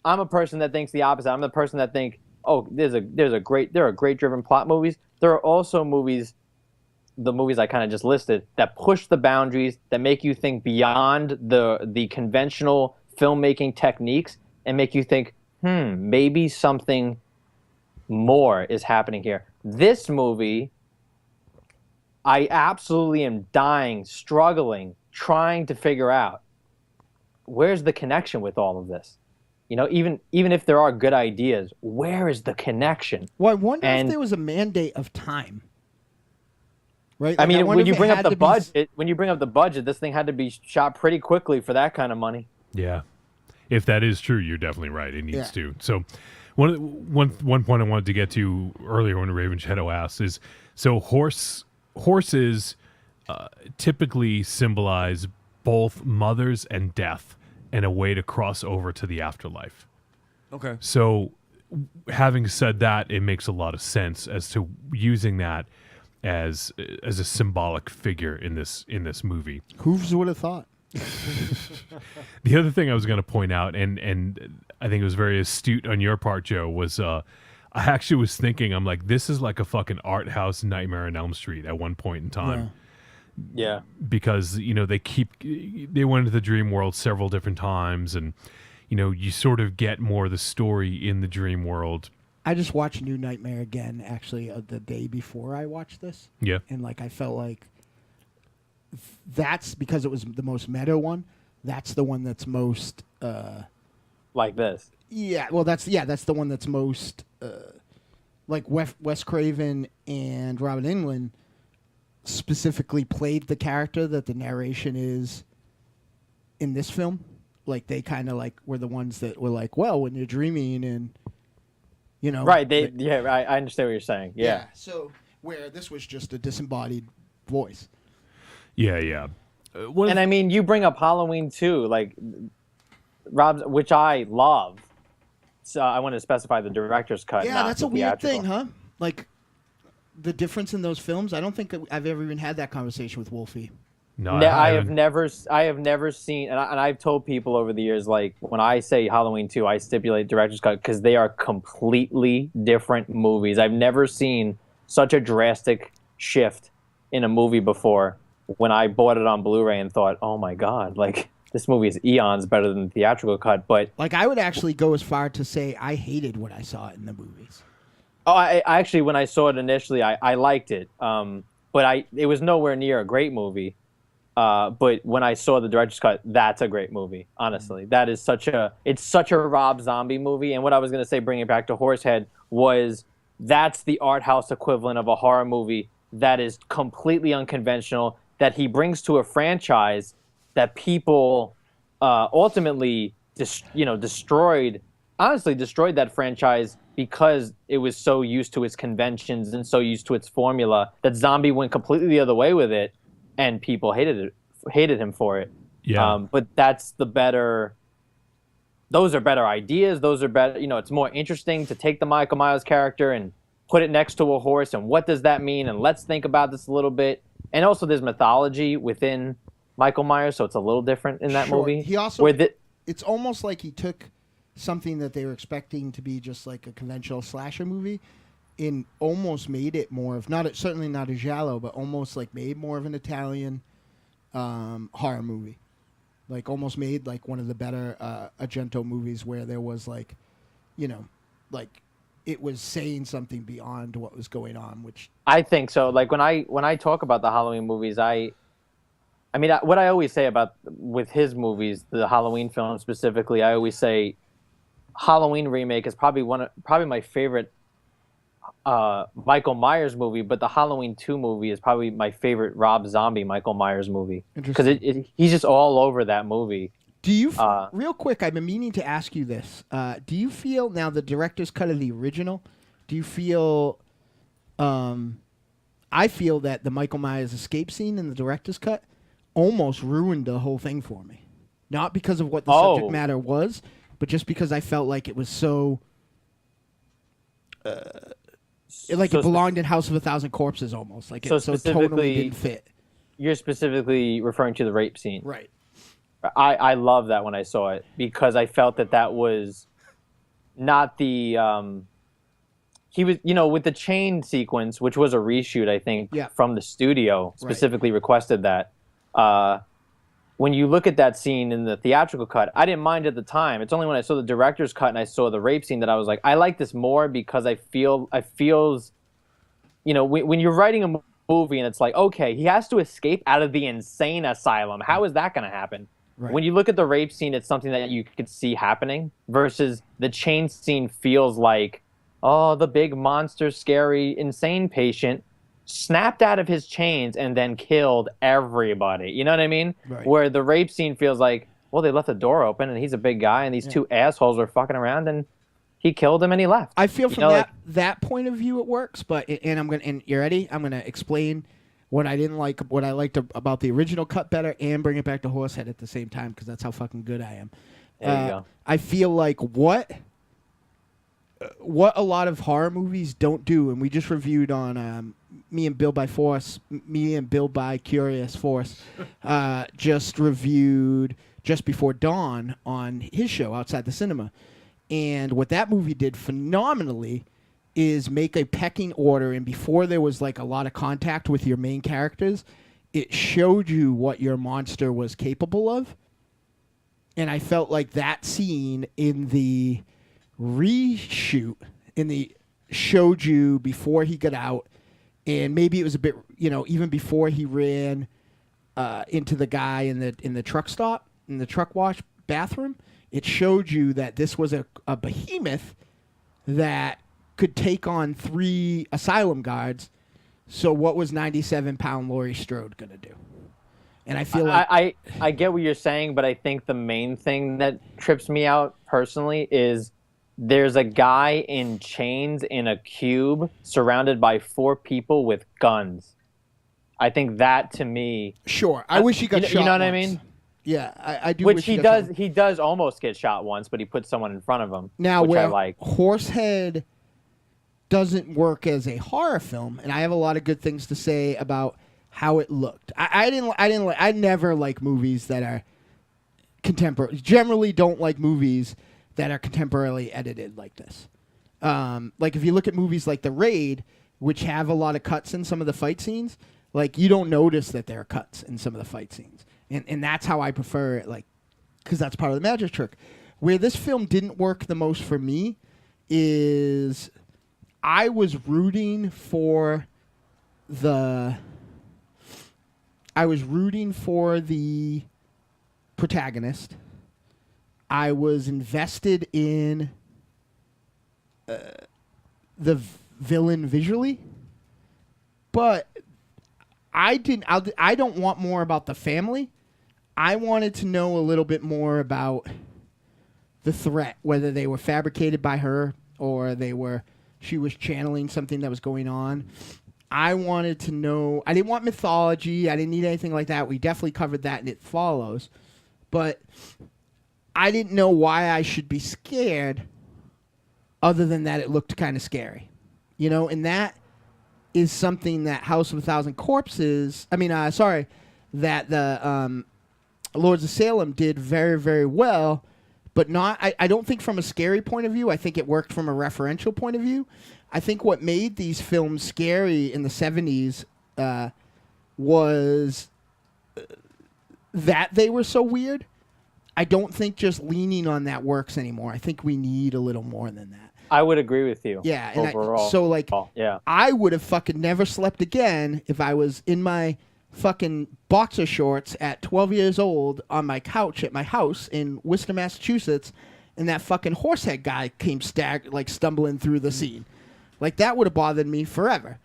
I'm a person that thinks the opposite. I'm the person that think, there are great driven plot movies. There are also movies, the movies I kind of just listed, that push the boundaries, that make you think beyond the conventional filmmaking techniques and make you think, maybe something more is happening here. This movie, I absolutely am struggling, trying to figure out where's the connection with all of this. Even if there are good ideas, where is the connection? Well, I wonder if there was a mandate of time. Right? Like, I mean, when you bring up the budget, this thing had to be shot pretty quickly for that kind of money. Yeah. If that is true, you're definitely right. It needs to. So one point I wanted to get to earlier when Ravenshadow asked is, so horses typically symbolize both mothers and death and a way to cross over to the afterlife. Okay. So having said that, it makes a lot of sense as to using that as a symbolic figure in this movie. Hooves would have thought. The other thing I was going to point out, and I think it was very astute on your part, Joe, was I actually was thinking, I'm like, this is like a fucking art house Nightmare on Elm Street at one point in time. Yeah. Because, they went into the dream world several different times, and, you sort of get more of the story in the dream world. I just watched New Nightmare again, actually, the day before I watched this. Yeah. And, I felt like that's because it was the most meta one. That's the one that's most... like this. Yeah, well, that's the one that's most... like Wes Craven and Robin Englund specifically played the character that the narration is in this film. Like, they kind of, were the ones that were like, well, when you're dreaming and... Right. I understand what you're saying. Yeah. So where this was just a disembodied voice. Yeah. And I mean, you bring up Halloween too, Rob, which I love. So I want to specify the director's cut. Yeah, that's a weird thing, huh? Like the difference in those films. I don't think I've ever even had that conversation with Wolfie. No, I have never seen, and I've told people over the years, when I say Halloween 2, I stipulate director's cut because they are completely different movies. I've never seen such a drastic shift in a movie before when I bought it on Blu-ray and thought, oh my God, this movie is eons better than the theatrical cut. But I would actually go as far to say I hated what I saw in the movies. Oh, I actually, when I saw it initially, I liked it. But it was nowhere near a great movie. But when I saw the director's cut, that's a great movie. Honestly, that is such a Rob Zombie movie. And what I was going to say, bringing it back to Horsehead, was that's the art house equivalent of a horror movie that is completely unconventional, that he brings to a franchise that people ultimately destroyed that franchise because it was so used to its conventions and so used to its formula that Zombie went completely the other way with it. and people hated him for it. Yeah. But that's the better. Those are better ideas. Those are better. It's more interesting to take the Michael Myers character and put it next to a horse, and what does that mean? And let's think about this a little bit. And also, there's mythology within Michael Myers, so it's a little different in that movie. He also, it's almost like he took something that they were expecting to be just like a conventional slasher movie, and almost made it more of certainly not a giallo, but almost like made more of an Italian horror movie. Like almost made like one of the better Argento movies where there was like, like it was saying something beyond what was going on, which I think so. Like when I talk about the Halloween movies, I mean what I always say about with his movies, the Halloween film specifically, I always say Halloween remake is probably my favorite Michael Myers movie, but the Halloween 2 movie is probably my favorite Rob Zombie Michael Myers movie because he's just all over that movie. Do you real quick? I've been meaning to ask you this. Do you feel now the director's cut of the original? Do you feel? I feel that the Michael Myers escape scene in the director's cut almost ruined the whole thing for me. Not because of what the subject matter was, but just because I felt like it was so. It belonged in House of a Thousand Corpses almost. Like it so totally didn't fit. You're specifically referring to the rape scene. Right. I love that when I saw it because I felt that was not the he was with the chain sequence, which was a reshoot, I think, from the studio specifically requested that. When you look at that scene in the theatrical cut, I didn't mind at the time. It's only when I saw the director's cut and I saw the rape scene that I was like, I like this more because I feels, when you're writing a movie and it's like, okay, he has to escape out of the insane asylum. How is that going to happen? Right. When you look at the rape scene, it's something that you could see happening versus the chain scene feels like, oh, the big monster, scary, insane patient snapped out of his chains and then killed everybody. You know what I mean? Right. Where the rape scene feels like, well, they left the door open and he's a big guy and these two assholes were fucking around and he killed him and he left. I feel from that point of view it works, but and you ready? I'm gonna explain what I didn't like, what I liked about the original cut better, and bring it back to Horsehead at the same time because that's how fucking good I am. There you go. I feel like what a lot of horror movies don't do, and we just reviewed on me and Bill by Curious Force just reviewed Just Before Dawn on his show Outside the Cinema. And what that movie did phenomenally is make a pecking order, and before there was like a lot of contact with your main characters, it showed you what your monster was capable of. And I felt like that scene in the reshoot showed you before he got out, and maybe it was a bit, even before he ran into the guy in the truck stop, in the truck wash bathroom, it showed you that this was a behemoth that could take on 3 asylum guards. So what was 97-pound Laurie Strode going to do? And I feel like I get what you're saying, but I think the main thing that trips me out personally is there's a guy in chains in a cube surrounded by 4 people with guns. I think that to me. Sure, I wish he got shot. You know what once. I mean? Yeah, I do. Which wish he does. He does almost get shot once, but he puts someone in front of him. Now, which where I like. Horsehead doesn't work as a horror film, and I have a lot of good things to say about how it looked. I never like movies that are contemporary. Generally, don't like movies that are contemporarily edited like this. Like if you look at movies like The Raid, which have a lot of cuts in some of the fight scenes, like you don't notice that there are cuts in some of the fight scenes. And that's how I prefer it, like, because that's part of the magic trick. Where this film didn't work the most for me is I was rooting for the protagonist. I was invested in the villain visually, but I don't want more about the family. I wanted to know a little bit more about the threat, whether they were fabricated by her or she was channeling something that was going on. I wanted to know. I didn't want mythology. I didn't need anything like that. We definitely covered that, and it follows. But I didn't know why I should be scared, other than that it looked kind of scary, and that is something that House of a Thousand Corpses. That the Lords of Salem did very, very well, but not. I don't think from a scary point of view. I think it worked from a referential point of view. I think what made these films scary in the 70s was that they were so weird. I don't think just leaning on that works anymore. I think we need a little more than that. I would agree with you. Yeah. And overall. I would have fucking never slept again if I was in my fucking boxer shorts at 12 years old on my couch at my house in Worcester, Massachusetts, and that fucking Horsehead guy came stumbling through the scene. Like, that would have bothered me forever.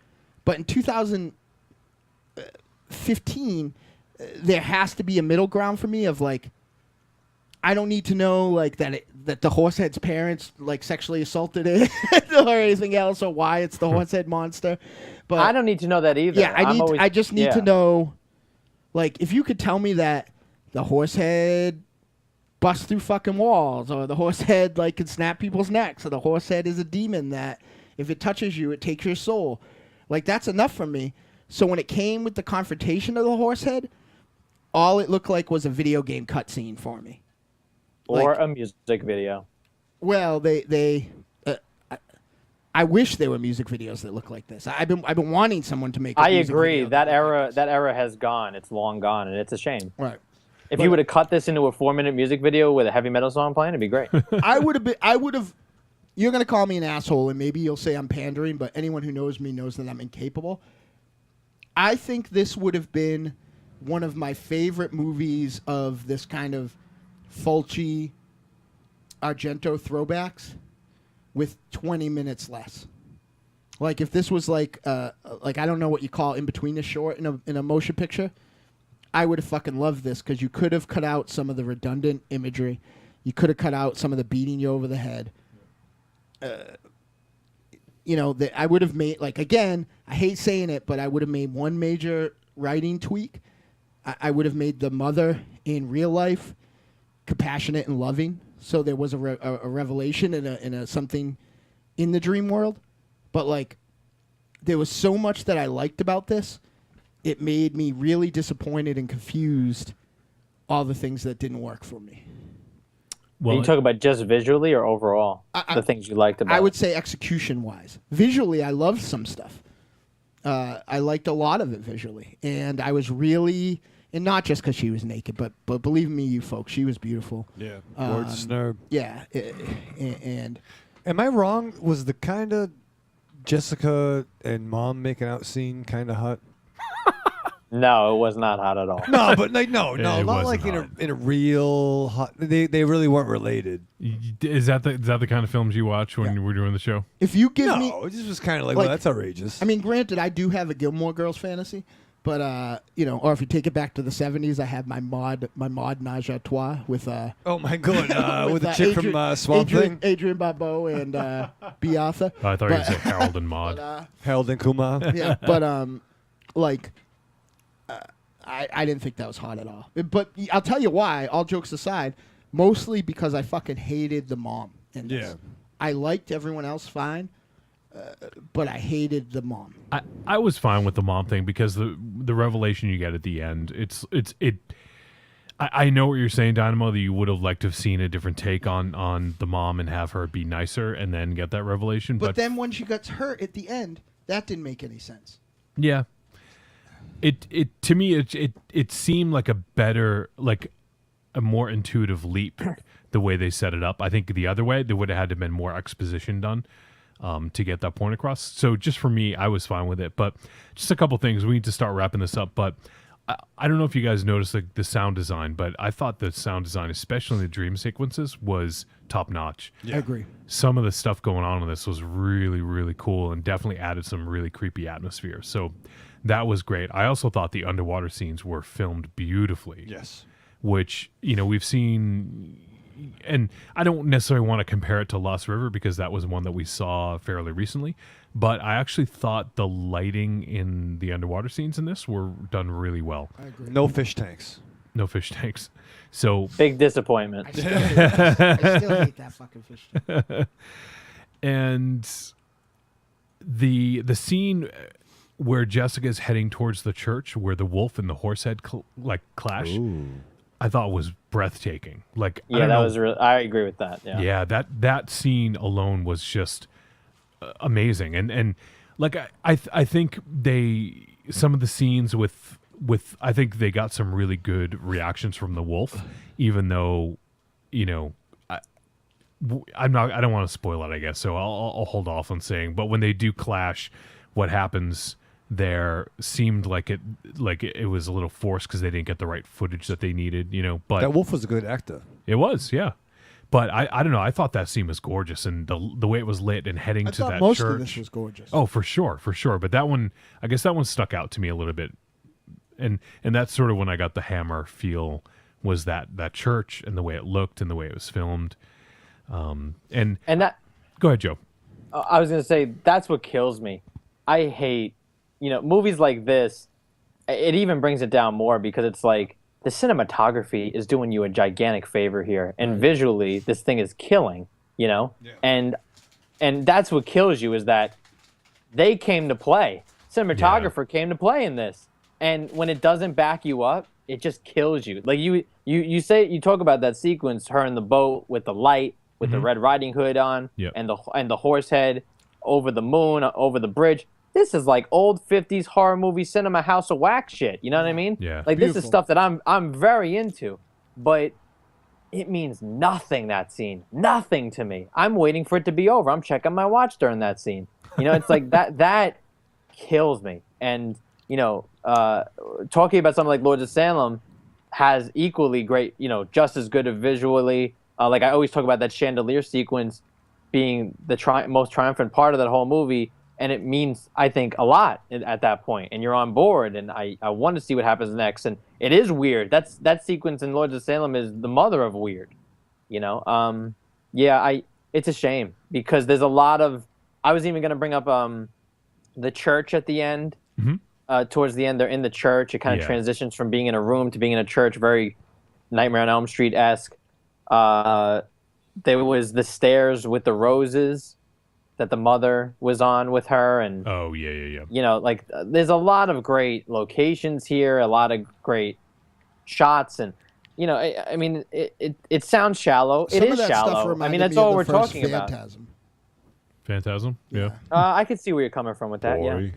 But in 2015, there has to be a middle ground for me of, like, I don't need to know, like, that the Horsehead's parents, like, sexually assaulted it or anything else, or why it's the Horsehead monster. But I don't need to know that either. yeah, I just need to know, like, if you could tell me that the Horsehead busts through fucking walls, or the Horsehead, like, can snap people's necks, or the Horsehead is a demon that if it touches you, it takes your soul. Like, that's enough for me. So when it came with the confrontation of the Horsehead, all it looked like was a video game cutscene for me. Or a music video. Well, I wish there were music videos that look like this. I've been wanting someone to make. I agree. That era has gone. It's long gone, and it's a shame. Right. If you would have cut this into a 4-minute music video with a heavy metal song playing, it'd be great. I would have. You're gonna call me an asshole, and maybe you'll say I'm pandering, but anyone who knows me knows that I'm incapable. I think this would have been one of my favorite movies of this kind of Fulci, Argento throwbacks with 20 minutes less. Like, if this was like I don't know what you call in between a short in a motion picture, I would have fucking loved this, because you could have cut out some of the redundant imagery. You could have cut out some of the beating you over the head. I would have made, like, again, I hate saying it, but I would have made one major writing tweak. I would have made the mother in real life compassionate and loving, so there was a revelation and a something in the dream world. But, like, there was so much that I liked about this, it made me really disappointed and confused all the things that didn't work for me. Well, are you talking about just visually or overall? The things you liked about it? I would say execution-wise. Visually, I loved some stuff. I liked a lot of it visually. And I was really... And not just because she was naked, but believe me, you folks, she was beautiful. Yeah, gorgeous nerd. Yeah, and... Am I wrong? Was the kind of Jessica and mom making out scene kind of hot? No, it was not hot at all. No, but like not like hot. in a real hot. They really weren't related. Is that the kind of films you watch when we're doing the show? If you give me... No, it just was kind of like, well, that's outrageous. I mean, granted, I do have a Gilmore Girls fantasy, but or if you take it back to the 70s, I have my mod Nage à Trois with oh my god, with the chick from Swamp Thing, Adrian Barbeau and Beatha. Oh, I thought you said Harold and Maude. Harold and Kumar. Yeah, but I didn't think that was hot at all. But I'll tell you why. All jokes aside, mostly because I fucking hated the mom in this. Yeah. I liked everyone else fine, but I hated the mom. I was fine with the mom thing because the revelation you get at the end, I know what you're saying, Dynamo, that you would have liked to have seen a different take on the mom and have her be nicer and then get that revelation. But then when she gets hurt at the end, that didn't make any sense. Yeah. It to me it seemed like a better, like a more intuitive leap the way they set it up. I think the other way there would have had to have been more exposition done to get that point across. So just for me, I was fine with it. But just a couple things. We need to start wrapping this up. But I don't know if you guys noticed the sound design, but I thought the sound design, especially in the dream sequences, was top notch. Yeah. I agree. Some of the stuff going on in this was really, really cool and definitely added some really creepy atmosphere. So that was great. I also thought the underwater scenes were filmed beautifully. Yes. Which, we've seen and I don't necessarily want to compare it to Lost River because that was one that we saw fairly recently, but I actually thought the lighting in the underwater scenes in this were done really well. I agree. No fish tanks. No fish tanks. So Big disappointment. I still hate that fucking fish tank. and the scene where Jessica's heading towards the church, where the wolf and the Horsehead clash, I thought was breathtaking. Like, Yeah, that was real. I agree with that. Yeah. Yeah, that scene alone was just amazing, and like I think some of the scenes with I think they got some really good reactions from the wolf, even though, you know, I don't want to spoil it, I guess, so I'll hold off on saying. But when they do clash, what happens there seemed like it was a little forced because they didn't get the right footage that they needed, you know. But that wolf was a good actor. It was, yeah. But I don't know. I thought that scene was gorgeous, and the way it was lit and heading to that most church. of this was gorgeous. Oh, for sure. But that one, I guess that one stuck out to me a little bit, and that's sort of when I got the Hammer feel, was that church and the way it looked and the way it was filmed. And that. Go ahead, Joe. I was gonna say that's what kills me. I hate, movies like this. It even brings it down more because it's like the cinematography is doing you a gigantic favor here, and visually this thing is killing. And that's what kills you, is that they came to play. Cinematographer came to play in this, and when it doesn't back you up, it just kills you. Like you talk about that sequence, her in the boat with the light, with the Red Riding Hood on, and the Horsehead over the moon, over the bridge. This is like old 50s horror movie cinema House of Wax shit. You know what I mean? Yeah. Like, this is stuff that I'm very into, but it means nothing, that scene. Nothing to me. I'm waiting for it to be over. I'm checking my watch during that scene. It's like that kills me. And, talking about something like Lords of Salem has equally great, just as good of visually. Like I always talk about that chandelier sequence being the most triumphant part of that whole movie. And it means, I think, a lot at that point. And you're on board, and I want to see what happens next. And it is weird. That sequence in Lords of Salem is the mother of weird. It's a shame because there's a lot of. I was even going to bring up the church at the end. Towards the end, they're in the church. It kind of transitions from being in a room to being in a church, very Nightmare on Elm Street-esque. There was the stairs with the roses that the mother was on with her, and there's a lot of great locations here, a lot of great shots, and I mean it sounds shallow. It is shallow. I mean, that's all we're talking about. Phantasm, yeah. I could see where you're coming from with that. Boy.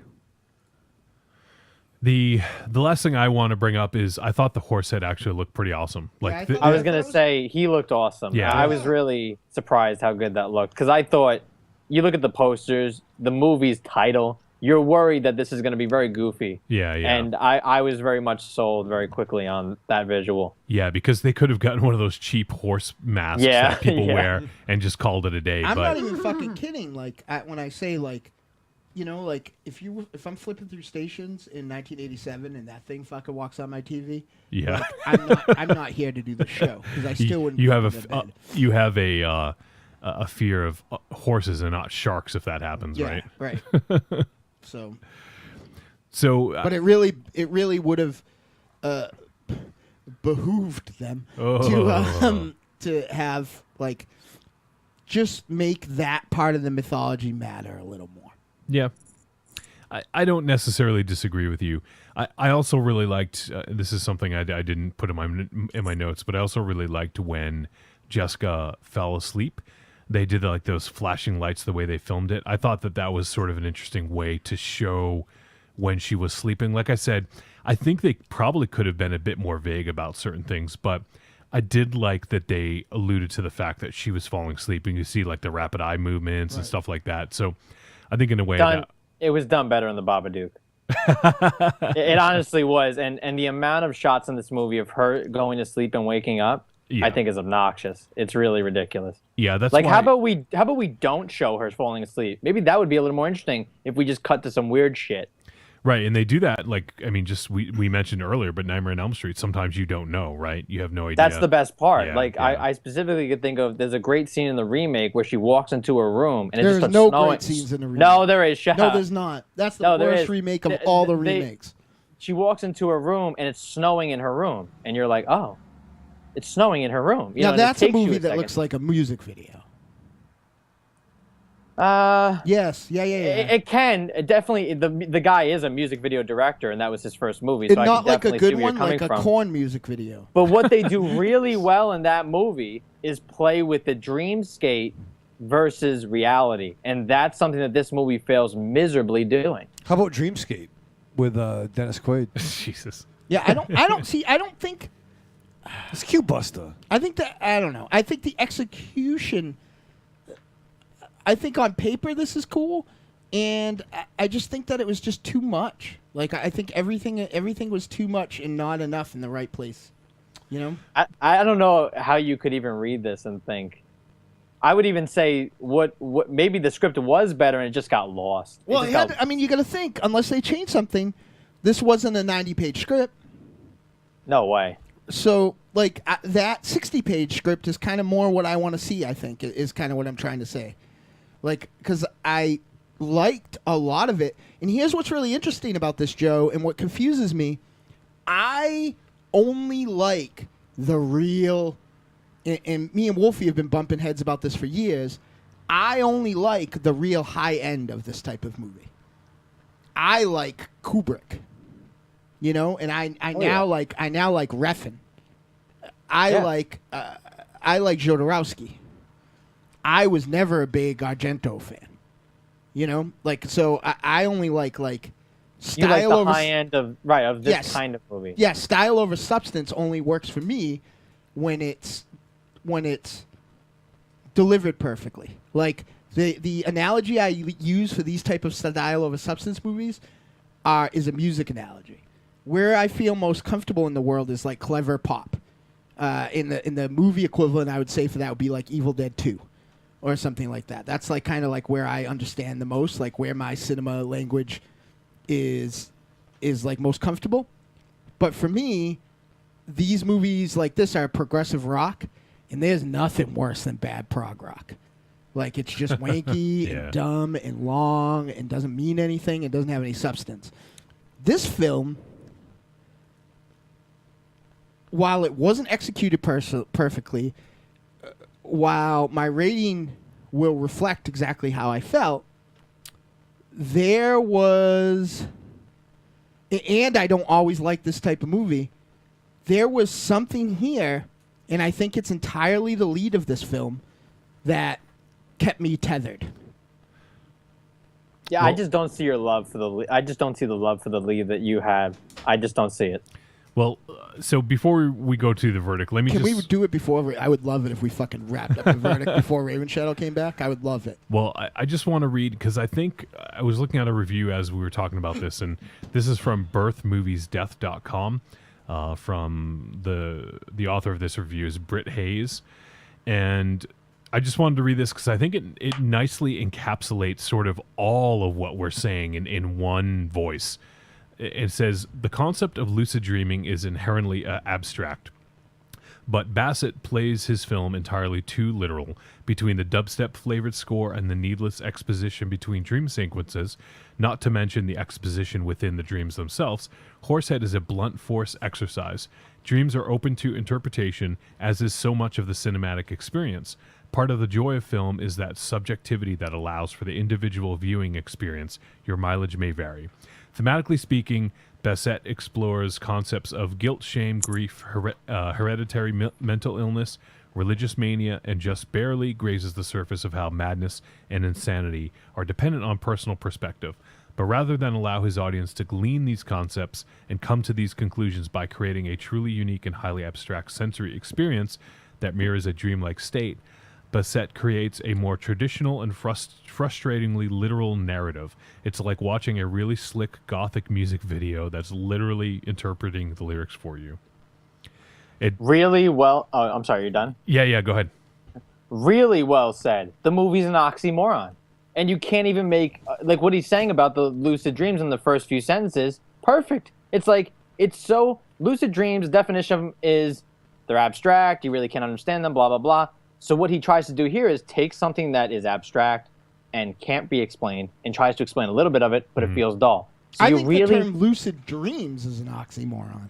Yeah. The last thing I want to bring up is I thought the Horsehead actually looked pretty awesome. Like I was gonna say he looked awesome. Yeah. I was really surprised how good that looked, because I thought. You look at the posters, the movie's title, you're worried that this is going to be very goofy. Yeah. And I was very much sold very quickly on that visual. Yeah, because they could have gotten one of those cheap horse masks that people wear and just called it a day. I'm not even fucking kidding. Like, when I say, like, if I'm flipping through stations in 1987 and that thing fucking walks on my TV, like, I'm not here to do the show because I still wouldn't. You have a fear of horses and not sharks if that happens, right? Right. So, but it really would have behooved them to have, like, just make that part of the mythology matter a little more. Yeah. I don't necessarily disagree with you. I also really liked this is something I didn't put in my notes, but I also really liked when Jessica fell asleep. They did like those flashing lights, the way they filmed it. I thought that was sort of an interesting way to show when she was sleeping. Like I said, I think they probably could have been a bit more vague about certain things, but I did like that they alluded to the fact that she was falling asleep, and you see like the rapid eye movements and stuff like that. So I think in a way it was done better in the Babadook. It honestly was, and the amount of shots in this movie of her going to sleep and waking up, I think is obnoxious. It's really ridiculous. Yeah, that's like why... how about we don't show her falling asleep? Maybe that would be a little more interesting if we just cut to some weird shit. Right, and they do that, like, I mean, just we mentioned earlier, but Nightmare on Elm Street, sometimes you don't know, right? You have no idea. That's the best part. Yeah, like, yeah. I specifically could think of, there's a great scene in the remake where she walks into a room and it There's just starts no snowing. great scenes in the remake. No, there is. Shut No, up. there's not. That's the No, there worst is. remake of all the remakes. She walks into a room and it's snowing in her room, and you're like, oh, it's snowing in her room. You know, Now and it that's a takes you movie that second. looks like a music video. Yes, yeah. It can definitely. The guy is a music video director, and that was his first movie. So And I not can like a definitely see good where you're one, coming like a from. Korn music video. But what they do really well in that movie is play with the dreamscape versus reality, and that's something that this movie fails miserably doing. How about Dreamscape with Dennis Quaid? Jesus. Yeah, I don't think. It's Q Buster. I think that I don't know. I think the execution. I think on paper this is cool, and I just think that it was just too much. Like I think everything was too much and not enough in the right place. You know. I don't know how you could even read this and think. I would even say what maybe the script was better and it just got lost. Well, you got to think unless they change something, this wasn't a 90-page script. No way. So, like, that 60-page script is kind of more what I want to see, I think, is kind of what I'm trying to say. Like, because I liked a lot of it. And here's what's really interesting about this, Joe, and what confuses me. I only like the real, and me and Wolfie have been bumping heads about this for years, I only like the real high end of this type of movie. I like Kubrick. You know, and I now like Refn. I like Jodorowsky. I was never a big Argento fan. You know, like so I only like style you like the over high end of this kind of movie. Yeah, style over substance only works for me when it's delivered perfectly. Like the analogy I use for these type of style over substance movies is a music analogy. Where I feel most comfortable in the world is like clever pop. In the movie equivalent, I would say for that would be like Evil Dead 2 or something like that. That's like kind of like where I understand the most, like where my cinema language is like most comfortable. But for me, these movies like this are progressive rock, and there's nothing worse than bad prog rock. Like it's just wanky and dumb and long and doesn't mean anything and doesn't have any substance. This film, while it wasn't executed perfectly, while my rating will reflect exactly how I felt, there was, and I don't always like this type of movie, there was something here, and I think it's entirely the lead of this film, that kept me tethered. Yeah, I just don't see your love for the. I just don't see the love for the lead that you have. I just don't see it. Well, so before we go to the verdict, let me Can we do it before? I would love it if we fucking wrapped up the verdict before Ravenshadow came back. I would love it. Well, I just want to read, because I think I was looking at a review as we were talking about this, and this is from birthmoviesdeath.com. From the author of this review is Britt Hayes. And I just wanted to read this because I think it nicely encapsulates sort of all of what we're saying in one voice. It says, the concept of lucid dreaming is inherently abstract, but Basset plays his film entirely too literal. Between the dubstep-flavored score and the needless exposition between dream sequences, not to mention the exposition within the dreams themselves, Horsehead is a blunt force exercise. Dreams are open to interpretation, as is so much of the cinematic experience. Part of the joy of film is that subjectivity that allows for the individual viewing experience. Your mileage may vary. Thematically speaking, Basset explores concepts of guilt, shame, grief, hereditary mental illness, religious mania, and just barely grazes the surface of how madness and insanity are dependent on personal perspective. But rather than allow his audience to glean these concepts and come to these conclusions by creating a truly unique and highly abstract sensory experience that mirrors a dreamlike state, Basset creates a more traditional and frustratingly literal narrative. It's like watching a really slick gothic music video that's literally interpreting the lyrics for you. Really well. Oh, I'm sorry. You're done. Yeah. Go ahead. Really well said. The movie's an oxymoron. And you can't even make like what he's saying about the lucid dreams in the first few sentences perfect. It's like it's so lucid dreams. Definition is they're abstract. You really can't understand them. Blah blah blah. So what he tries to do here is take something that is abstract and can't be explained and tries to explain a little bit of it, but it feels dull. So I you think really the term lucid dreams is an oxymoron.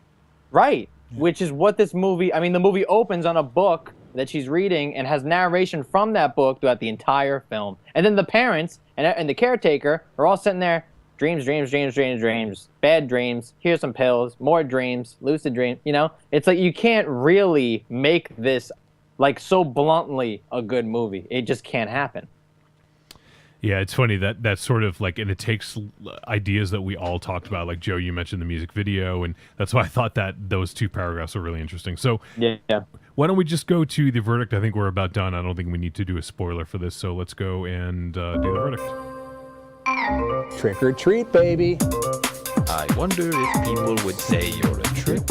right, which is what this movie. I mean, the movie opens on a book that she's reading and has narration from that book throughout the entire film. And then the parents and the caretaker are all sitting there, dreams, bad dreams, here's some pills, more dreams, lucid dreams, you know? It's like you can't really make this like so bluntly a good movie. It just can't happen. Yeah, it's funny that that's sort of like, and it takes ideas that we all talked about. Like Joe, you mentioned the music video, and that's why I thought that those two paragraphs are really interesting. So yeah. Why don't we just go to the verdict? I think we're about done. I don't think we need to do a spoiler for this, so let's go and do the verdict. Trick or treat, baby. I wonder if people would say you're a trick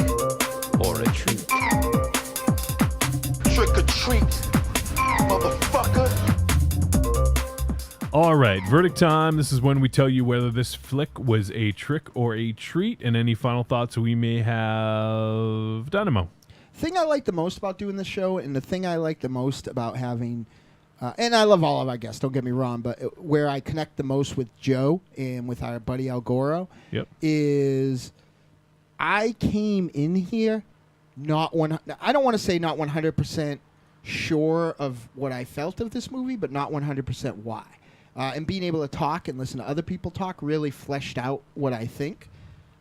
or a treat. Trick or treat, motherfucker. All right, verdict time. This is when we tell you whether this flick was a trick or a treat, and any final thoughts we may have. Dynamo. Thing I like the most about doing this show, and the thing I like the most about having, and I love all of our guests, don't get me wrong, but where I connect the most with Joe and with our buddy Al Goro, is I came in here I don't want to say not 100% sure of what I felt of this movie, but not 100% why. And being able to talk and listen to other people talk really fleshed out what I think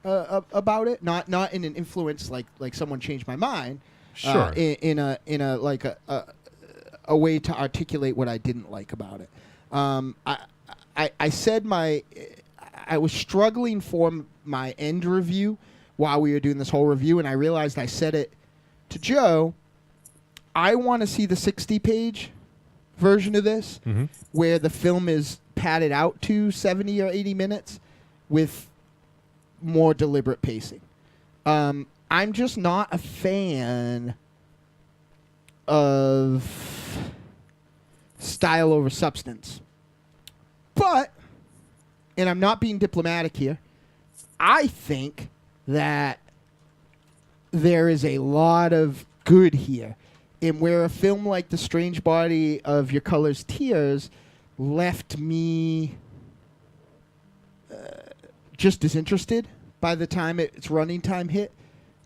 about it. Not in an influence like someone changed my mind. Sure. In a like a way to articulate what I didn't like about it. I said I was struggling for my end review while we were doing this whole review, and I realized I said it to Joe. I want to see the 60-page version of this, where the film is padded out to 70 or 80 minutes with more deliberate pacing. I'm just not a fan of style over substance. But, and I'm not being diplomatic here, I think that there is a lot of good here. And where a film like The Strange Body of Your Color's Tears left me just as interested by the time its running time hit,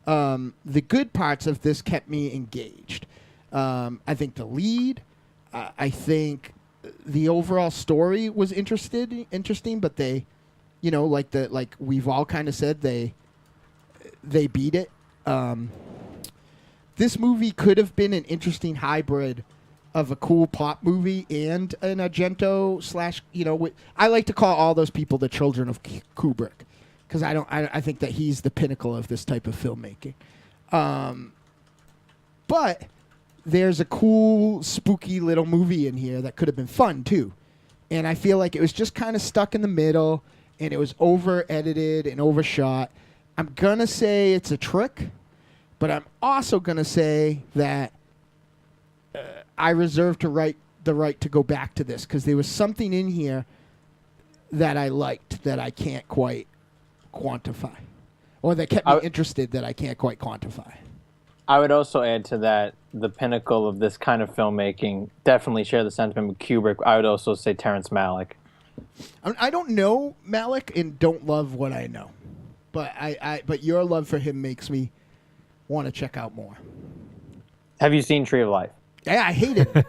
the good parts of this kept me engaged. I think the lead, I think the overall story was interesting, but they, like we've all kind of said, they beat it. This movie could have been an interesting hybrid of a cool pop movie and an Argento / I like to call all those people the children of Kubrick, because I think that he's the pinnacle of this type of filmmaking. But there's a cool, spooky little movie in here that could have been fun too, and I feel like it was just kind of stuck in the middle, and it was over edited and overshot. I'm gonna say it's a trick, but I'm also gonna say that I reserve the right to go back to this, because there was something in here that I liked that I can't quite quantify, or that kept me interested that I can't quite quantify. I would also add to that the pinnacle of this kind of filmmaking, definitely share the sentiment with Kubrick. I would also say Terrence Malick. I don't know Malick and don't love what I know, but but your love for him makes me want to check out more. Have you seen Tree of Life? Yeah, I hate it.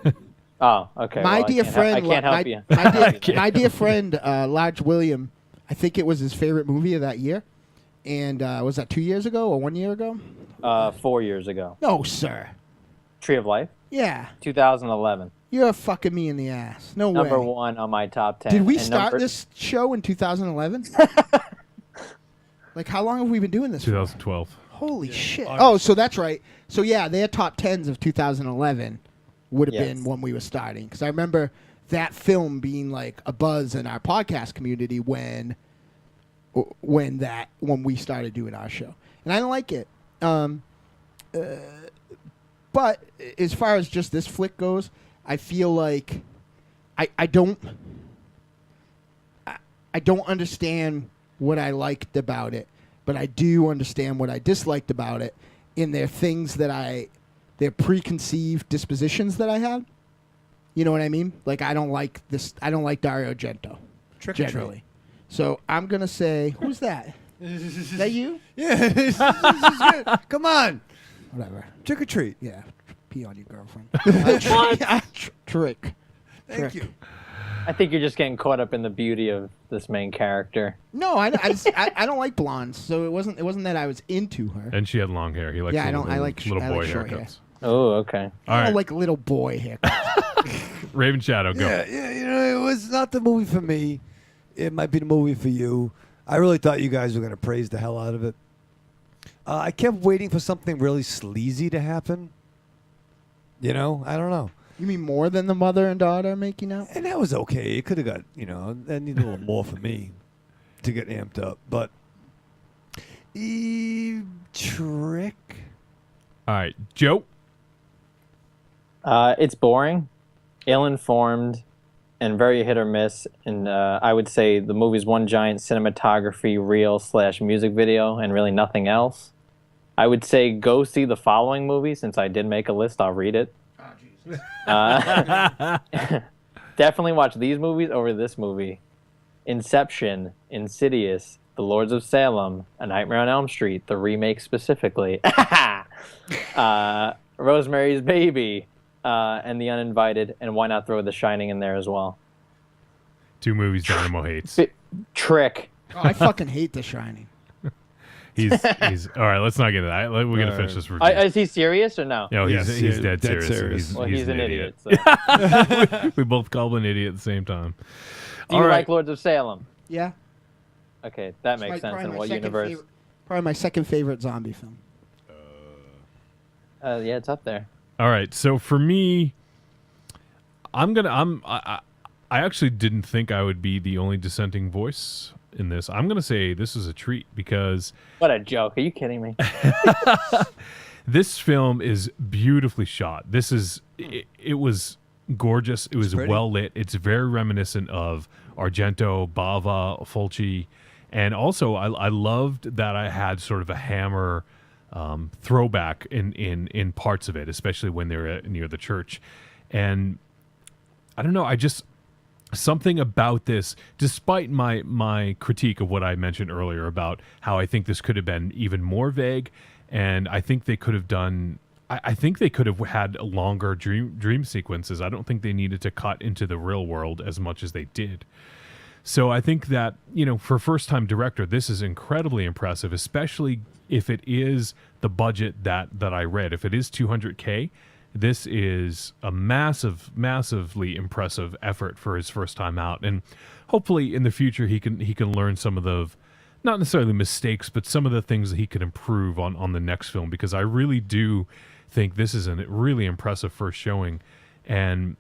Oh, okay. My well, dear friend, I can't help you. My dear friend, Lodge William, I think it was his favorite movie of that year. And was that 2 years ago or 1 year ago? 4 years ago. No, sir. Tree of Life? Yeah. 2011. You're fucking me in the ass. No way. Number one on my top 10. Did we start this show in 2011? Like, how long have we been doing this 2012. for? Holy shit. Oh, so that's right. So, yeah, their top 10s of 2011 would have been when we were starting. Because I remember that film being like a buzz in our podcast community when we started doing our show. And I don't like it. But as far as just this flick goes, I feel like I don't I don't understand what I liked about it, but I do understand what I disliked about it. In their things their preconceived dispositions that I have. You know what I mean? Like I don't like this. I don't like Dario Argento. Trick or generally. treat. So I'm gonna say, who's that? Is that you? Yeah. This is good. Come on. Whatever. Trick or treat. Yeah. Pee on your girlfriend. Trick. Thank you. I think you're just getting caught up in the beauty of this main character. No, I don't like blondes, so it wasn't that I was into her. And she had long hair. He likes Yeah, I little, don't- I like little boy short hair. haircuts. Oh, okay. All I right, don't like little boy haircuts. Ravenshadow, go. Yeah, you know, it was not the movie for me. It might be the movie for you. I really thought you guys were going to praise the hell out of it. I kept waiting for something really sleazy to happen. You know, I don't know. You mean more than the mother and daughter making out? And that was okay. It could have got, that needed a little more for me to get amped up. But Trick. All right, Joe. It's boring, ill-informed, and very hit or miss. And I would say the movie's one giant cinematography reel/music video and really nothing else. I would say go see the following movie. Since I did make a list, I'll read it. Definitely watch these movies over this movie. Inception, Insidious, The Lords of Salem, A Nightmare on Elm Street, the remake specifically. Rosemary's Baby, and The Uninvited, and why not throw The Shining in there as well? 2 movies Dynamo hates. Trick. Oh, I fucking hate The Shining. He's all right. Let's not get into that. We're gonna finish this review. Is he serious or no? No, Yes, he's yeah, dead dead serious. serious. Well, he's an idiot. So. We both called him an idiot at the same time. Do you like Lords of Salem? Yeah. Okay, that It's makes sense. probably In my what second universe? Probably my second favorite zombie film. Yeah, it's up there. All right. So for me, I actually didn't think I would be the only dissenting voice in this. I'm gonna say this is a treat because What a joke. Are you kidding me? this film is beautifully shot. It was gorgeous. It was pretty. well lit. It's very reminiscent of Argento, Bava, Fulci, and also I loved that I had sort of a Hammer throwback in parts of it, especially when they're near the church. And I don't know, something about this, despite my critique of what I mentioned earlier about how I think this could have been even more vague, and I think they could have done. I think they could have had longer dream sequences. I don't think they needed to cut into the real world as much as they did. So I think that, for a first-time director, this is incredibly impressive, especially if it is the budget that I read. If it is $200K, this is a massively impressive effort for his first time out. And hopefully in the future he can learn some of the, not necessarily mistakes, but some of the things that he could improve on the next film, because I really do think this is a really impressive first showing. And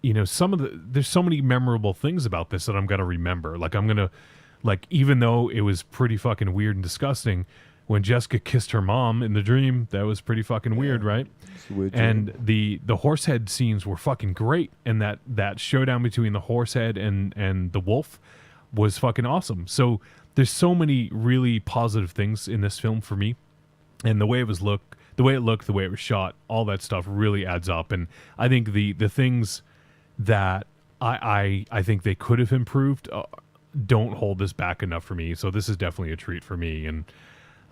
there's so many memorable things about this that I'm going to remember. Even though it was pretty fucking weird and disgusting, when Jessica kissed her mom in the dream, that was pretty fucking weird, right? And the Horsehead scenes were fucking great, and that showdown between the Horsehead and the wolf was fucking awesome. So there's so many really positive things in this film for me, and the way it looked, the way it was shot, all that stuff really adds up. And I think the things that I think they could have improved don't hold this back enough for me. So this is definitely a treat for me. And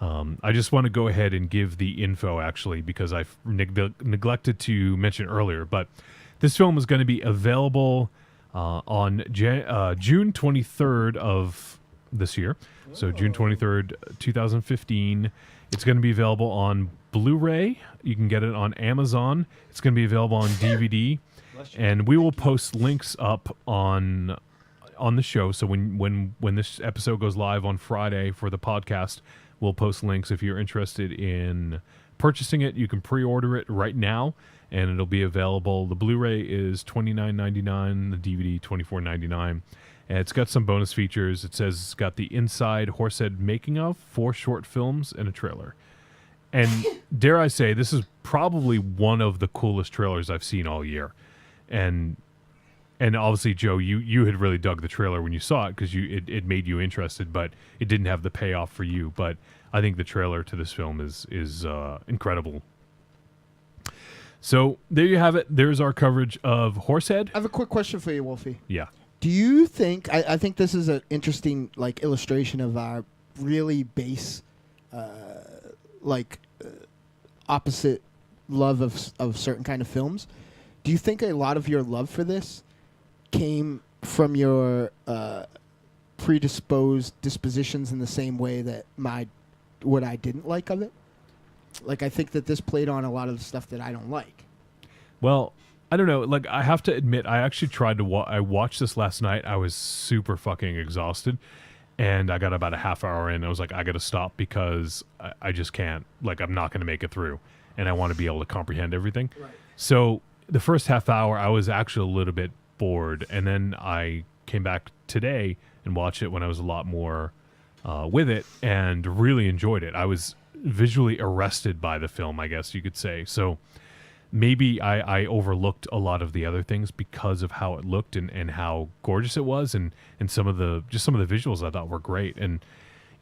I just want to go ahead and give the info, actually, because I've neglected to mention earlier. But this film is going to be available on June 23rd of this year. So June 23rd, 2015. It's going to be available on Blu-ray. You can get it on Amazon. It's going to be available on DVD. And we will post links up on the show. So when this episode goes live on Friday for the podcast, we'll post links. If you're interested in purchasing it, you can pre-order it right now, and it'll be available. The Blu-ray is $29.99, the DVD $24.99, and it's got some bonus features. It says it's got the inside Horsehead making of, 4 short films, and a trailer. And dare I say, this is probably one of the coolest trailers I've seen all year. And And obviously, Joe, you had really dug the trailer when you saw it because it made you interested, but it didn't have the payoff for you. But I think the trailer to this film is incredible. So there you have it. There's our coverage of Horsehead. I have a quick question for you, Wolfie. Yeah. Do you think I think this is an interesting illustration of our really base opposite love of certain kind of films? Do you think a lot of your love for this came from your predisposed dispositions in the same way that what I didn't like of it? Like, I think that this played on a lot of the stuff that I don't like. Well, I don't know. Like, I have to admit, I actually tried to I watched this last night. I was super fucking exhausted. And I got about a half hour in. I was like, I got to stop because I just can't. Like, I'm not going to make it through. And I want to be able to comprehend everything. Right. So the first half hour, I was actually a little bit bored. And then I came back today and watched it when I was a lot more with it and really enjoyed it. I was visually arrested by the film, I guess you could say. So maybe I overlooked a lot of the other things because of how it looked and how gorgeous it was, and some of the visuals I thought were great. And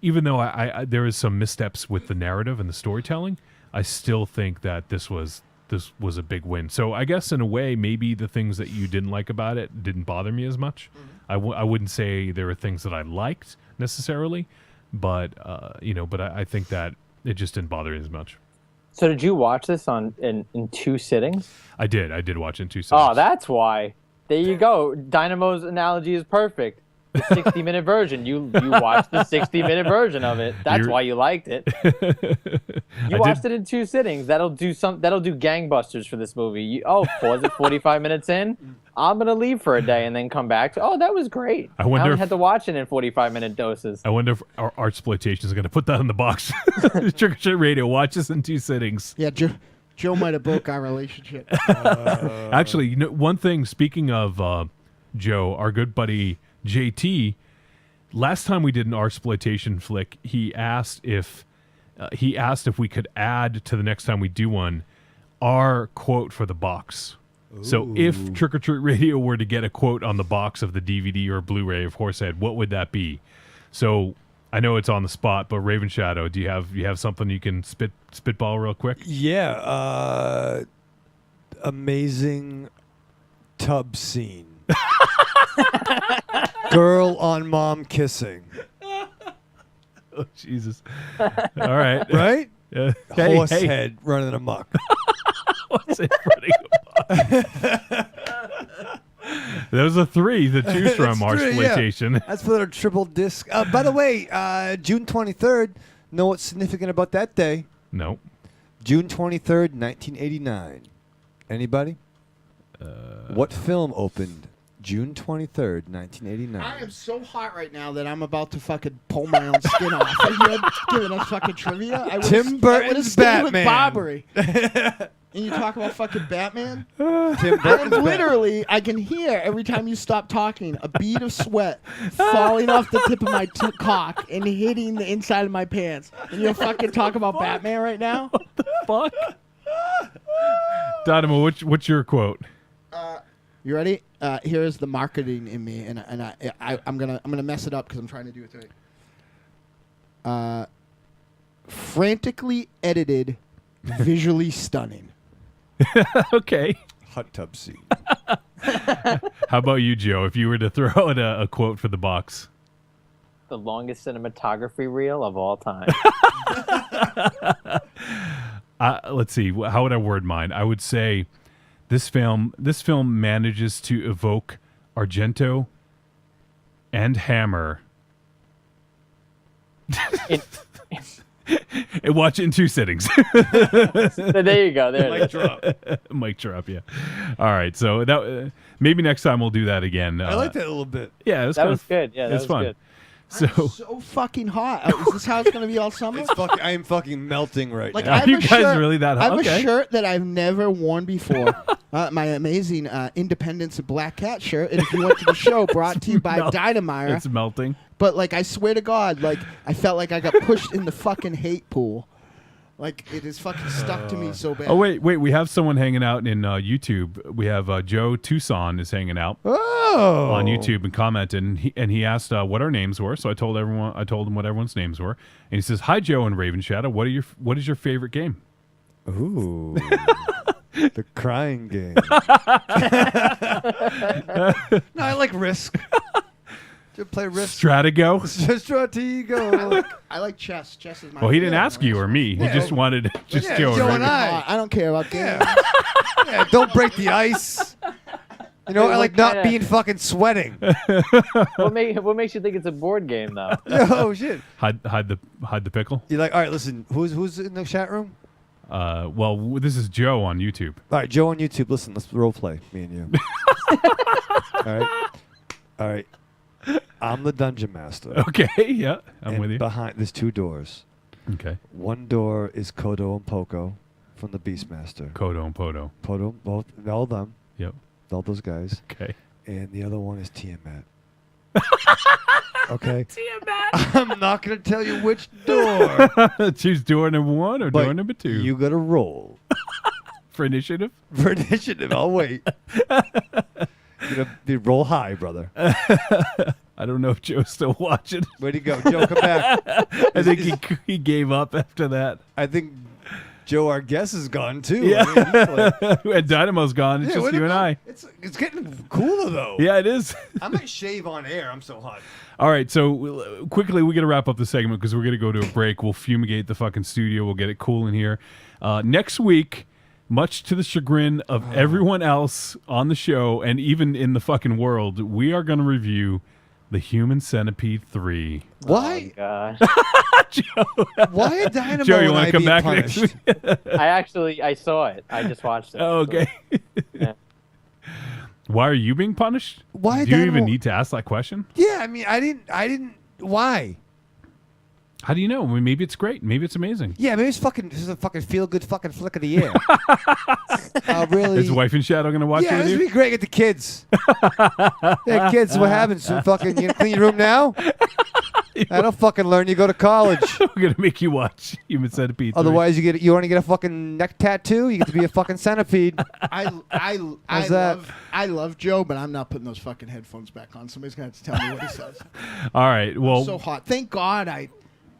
even though I there is some missteps with the narrative and the storytelling, I still think that this was a big win. So I guess in a way, maybe the things that you didn't like about it didn't bother me as much. Mm-hmm. I wouldn't say there were things that I liked necessarily, but I think that it just didn't bother me as much. So did you watch this in 2 sittings? I did watch it in 2 sittings. Oh, that's why. There you go. Dynamo's analogy is perfect. The 60-minute version. You watched the 60-minute version of it. That's why you liked it. You watched it in 2 sittings. That'll do gangbusters for this movie. Was it 45 minutes in? I'm gonna leave for a day and then come back to. Oh, that was great. I only had to watch it in 45-minute doses. I wonder if our Artsploitation is gonna put that in the box. Trick or Treat Radio. Watch this in 2 sittings. Yeah, Joe might have broke our relationship. Actually, one thing. Speaking of Joe, our good buddy JT, last time we did an Artsploitation flick, he asked if we could add to the next time we do one our quote for the box. Ooh. So if Trick or Treat Radio were to get a quote on the box of the DVD or Blu-ray of Horsehead, what would that be? So I know it's on the spot, but Ravenshadow, do you have something you can spitball real quick? Yeah, amazing tub scene. Girl on mom kissing. Oh, Jesus. All right. Right? Horsehead hey. running amok. Horsehead running amok. Those are 3 to choose from, Artsploitation. Yeah. That's for a triple disc. By the way, June 23rd, know what's significant about that day? No. June 23rd, 1989. Anybody? What film opened June 23rd, 1989? I am so hot right now that I'm about to fucking pull my own skin off. If you had given us fucking trivia, Tim Burton's Batman. With Bobbery. And you talk about fucking Batman? Tim Burton's literally, I can hear every time you stop talking a bead of sweat falling off the tip of my cock and hitting the inside of my pants. And you'll fucking talk about Batman right now? What the fuck? Dynamo, what's your quote? You ready? Here's the marketing in me, and I'm gonna mess it up because I'm trying to do it right. Frantically edited, visually stunning. Okay. Hot tub scene. How about you, Joe? If you were to throw out a quote for the box. The longest cinematography reel of all time. Let's see. How would I word mine? I would say this film manages to evoke Argento and Hammer. And watch it in 2 sittings. There you go. There. Mic drop. Mic drop. Yeah. All right. So that maybe next time we'll do that again. I like that a little bit. Yeah, that was good. Yeah, that was fun. Good. I'm so fucking hot. Is this how it's going to be all summer? I am fucking melting right now. Are you guys really that hot? I have a shirt that I've never worn before. My amazing Independence of Black Cat shirt. And if you went to the show, brought to you by DynaMyra. It's melting. But, I swear to God, I felt like I got pushed in the fucking hate pool. Like, it is fucking stuck to me so bad. Oh, wait. We have someone hanging out in YouTube. We have Joe Tucson is hanging out on YouTube and commenting. And he asked what our names were. So I told him what everyone's names were. And he says, "Hi, Joe and Ravenshadow. What is your favorite game?" Ooh. The crying game. No, I like Risk. To play Risk. Stratego. Stratego. I like chess. Chess is my Well, he didn't favorite. ask you or me. Yeah. He just wanted just Yeah, Joe. Joe and and I. I don't care about games. Yeah, don't break the ice. You know, I like not being fucking sweating. What makes you think it's a board game though? Oh shit! Hide the pickle. You're like, all right, listen, who's in the chat room? Well, this is Joe on YouTube. All right, Joe on YouTube. Listen, let's role play, me and you. All right. I'm the dungeon master. Okay, yeah, I'm and with you. Behind there's 2 doors. Okay. One door is Kodo and Poco from the Beastmaster. Kodo and Podo. Podo, both, all them. Yep. All those guys. Okay. And the other one is Tiamat. Okay. I'm not gonna tell you which door. Choose door number 1 or but door number 2. You gotta roll for initiative. for initiative. I'll wait. You gotta roll high, brother. I don't know if Joe's still watching. Where'd he go? Joe, come back. I think he gave up after that. I think Joe, our guest, is gone too. Yeah. I mean, he's like, And Dynamo's gone. It's just what you and about- I. It's getting cooler though. Yeah, it is. I might shave on air. I'm so hot. All right, so quickly, we got to wrap up the segment because we're going to go to a break. We'll fumigate the fucking studio. We'll get it cool in here. Next week, much to the chagrin of everyone else on the show and even in the fucking world, we are going to review The Human Centipede 3. Why? God. Why a Dynamo? Joe, you and want I to come being back punished? next week? I saw it. I just watched it. Oh, okay. Yeah. Why are you being punished? Why Do you Dynamo? even need to ask that question? Yeah, I mean, I didn't. Why? How do you know? I mean, maybe it's great. Maybe it's amazing. Yeah, maybe this is a fucking feel good fucking flick of the year. Really? Is Wife and Shadow going to watch Yeah, it with this you? would be great. Get the kids. Yeah, kids, what happens? Some fucking, you gonna clean your room now? I don't fucking learn. You go to college. We're going to make you watch Human Centipede 3. Otherwise, you want to get a fucking neck tattoo. You get to be a fucking centipede. How's that? I love Joe, but I'm not putting those fucking headphones back on. Somebody's gonna have to tell me what he says. All right. Well, So hot. Thank God I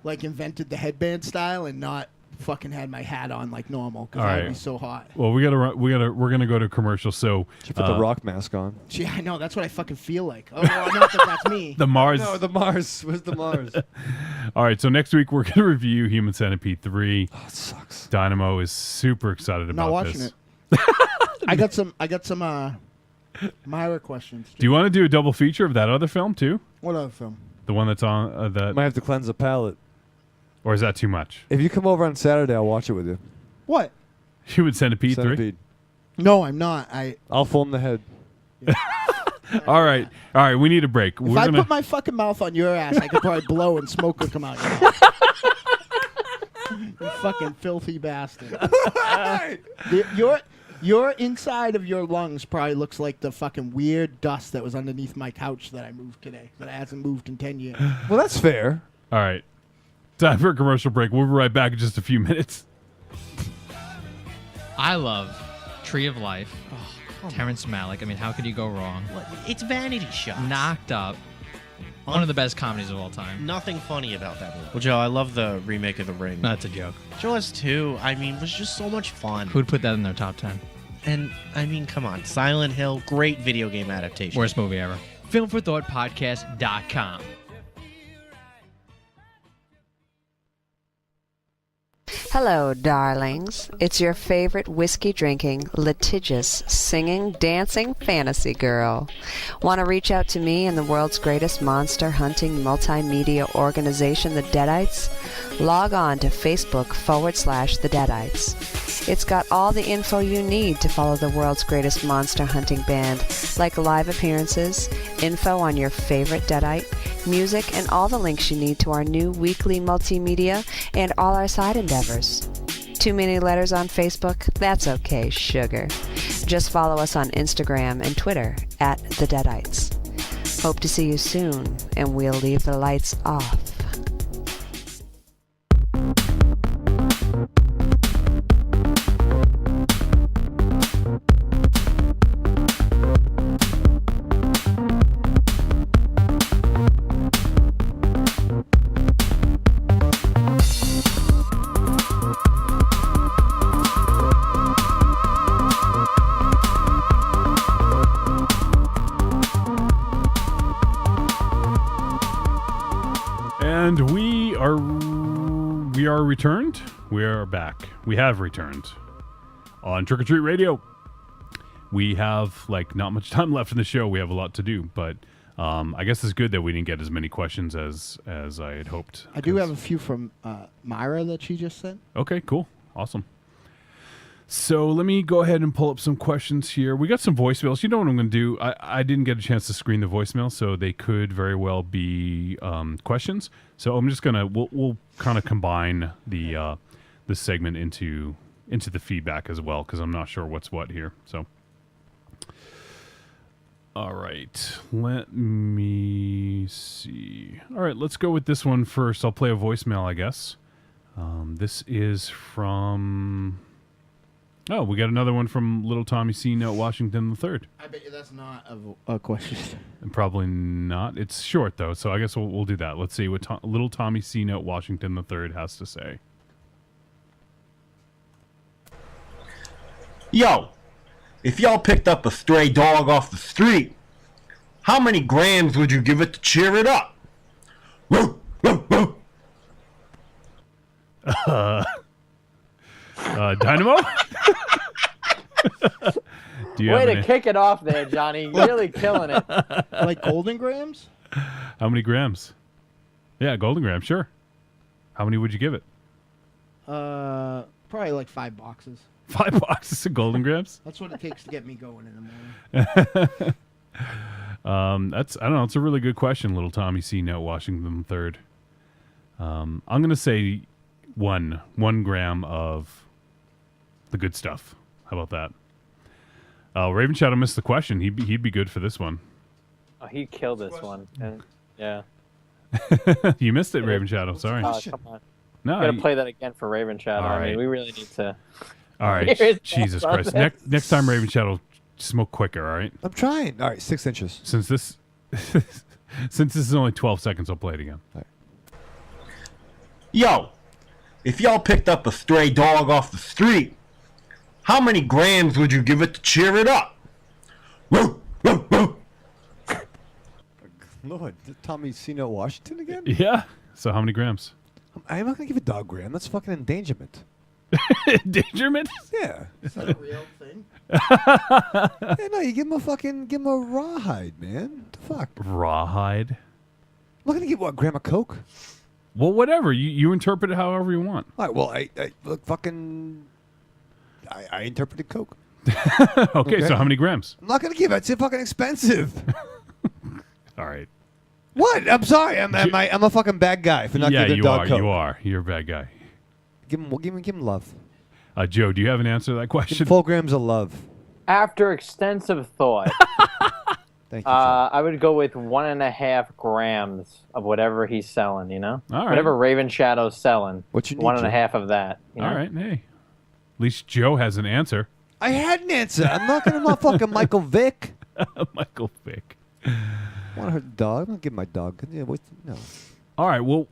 invented the headband style and not fucking had my hat on like normal because All I'd right. be so hot. well, we're gonna go to commercial. So Should put the rock mask on. Gee, I know that's what I fucking feel like. Oh, well, not that that's me. the Marz. No, the Marz. Where's the Marz? All right. So next week we're gonna review Human Centipede 3. Oh, it sucks. Dynamo is super excited I'm not about watching this. it. I got some Myra questions. Do you want to do a double feature of that other film too? What other film? The one that's on that, Might have to cleanse the palate. or is that too much? If you come over on Saturday, I'll watch it with you. What? Human Centipede 3. Centipede. No, I'm not. I'll film the head. All right. We need a break. If I put my fucking mouth on your ass, I could probably blow and smoke would come out. You fucking filthy bastard. Your inside of your lungs probably looks like the fucking weird dust that was underneath my couch that I moved today. That hasn't moved in 10 years. Well, that's fair. All right. Time for a commercial break. We'll be right back in just a few minutes. I love Tree of Life. Terrence Malick. I mean, how could you go wrong? It's vanity shots. Knocked Up. One of the best comedies of all time. Nothing funny about that movie. Well, Joe, I love the remake of The Ring. That's a joke. Jaws 2, I mean, was just so much fun. Who'd put that in their top 10? And, I mean, come on. Silent Hill, great video game adaptation. Worst movie ever. FilmForThoughtPodcast.com. Hello, darlings. It's your favorite whiskey-drinking, litigious, singing, dancing fantasy girl. Want to reach out to me and the world's greatest monster-hunting multimedia organization, The Deadites? Log on to Facebook.com/The Deadites. It's got all the info you need to follow the world's greatest monster hunting band, like live appearances, info on your favorite Deadite, music, and all the links you need to our new weekly multimedia and all our side endeavors. Too many letters on Facebook? That's okay, sugar. Just follow us on Instagram and Twitter @The Deadites. Hope to see you soon, and we'll leave the lights off. we are returned. We are back. We have returned on Trick or Treat Radio. We have not much time left in the show. We have a lot to do, but I guess it's good that we didn't get as many questions as I had hoped. I do have a few from Myra that she just sent. Okay, cool. Awesome. So let me go ahead and pull up some questions here. We got some voicemails. You know what I'm going to do? I didn't get a chance to screen the voicemail, so they could very well be questions. So I'm just going to, we'll kind of combine the segment into the feedback as well, because I'm not sure what's what here. So, all right, let me see. All right, let's go with this one first. I'll play a voicemail, I guess. This is from... Oh, we got another one from Little Tommy C. Note Washington III. I bet you that's not a question. And probably not. It's short, though, so I guess we'll do that. Let's see what Little Tommy C. Note Washington III has to say. Yo, if y'all picked up a stray dog off the street, how many grams would you give it to cheer it up? Dynamo? Way to kick it off there, Johnny. Really killing it. Like golden grams? How many grams? Yeah, golden grams, sure. How many would you give it? Probably like 5 boxes. 5 boxes of golden grams? That's what it takes to get me going in the morning. I don't know. It's a really good question, Little Tommy C. Note Washington III. I'm going to say one gram of the good stuff. How about that? Ravenshadow missed the question. He'd be good for this one. Oh, he killed this one. And, yeah. You missed it, Ravenshadow. Sorry. Come on. No, We're gonna play that again for Ravenshadow. All right. I mean, we really need to. All right. Jesus Christ. Next time, Ravenshadow, smoke quicker. All right. I'm trying. All right, 6 inches. Since this is only 12 seconds, I'll play it again. All right. Yo, if y'all picked up a stray dog off the street, how many grams would you give it to cheer it up? Lord, Tommy C. Note Washington again? Yeah. So how many grams? I'm not going to give a dog gram. That's fucking endangerment. Endangerment? Yeah. Is that a real thing? Yeah, no, you give him a rawhide, man. What the fuck? Rawhide? I'm not going to give, gram of Coke? Well, whatever. You interpret it however you want. All right, well, I interpreted Coke. Okay, so how many grams? I'm not going to give it. It's fucking expensive. All right. What? I'm sorry. I'm a fucking bad guy for not giving a dog Coke. You are. You're a bad guy. Give him love. Joe, do you have an answer to that question? Give 4 grams of love. After extensive thought, Thank you, I would go with 1.5 grams of whatever he's selling. You know, all right. Whatever Ravenshadow's selling. What you need, 1.5 of that. You know? All right. Hey, at least Joe has an answer. I had an answer. I'm not going to fucking Michael Vick. Michael Vick. Want to hurt the dog? I'm going to give my dog. Yeah, no. All right. Well,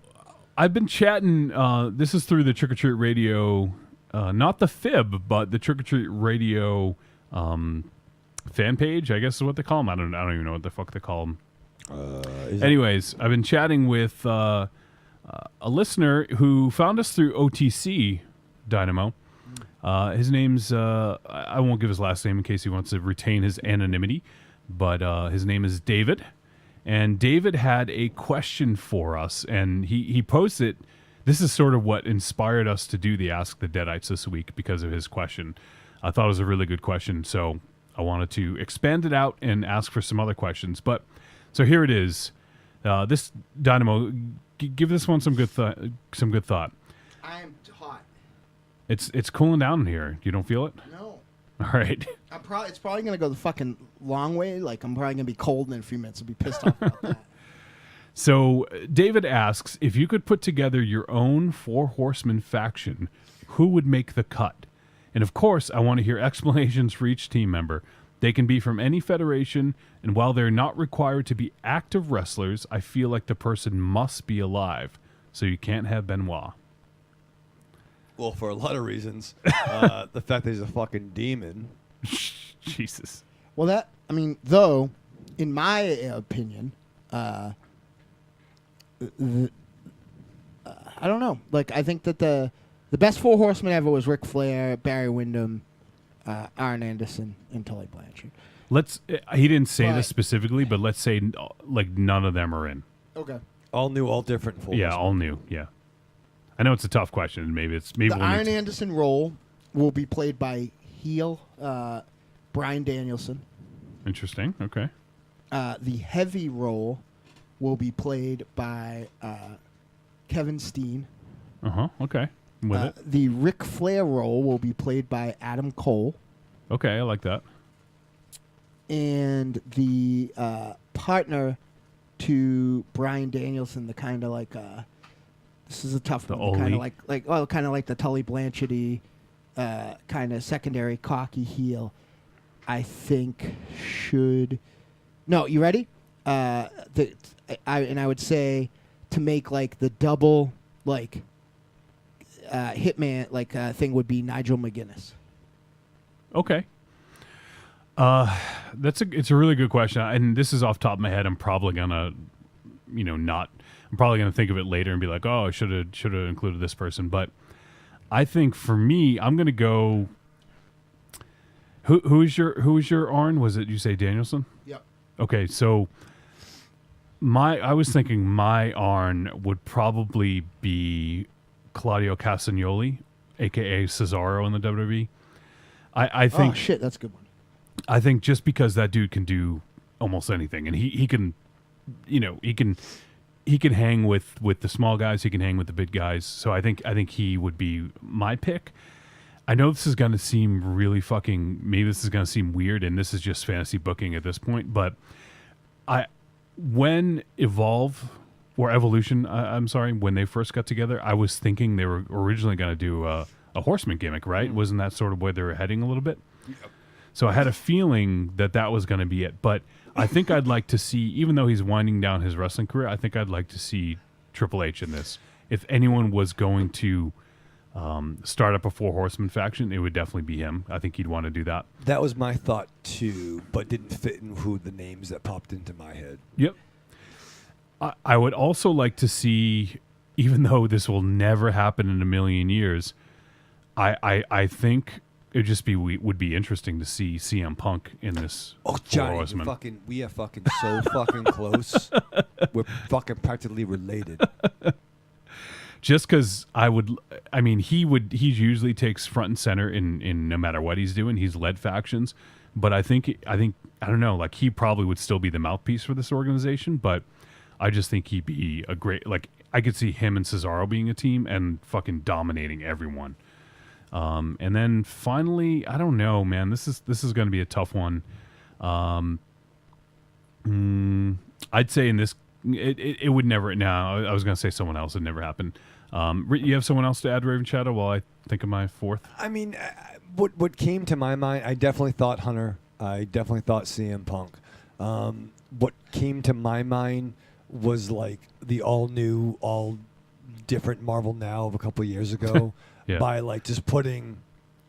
I've been chatting. This is through the Trick or Treat Radio, not the Fib, but the Trick or Treat Radio fan page, I guess is what they call them. I don't even know what the fuck they call them. Anyways, I've been chatting with a listener who found us through OTC Dynamo. His name's I won't give his last name in case he wants to retain his anonymity, but his name is David. And David had a question for us, and he posed it. This is sort of what inspired us to do the Ask the Deadites this week because of his question. I thought it was a really good question, so I wanted to expand it out and ask for some other questions. But so here it is. This Dynamo, give this one some good thought. I am hot. It's cooling down in here. You don't feel it? No. All right. It's probably going to go the fucking long way. Like, I'm probably going to be cold in a few minutes. I'll be pissed off about that. So, David asks, if you could put together your own 4 Horsemen faction, who would make the cut? And, of course, I want to hear explanations for each team member. They can be from any federation, and while they're not required to be active wrestlers, I feel like the person must be alive. So you can't have Benoit. Well, for a lot of reasons. The fact that he's a fucking demon. Jesus. Well, though, in my opinion, I don't know. Like, I think that the best four horsemen ever was Ric Flair, Barry Windham, Arn Anderson, and Tully Blanchard. He didn't say this specifically, but let's say like none of them are in. Okay. All new, all different. Yeah, all new. Yeah. I know it's a tough question. Maybe the Arn Anderson role will be played by heel Bryan Danielson. Interesting. Okay. The heavy role will be played by Kevin Steen. Okay. I'm with it. The Ric Flair role will be played by Adam Cole. Okay, I like that. And the partner to Bryan Danielson, the kind of like this is a tough one. Kind of like the Tully Blanchard-y kind of secondary cocky heel. I think should. No, you ready? I would say to make like the double like hitman like thing would be Nigel McGuinness. Okay. It's a really good question, and this is off the top of my head. I'm probably gonna, I'm probably gonna think of it later and be like, oh, I should have included this person. But I think for me, I'm gonna go. Who's your Arn? Was it you say Danielson? Yep. Okay, so I was thinking my Arn would probably be Claudio Castagnoli, aka Cesaro in the WWE. I think. Oh shit, that's a good one. I think just because that dude can do almost anything, and he can, he can hang with the small guys, he can hang with the big guys. So I think he would be my pick. I know this is going to seem really maybe this is going to seem weird, and this is just fantasy booking at this point, but when Evolution, I'm sorry, when they first got together, I was thinking they were originally going to do a horseman gimmick, right? Mm-hmm. Wasn't that sort of where they were heading a little bit? Yep. So I had a feeling that was going to be it. But I think I'd like to see, even though he's winding down his wrestling career, I think I'd like to see Triple H in this. If anyone was going to start up a Four Horsemen faction, it would definitely be him. I think he'd want to do that. That was my thought too, but didn't fit in who the names that popped into my head. Yep. I would also like to see, even though this will never happen in a million years, I think it would be interesting to see CM Punk in this. Oh, Johnny, we are fucking so fucking close. We're fucking practically related. Just because he usually takes front and center in no matter what he's doing. He's led factions, but I don't know. Like he probably would still be the mouthpiece for this organization, but I just think he'd be a great. Like I could see him and Cesaro being a team and fucking dominating everyone. And then finally, I don't know, man. This is going to be a tough one. I'd say in this, it would never. No, I was going to say someone else. It never happened. You have someone else to add, Ravenshadow, while I think of my fourth? I mean, what came to my mind, I definitely thought Hunter. I definitely thought CM Punk. What came to my mind was like the all new, all different Marvel Now of a couple years ago. Yeah. By like just putting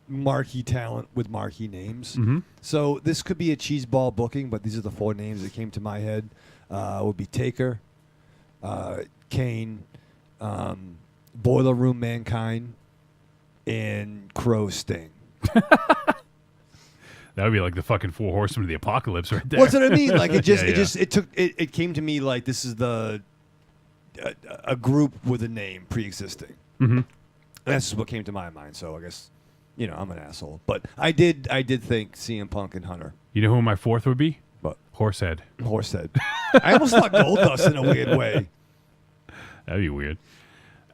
marquee talent with marquee names. Mm-hmm. So this could be a cheeseball booking, but these are the four names that came to my head. Would be Taker, Kane, Boiler Room Mankind, and Crow Sting. That would be like the fucking Four Horsemen of the Apocalypse right there. What's what I mean? Like it came to me like this is a group with a name pre-existing. Mm-hmm. That's what came to my mind. So I guess, I'm an asshole. But I did think CM Punk and Hunter. You know who my fourth would be? What? Horsehead. I almost thought Goldust in a weird way. That'd be weird.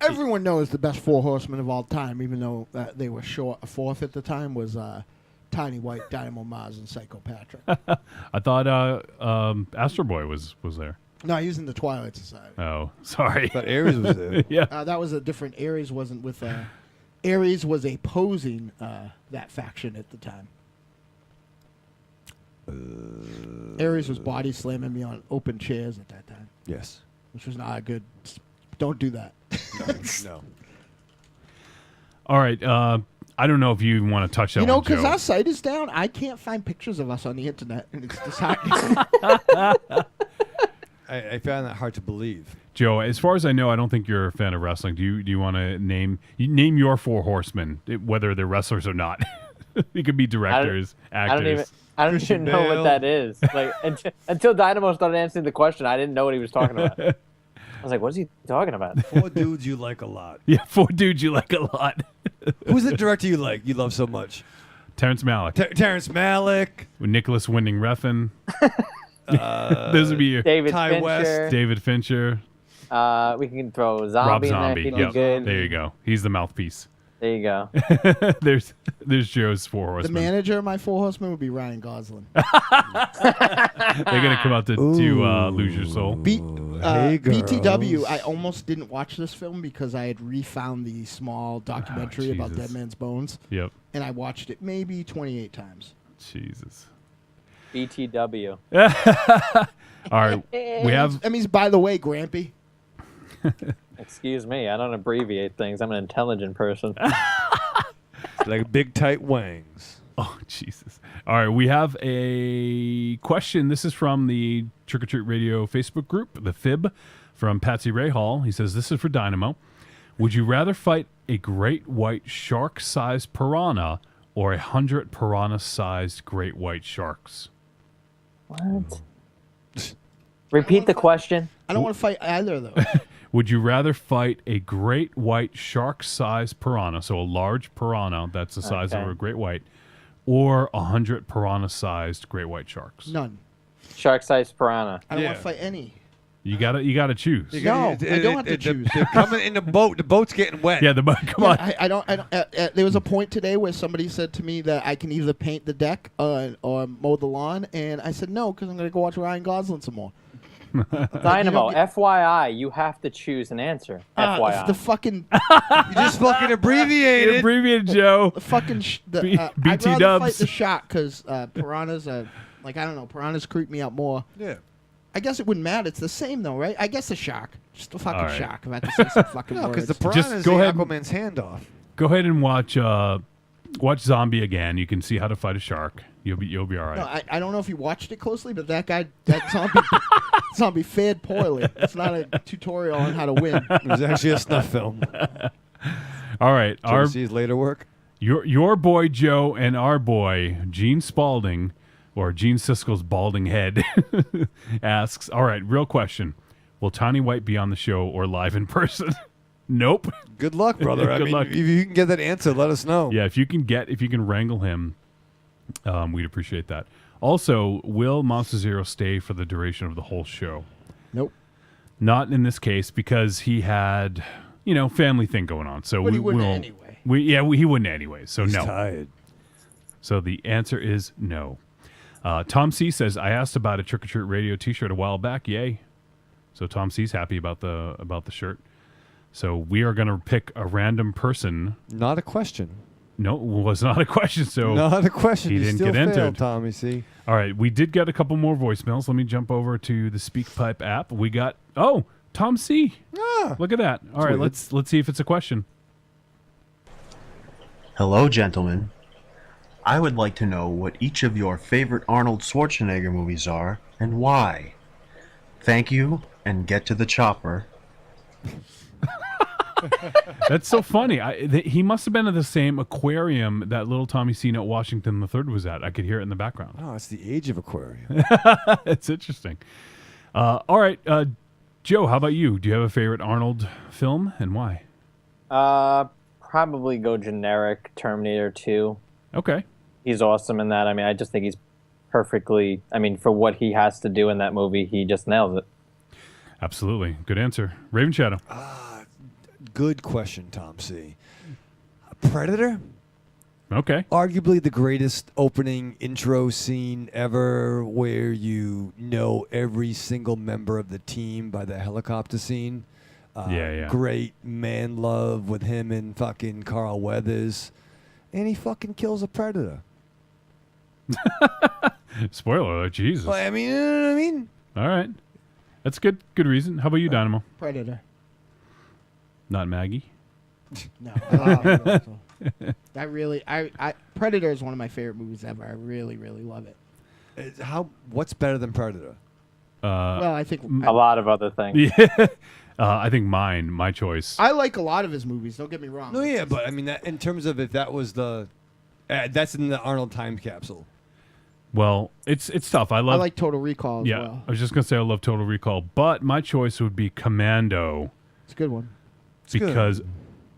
Everyone knows the best Four Horsemen of all time, even though they were short. A fourth at the time was Tiny White, Dynamo, Marz, and Psycho Patrick. I thought Astro Boy was there. No, he was in the Twilight Society. Oh, sorry. But Ares was there. Yeah. That was a different. Ares wasn't with. Ares was opposing that faction at the time. Ares was body slamming me on open chairs at that time. Yes. Which was not a good. Don't do that. No. All right. I don't know if you want to touch that one, because Joe. our site is down. I can't find pictures of us on the internet, and it's disheartening. I found that hard to believe. Joe, as far as I know, I don't think you're a fan of wrestling. Do you want to name your 4 horsemen, whether they're wrestlers or not? It could be directors, actors. I don't even know what that is. Like until Dynamo started answering the question, I didn't know what he was talking about. I was like, "What is he talking about?" 4 dudes you like a lot. Yeah, 4 dudes you like a lot. Who's the director you like? You love so much? Terrence Malick. Terrence Malick. With Nicholas Winding Refn. Those would be your David Ty Fincher. West. David Fincher. We can throw Rob Zombie in there. Zombie. He'd be Yep. good. There you go. He's the mouthpiece. There you go. There's Joe's 4 The horsemen. manager of my 4 horsemen would be Ryan Gosling. They're gonna come out to Lose Your Soul. BTW, I almost didn't watch this film because I had refound the small documentary about Jesus. Dead Man's Bones. Yep. And I watched it maybe 28 times. Jesus. BTW. All right, we have. That means, by the way, Grampy. Excuse me, I don't abbreviate things. I'm an intelligent person. Like big tight wangs. Oh, Jesus. All right, we have a question. This is from the Trick or Treat Radio Facebook group, the Fib, from Patsy Ray Hall. He says, this is for Dynamo. Would you rather fight a great white shark-sized piranha or 100 piranha-sized great white sharks? What? Repeat the question. I don't want to fight either of those. Would you rather fight a great white shark-sized piranha, so a large piranha that's the size of a great white, or 100 piranha-sized great white sharks? None. Shark-sized piranha. I don't want to fight any. You gotta choose. No, I don't have to choose. They're coming in the boat. The boat's getting wet. Yeah, the boat. Come on. I don't. There was a point today where somebody said to me that I can either paint the deck or mow the lawn, and I said no because I'm going to go watch Ryan Gosling some more. Dynamo, FYI, you have to choose an answer. FYI. The fucking. You just fucking abbreviated. Abbreviated, Joe. The fucking. I'd BT rather dubs. fight the shark because piranhas are like I don't know. Piranhas creep me out more. Yeah. I guess it wouldn't matter. It's the same though, right? I guess the shark. Just a fucking All right. shark. If I had to say some fucking No, because words. the Just piranha's go the ahead. Aquaman's hand off. Go ahead and watch Zombie again. You can see how to fight a shark. You'll be all right. No, I don't know if you watched it closely, but that zombie fared poorly. It's not a tutorial on how to win. It was actually a snuff film. All right, Did you see his later work? Your boy Joe and our boy Gene Spalding, or Gene Siskel's balding head, asks, all right, real question. Will Tiny White be on the show or live in person? Nope. Good luck, brother. Good luck. If you can get that answer, let us know. Yeah, if you can wrangle him, we'd appreciate that. Also, will Monster Zero stay for the duration of the whole show? Nope. Not in this case because he had, family thing going on. So But he we wouldn't will. anyway. He wouldn't anyway. So He's no. tired. So the answer is no. Tom C says, I asked about a Trick or Treat Radio T-shirt a while back. Yay! So Tom C's happy about the shirt. So we are going to pick a random person. Not a question. No, it was not a question. So Not a question. He You didn't still get entered. failed, Tommy. See. All right, we did get a couple more voicemails. Let me jump over to the SpeakPipe app. We got Tom C. Look at that. All right, weird. let's see if it's a question. Hello, gentlemen. I would like to know what each of your favorite Arnold Schwarzenegger movies are and why. Thank you, and get to the chopper. That's so funny. He must have been at the same aquarium that little Tommy Cena at Washington III was at. I could hear it in the background. Oh, it's the age of aquarium. It's interesting. All right, Joe, how about you? Do you have a favorite Arnold film and why? Probably go generic Terminator 2. Okay. He's awesome in that. I mean, I just think he's perfectly, for what he has to do in that movie, he just nails it. Absolutely. Good answer. Ravenshadow. Good question, Tom C. Predator? Okay. Arguably the greatest opening intro scene ever, where you know every single member of the team by the helicopter scene. Yeah. Great man love with him and fucking Carl Weathers. And he fucking kills a predator. Spoiler alert, Jesus. Well, you know what I mean? All right. That's good reason. How about you, Dynamo? Predator. Not Maggie? No. I Predator is one of my favorite movies ever. I really, really love it. What's better than Predator? Well, I think a lot of other things. Yeah. I think my choice. I like a lot of his movies. Don't get me wrong. No, yeah, but I mean, that, in terms of if that was the, that's in the Arnold time capsule. Well, it's tough. I like Total Recall as well. I was just gonna say I love Total Recall, but my choice would be Commando. It's a good one. Because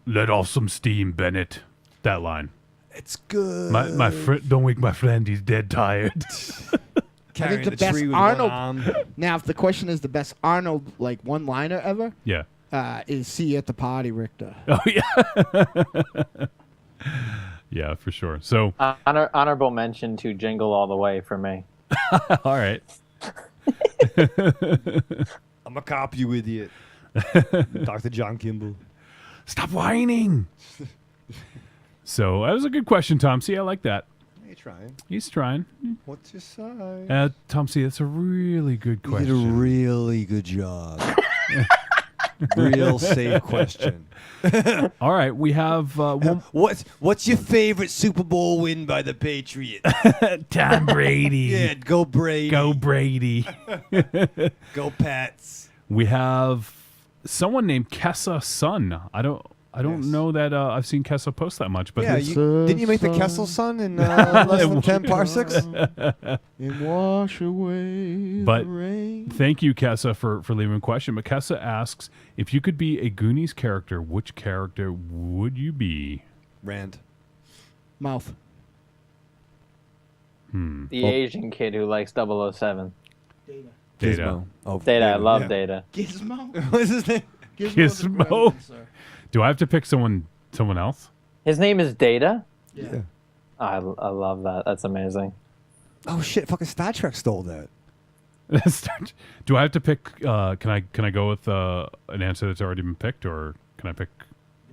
let off some steam, Bennett. That line. It's good. My friend, don't wake my friend. He's dead tired. I think the best Arnold. Now, if the question is the best Arnold like one-liner ever, yeah, is "See you at the party, Richter." Oh yeah, yeah, for sure. So honorable mention to Jingle All the Way for me. All right. I'm a cop, you idiot. Dr. John Kimball. Stop whining. So that was a good question, Tom. See, I like that. He's trying. He's trying. What's your side? Tom C, that's a really good You question. did a really good job. Real safe question. All right, we have what's your favorite Super Bowl win by the Patriots? Tom Brady. Yeah, go Brady. Go Brady. Go Pats. We have someone named Kessa Sun. I don't know that I've seen Kessa post that much, but yeah, didn't you make the Kessel Sun in less than 10 parsecs? And wash away But the rain. thank you, Kessa, for leaving a question. But Kessa asks, if you could be a Goonies character, which character would you be? Rand. Mouth. The Asian kid who likes 007. Data. Data. Oh, Data. I love Data. Gizmo. What's his name? Gizmo. Do I have to pick someone else? His name is Data? Yeah. I love that. That's amazing. Oh shit! Fucking Star Trek stole that. Do I have to pick? Can I go with an answer that's already been picked, or can I pick?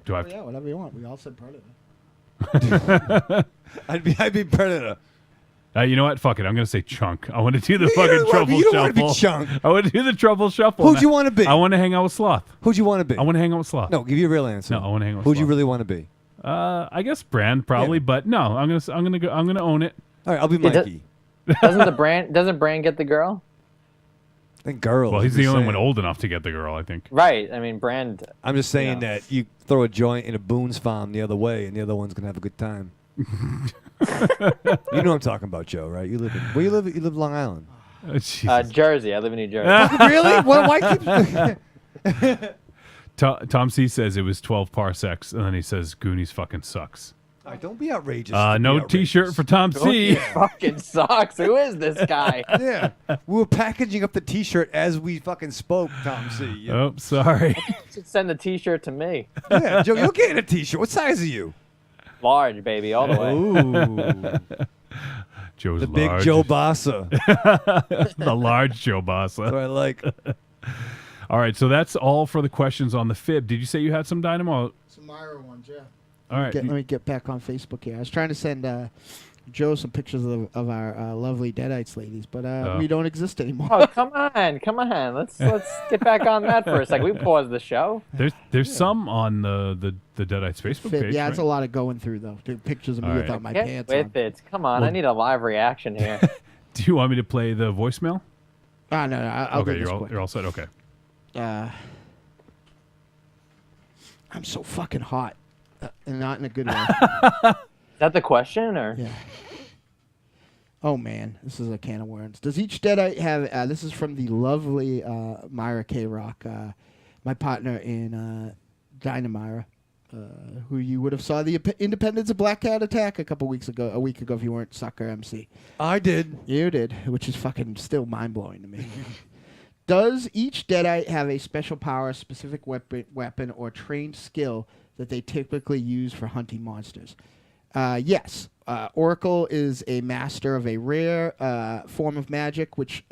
Do I? Have Yeah, whatever you want. We all said Predator. I'd be Predator. You know what? Fuck it. I'm gonna say Chunk. I want to do the fucking trouble you don't shuffle. want to be Chunk. I want to do the trouble shuffle. Who'd you want to be? I want to hang out with Sloth. Who'd you want to be? I want to hang out with Sloth. No, give you a real answer. No, I want to hang out with Who'd Sloth. you really want to be? I guess Brand probably, but no, I'm gonna own it. All right, I'll be Mikey. Doesn't Brand get the girl? I think girl. Well, he's the only one old enough to get the girl, I think. Right. I mean, Brand. I'm just saying that you throw a joint in a Boone's farm the other way, and the other one's gonna have a good time. You know what I'm talking about, Joe, right? You live where you live? You live Long Island. Jersey. I live in New Jersey. Really? Why keep? Tom C says it was 12 parsecs, and then he says Goonies fucking sucks. All right, don't be outrageous. No T-shirt for Tom C. Fucking sucks. Who is this guy? Yeah, we were packaging up the T-shirt as we fucking spoke, Tom C. You know? Oh, sorry. You should send the T-shirt to me. Yeah, Joe, you'll get a T-shirt. What size are you? Large, baby, all the way. Ooh. Joe's The big large. Joe Bassa. The large Joe Bassa. That's what I like. All right, so that's all for the questions on the fib. Did you say you had some Dynamo? Some Myra ones, yeah. All right. Let me get back on Facebook here. I was trying to send Joe some pictures of our lovely Deadites ladies, but we don't exist anymore. Oh, come on. Let's get back on that for a second. We paused the show. There's some on the Deadites Facebook page. Yeah, right? it's a lot of going through though. Pictures of me All right. without my Get pants with on. it. Come on, Well- I need a live reaction here. Do you want me to play the voicemail? No, I'll Okay, do this quick. you're all set. Okay. I'm so fucking hot, and not in a good way. Is that the question, or? Yeah. Oh man, this is a can of worms. Does each Deadite have? This is from the lovely Myra K Rock, my partner in DynaMyra, who you would have saw the Independence of Black Cat Attack a week ago if you weren't Sucker MC. I did. You did, which is fucking still mind blowing to me. Does each Deadite have a special power, specific weapon, or trained skill that they typically use for hunting monsters? Yes. Oracle is a master of a rare form of magic, which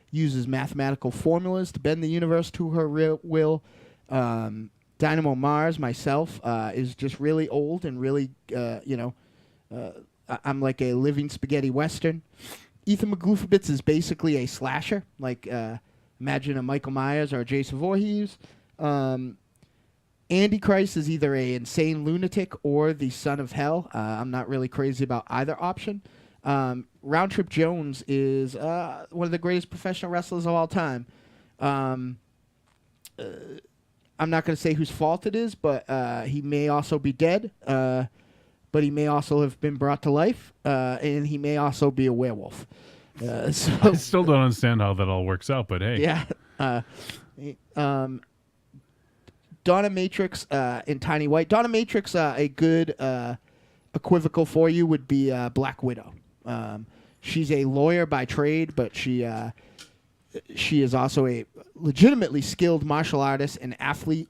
uses mathematical formulas to bend the universe to her will. Dynamo Marz, myself, is just really old and really, I'm like a living spaghetti western. Ethan McGloofabits is basically a slasher, like imagine a Michael Myers or a Jason Voorhees. Andy Christ is either a insane lunatic or the son of hell. I'm not really crazy about either option. Round Trip Jones is one of the greatest professional wrestlers of all time. I'm not going to say whose fault it is, but he may also be dead. But he may also have been brought to life, and he may also be a werewolf. So I still don't understand how that all works out, but hey. Yeah. DynaMyra and Tiny White. DynaMyra, a good equivocal for you would be Black Widow. She's a lawyer by trade, but she is also a legitimately skilled martial artist and athlete.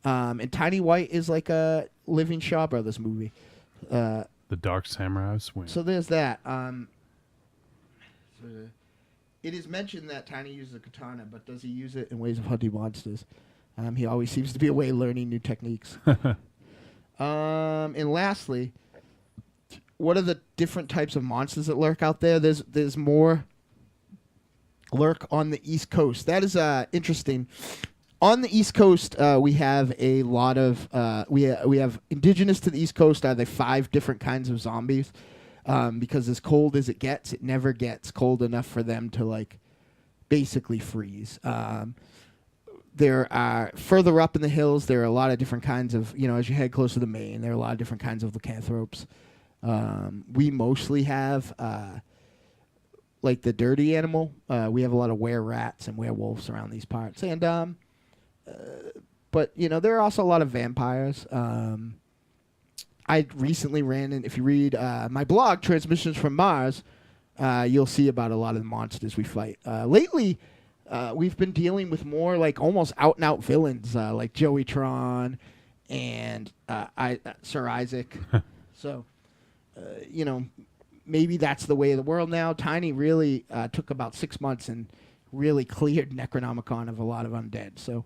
And Tiny White is like a living Shaw Brothers movie. The Dark Samurai Swing. So there's that. It is mentioned that Tiny uses a katana, but does he use it in ways of hunting monsters? He always seems to be away learning new techniques. And lastly, what are the different types of monsters that lurk out there? There's more lurk on the East Coast. That is interesting. On the East Coast, we have a lot of we have indigenous to the East Coast are the 5 different kinds of zombies. Because as cold as it gets, it never gets cold enough for them to like basically freeze. There are further up in the hills. There are a lot of different kinds of as you head closer to Maine. There are a lot of different kinds of lycanthropes. We mostly have like the dirty animal. We have a lot of were-rats and werewolves around these parts, and but there are also a lot of vampires. I recently ran in. If you read my blog, Transmissions from Marz, you'll see about a lot of the monsters we fight. Lately, we've been dealing with more like almost out-and-out villains, like Joey Tron and Sir Isaac. So, maybe that's the way of the world now. Tiny really took about 6 months and really cleared Necronomicon of a lot of undead. So,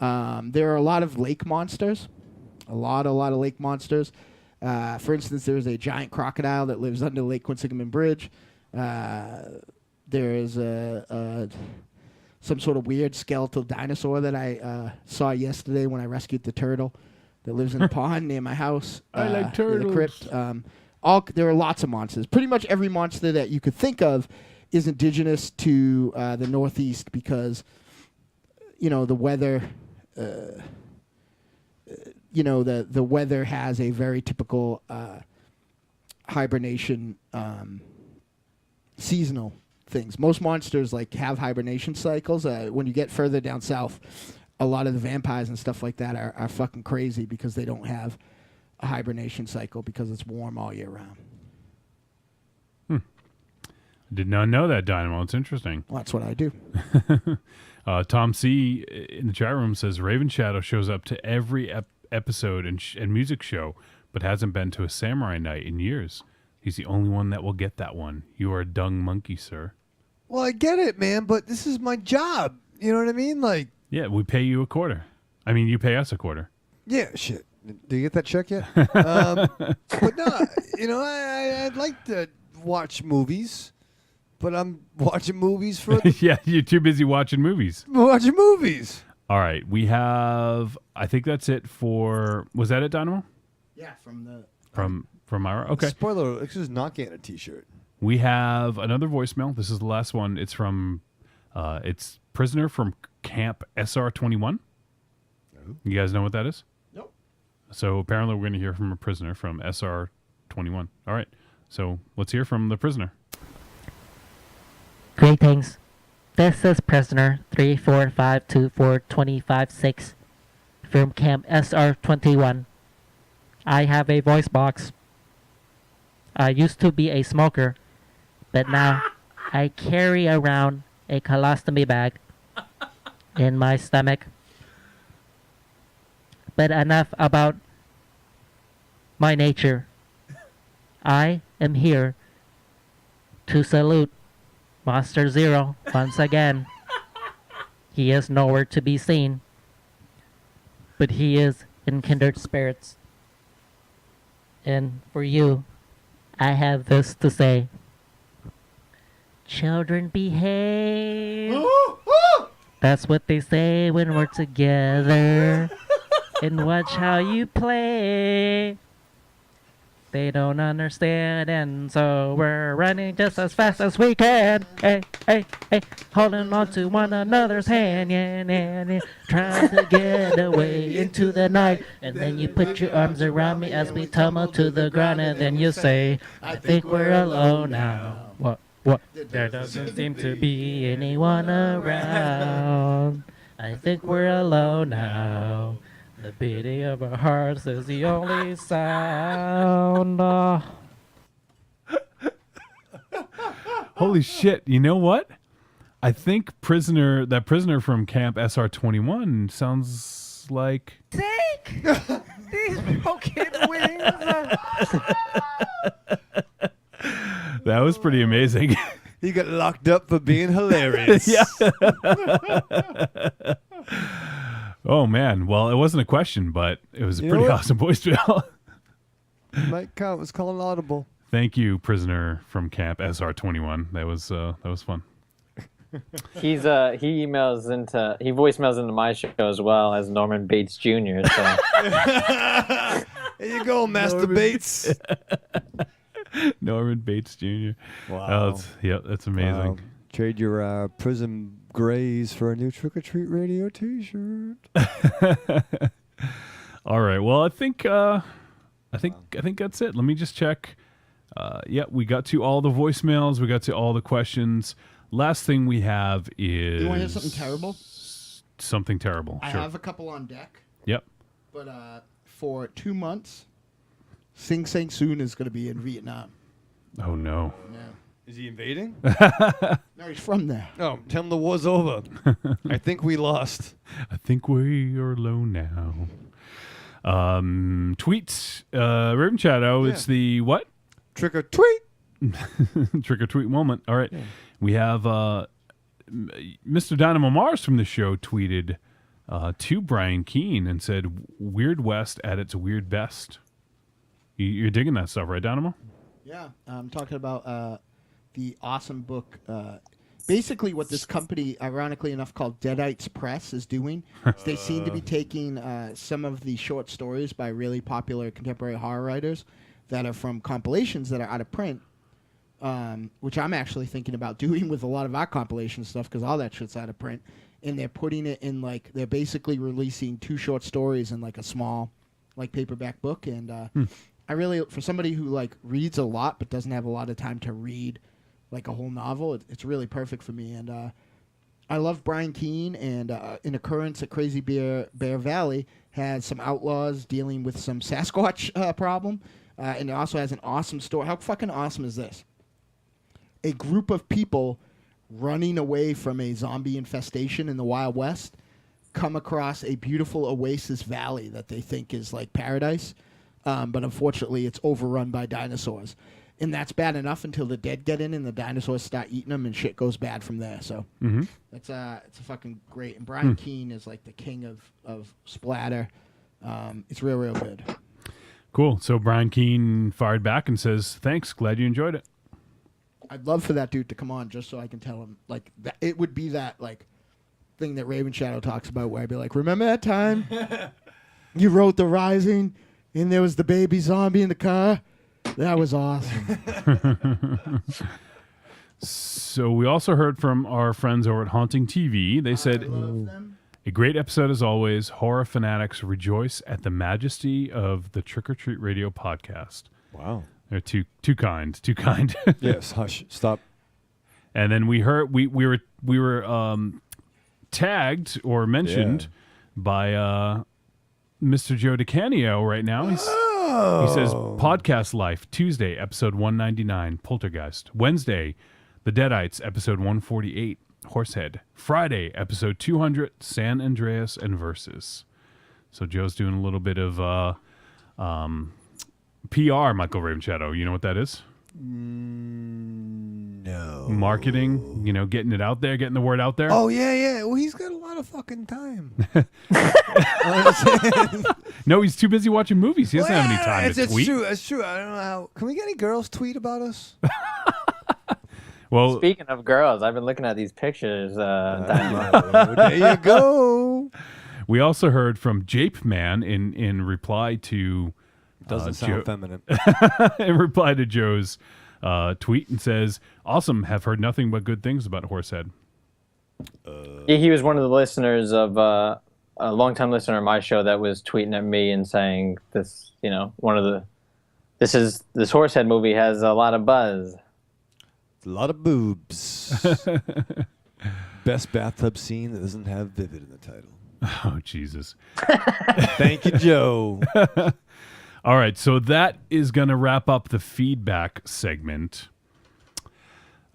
there are a lot of lake monsters. A lot of lake monsters. For instance, there's a giant crocodile that lives under Lake Quinsigamond Bridge. There is some sort of weird skeletal dinosaur that I saw yesterday when I rescued the turtle that lives in a pond near my house. I like turtles. In the crypt. There are lots of monsters. Pretty much every monster that you could think of is indigenous to the Northeast because, the weather... the weather has a very typical hibernation seasonal things. Most monsters have hibernation cycles. When you get further down south, a lot of the vampires and stuff like that are fucking crazy because they don't have a hibernation cycle because it's warm all year round. Did not know that, Dynamo. It's interesting. Well, that's what I do. Tom C. in the chat room says Ravenshadow shows up to every episode and music show, but hasn't been to a samurai night in years. He's the only one that will get that one. You are a dung monkey, sir. Well, I get it, man, but this is my job. You know what I mean? Yeah, we pay you a quarter. I mean, you pay us a quarter. Yeah, shit. Do you get that check yet? But no, I'd like to watch movies, but I'm watching movies for... Yeah, you're too busy watching movies. Watching movies. All right, we have... I think that's it for... Was that it, Dynamo? Yeah, From Myra? Okay. Spoiler alert, this is not getting a t-shirt. We have another voicemail. This is the last one. It's from... it's Prisoner from Camp SR21. Oh. You guys know what that is? Nope. So apparently we're going to hear from a prisoner from SR21. All right. So let's hear from the prisoner. Greetings. This is Prisoner 345242556 from Camp SR21. I have a voice box. I used to be a smoker, but now I carry around a colostomy bag in my stomach. But enough about my nature. I am here to salute Monster Zero once again. He is nowhere to be seen, but he is in kindred spirits. And for you, I have this to say. Children behave. That's what they say when we're together. And watch how you play. They don't understand, and so we're running just as fast as we can. Hey, hey, hey, holding on to one another's hand, yeah, yeah, yeah, trying to get away into the night. And then you put your arms around me as we tumble to the ground, and then you say, I think we're alone now. What? There doesn't seem to be anyone around. I think we're alone now. The beating of our hearts is the only sound. Holy shit! You know what? I think that prisoner from Camp SR21 sounds like. Take these broken wings. That was pretty amazing. He got locked up for being hilarious. Yeah. Oh man! Well, it wasn't a question, but it was a pretty awesome voicemail. Might count. Was calling audible. Thank you, prisoner from Camp SR21. That was fun. He voicemails into my show as well as Norman Bates Jr. So. There you go, Master Bates. Norman Bates Jr. Wow. That's amazing. Trade your Prism Grays for a new Trick or Treat Radio T-shirt. All right. Well, I think that's it. Let me just check. We got to all the voicemails. We got to all the questions. Last thing we have is. You want to hear something terrible? Something terrible. I Sure. have a couple on deck. Yep. But for 2 months, Sing Sang Soon is going to be in Vietnam. Oh no. Yeah. Is he invading? No, he's from there. Oh, tell him the war's over. I think we lost. I think we are alone now. Tweets. Ravenshadow. Yeah. It's the what? Trick or Tweet. Trick or tweet moment. All right. Yeah. We have Mr. Dynamo Marz from the show tweeted to Brian Keane and said, Weird West at its weird best. You're digging that stuff, right, Dynamo? Yeah. I'm talking about the awesome book. Basically, what this company, ironically enough, called Deadites Press is doing is they seem to be taking some of the short stories by really popular contemporary horror writers that are from compilations that are out of print, which I'm actually thinking about doing with a lot of our compilation stuff because all that shit's out of print. And they're putting it in, like, they're basically releasing 2 short stories in, like, a small, like, paperback book. And I really, for somebody who, like, reads a lot but doesn't have a lot of time to read, like, a whole novel, it's really perfect for me. And I love Brian Keane, and In Occurrence at Crazy Bear Valley has some outlaws dealing with some Sasquatch problem. And it also has an awesome story. How fucking awesome is this? A group of people running away from a zombie infestation in the Wild West come across a beautiful oasis valley that they think is like paradise. But unfortunately, it's overrun by dinosaurs. And that's bad enough until the dead get in and the dinosaurs start eating them and shit goes bad from there. So it's a fucking great. And Brian Keane is like the king of splatter. It's real, real good. Cool. So Brian Keane fired back and says, thanks. Glad you enjoyed it. I'd love for that dude to come on just so I can tell him. Like, that, it would be that, like, thing that Ravenshadow talks about where I'd be like, remember that time you wrote The Rising and there was the baby zombie in the car? That was awesome. So we also heard from our friends over at Haunting TV. They said, a great episode as always. Horror fanatics rejoice at the majesty of the Trick or Treat Radio podcast. Wow. They're too kind. Yes, hush, stop. And then we heard we were tagged or mentioned by Mr. Joe DeCanio right now. He says podcast life Tuesday episode 199 Poltergeist, Wednesday The Deadites episode 148 Horsehead, Friday episode 200 San Andreas and Versus. So Joe's doing a little bit of PR, Michael Ravenshadow. You know what that is? No. Marketing, getting it out there, getting the word out there. Oh, yeah. Well, he's got a lot of fucking time. No, he's too busy watching movies. He doesn't have any time to tweet. It's true. I don't know how. Can we get any girls tweet about us? Well, speaking of girls, I've been looking at these pictures. There you go. We also heard from Jape Man in reply to Doesn't sound feminine. In reply to Joe's tweet, and says, "Awesome. Have heard nothing but good things about Horsehead." Yeah, he was one of the listeners of a longtime listener of my show that was tweeting at me and saying this. This Horsehead movie has a lot of buzz. A lot of boobs. Best bathtub scene that doesn't have vivid in the title. Oh, Jesus. Thank you, Joe. All right, so that is going to wrap up the feedback segment.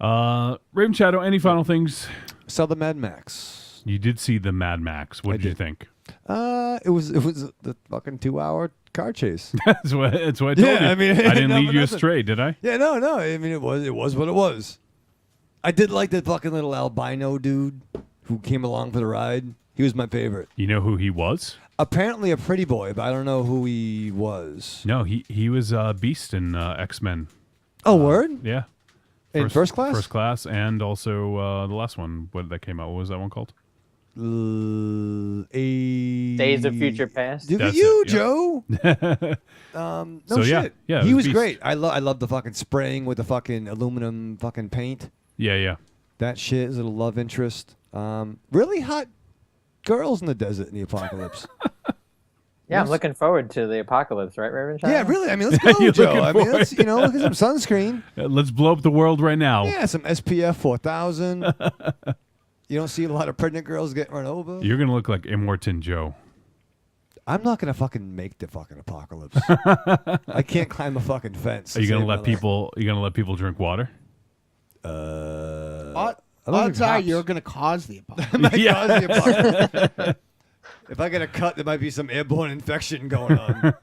Ravenshadow, any final things? Saw the Mad Max. You did see the Mad Max. What did you think? It was the fucking 2-hour car chase. That's what I told you. I mean, I didn't no, lead but you nothing. astray, did I? Yeah, no. I mean, it was what it was. I did like the fucking little albino dude who came along for the ride. He was my favorite. You know who he was? Apparently a pretty boy, but I don't know who he was. No, he was Beast in X-Men. Oh, word? Yeah. In First Class? First Class, and also the last one. What that came out? What was that one called? Days of Future Past. Look at That's you, it, yeah. Joe. No So, yeah. shit. Yeah, he it was was Beast. great. I love the fucking spraying with the fucking aluminum fucking paint. Yeah. That shit is a little love interest. Really hot girls in the desert in the apocalypse. Yeah, I'm looking forward to the apocalypse, right, Ravenshadow? Yeah, really. I mean, let's go, You're Joe. looking I mean, forward. let's look at some sunscreen. Let's blow up the world right now. Yeah, some SPF 4000. You don't see a lot of pregnant girls getting run over. You're gonna look like Immortan Joe. I'm not gonna fucking make the fucking apocalypse. I can't climb a fucking fence. Are you to gonna save my let life. people? You gonna let people drink water? I don't Odds think are hops. you're going to cause the apocalypse. Might Yeah. cause the apocalypse. If I get a cut, there might be some airborne infection going on.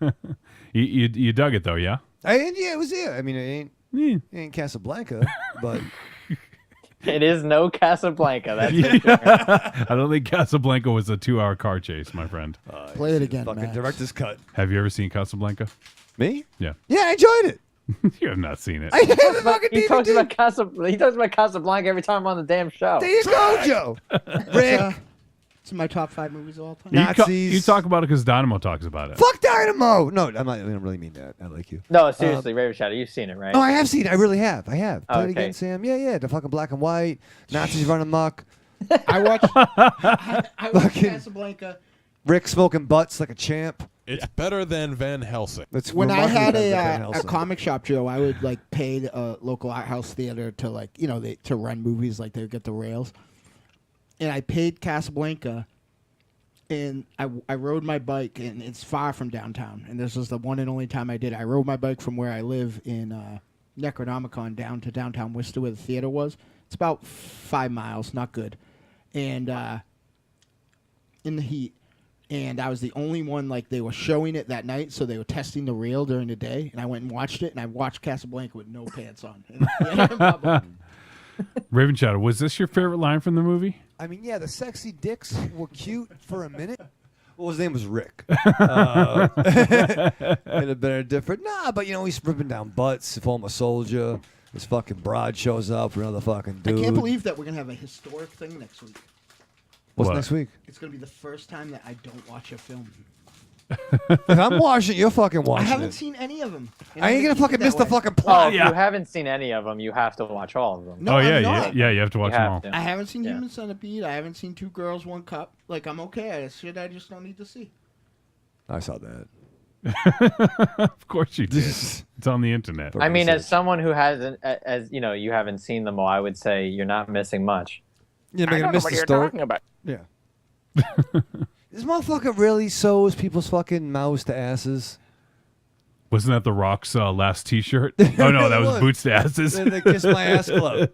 You dug it though, yeah? It was there. I mean, it ain't Casablanca, but It is no Casablanca. That's I don't think Casablanca was a 2-hour car chase, my friend. Play it again, fucking Max. director's cut. Have you ever seen Casablanca? Me? Yeah. Yeah, I enjoyed it. You have not seen it. I have the fucking he talks DVD. about he talks about Casablanca every time I'm on the damn show. There you go, Joe. Rick. It's my top 5 movies of all time. Nazis. You talk about it because Dynamo talks about it. Fuck Dynamo. No, I don't really mean that. I like you. No, seriously, Ravenshadow, you've seen it, right? Oh, I have seen it. I really have. I have. Play it Okay. again, Sam. Yeah. The fucking black and white. Nazis running amok. I watched Fucking- Casablanca. Rick smoking butts like a champ. It's better than Van Helsing. That's When I remarkably had better than Van a Helsing. comic shop, Joe, I would like pay a local art house theater to to run movies, like they would get the rails. And I paid Casablanca, and I rode my bike, and it's far from downtown. And this was the one and only time I did. I rode my bike from where I live in Necronomicon down to downtown Worcester, where the theater was. It's about 5 miles, not good, and in the heat. And I was the only one, like, they were showing it that night, so they were testing the rail during the day. And I went and watched it, and I watched Casablanca with no pants on. Ravenshadow, was this your favorite line from the movie? I mean, yeah, the sexy dicks were cute for a minute. Well, his name was Rick. It'd have been different. Nah, but, he's ripping down butts, former soldier. His fucking broad shows up, another fucking dude. I can't believe that we're going to have a historic thing next week. What's What? next week? It's going to be the first time that I don't watch a film. If I'm watching, you're fucking watching I haven't it. seen any of them. I ain't gonna fucking miss the fucking Oh, plot. if you haven't seen any of them, you have to watch all of them. No, I'm not. You have to watch them all. to. I haven't seen Human Centipede. I haven't seen Two Girls, One Cup. Like, I'm okay. Shit I just don't need to see. I saw that. Of course you did. It's on the internet. I mean, as someone who hasn't, you haven't seen them all, I would say you're not missing much. You're not gonna miss the story. Yeah. This motherfucker really sews people's fucking mouths to asses. Wasn't that The Rock's last T-shirt? Oh no, that was Boots to Asses. The Kiss My Ass Club.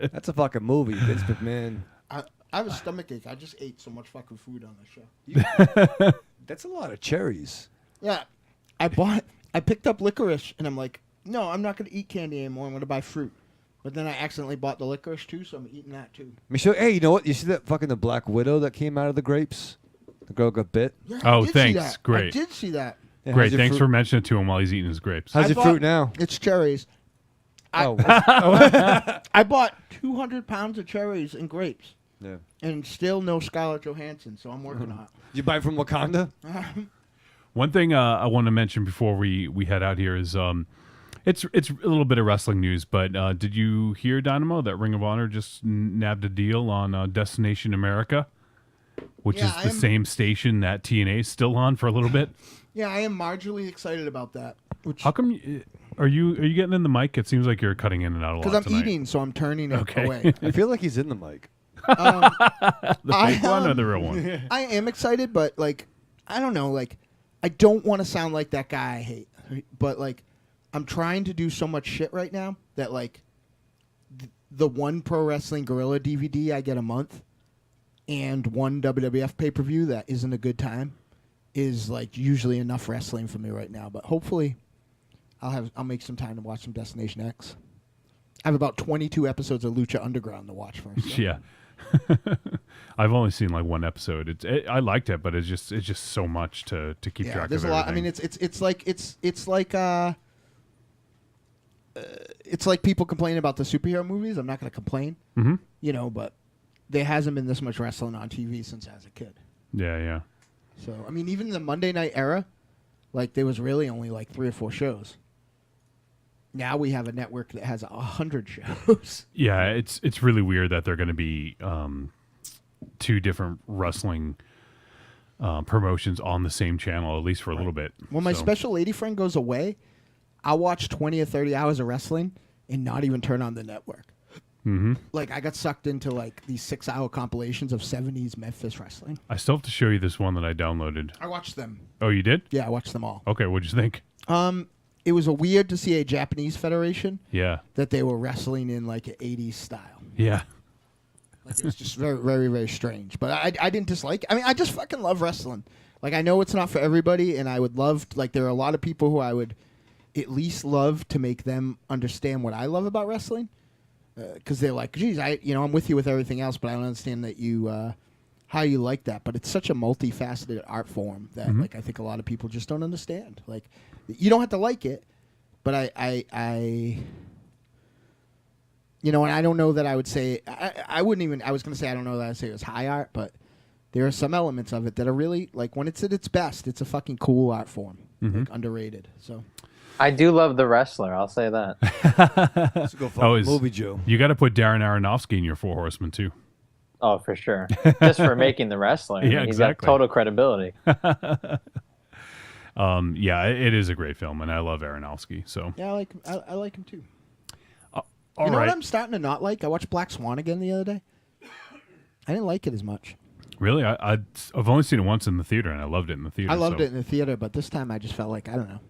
That's a fucking movie, Vince McMahon. I have a stomach ache. I just ate so much fucking food on the show. That's a lot of cherries. Yeah. I picked up licorice, and I'm like, no, I'm not going to eat candy anymore. I'm going to buy fruit. But then I accidentally bought the licorice, too, so I'm eating that, too. Michelle, hey, you know what? You see that fucking the Black Widow that came out of the grapes? The girl got bit. Yeah, Oh, I did see thanks. that. Great. I did see that. Yeah, Great. how's your Thanks fruit? for mentioning it to him while he's eating his grapes. How's I your bought- fruit now? It's cherries. Oh, I bought 200 pounds of cherries and grapes. Yeah. And still no Scarlett Johansson, so I'm working on it. You buy from Wakanda? One thing I want to mention before we head out here is it's a little bit of wrestling news, but did you hear, Dynamo, that Ring of Honor just nabbed a deal on Destination America, which is the same station that TNA is still on for a little bit? Yeah, I am marginally excited about that. How come? Are you getting in the mic? It seems like you're cutting in and out a lot Because I'm tonight. eating, so I'm turning it Okay. away. I feel like he's in the mic. The fake one or the real one? I am excited, but like, I don't know. Like, I don't want to sound like that guy I hate, but like, I'm trying to do so much shit right now that like, the one Pro Wrestling Guerrilla DVD I get a month, and one WWF pay per view that isn't a good time, is like usually enough wrestling for me right now. But hopefully, I'll make some time to watch some Destination X. I have about 22 episodes of Lucha Underground to watch first. So. Yeah. I've only seen like one episode. I liked it, but it's just so much to keep track of. There's a lot. I mean, it's like people complaining about the superhero movies. I'm not going to complain, but there hasn't been this much wrestling on TV since I was a kid. Yeah. So I mean, even the Monday night era, like there was really only like 3 or 4 shows. Now we have a network that has 100 shows. Yeah, it's really weird that they're going to be 2 different wrestling promotions on the same channel, at least for a little bit. When my special lady friend goes away, I'll watch 20 or 30 hours of wrestling and not even turn on the network. Mm-hmm. Like, I got sucked into like these 6-hour compilations of 70s Memphis wrestling. I still have to show you this one that I downloaded. I watched them. Oh, you did? Yeah, I watched them all. Okay, what'd you think? It was a weird to see a Japanese federation. Yeah. That they were wrestling in like an 80s style. Yeah. Like, it was just very, very, very strange. But I didn't dislike it. I mean, I just fucking love wrestling. Like, I know it's not for everybody, and I would love, like, there are a lot of people who I would at least love to make them understand what I love about wrestling. Because they're like, geez, I'm with you with everything else, but I don't understand that you, how you like that. But it's such a multifaceted art form that, like, I think a lot of people just don't understand. Like, you don't have to like it, but I and I don't know that I would say, I wouldn't even, I was going to say I don't know that I'd say it was high art, but there are some elements of it that are really, like, when it's at its best, it's a fucking cool art form, like, underrated. So I do love The Wrestler, I'll say that. Let's go for movie, Joe. You got to put Darren Aronofsky in your 4 Horsemen, too. Oh, for sure. Just for making The Wrestler. Yeah, He's exactly. got total credibility. Yeah, it is a great film, and I love Aronofsky. So yeah, I like him too. All you know right. what I'm starting to not like? I watched Black Swan again the other day. I didn't like it as much. Really, I've only seen it once in the theater, and I loved it in the theater. I loved so. it in the theater, but this time I just felt like, I don't know.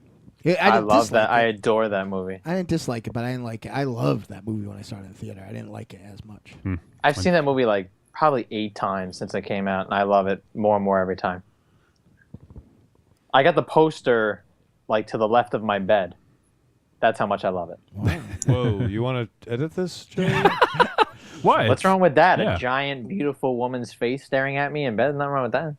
I love dislike that. I it. adore that movie. I didn't dislike it, but I didn't like it. I loved that movie when I saw it in the theater. I didn't like it as much. I've seen that movie like probably 8 times since it came out, and I love it more and more every time. I got the poster like to the left of my bed. That's how much I love it. Whoa, you want to edit this, Joe? Why? What's wrong with that? Yeah. A giant, beautiful woman's face staring at me in bed? Nothing wrong with that.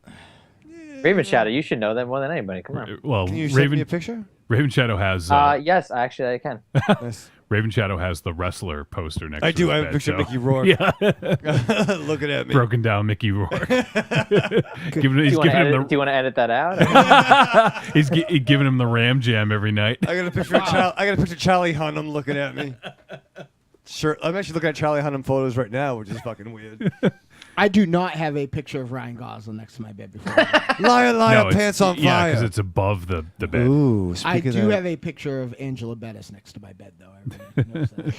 Ravenshadow, you should know that more than anybody. Come on. Well, Can you send me a picture? Ravenshadow has. Yes, actually, I can. Nice. Ravenshadow has the wrestler poster next. I to do. his I have a bed, picture of so- Mickey Rourke. Yeah, Looking at me. broken down Mickey Rourke. Do you want to edit that out? He's giving him the Ram Jam every night. I got a picture. I got a picture of Charlie Hunnam looking at me. Sure, I'm actually looking at Charlie Hunnam photos right now, which is fucking weird. I do not have a picture of Ryan Gosling next to my bed before. Liar, liar, No, it's- pants on Yeah, fire. because it's above the bed. Ooh, I speaking do of have a picture of Angela Bettis next to my bed, though. Everybody knows that.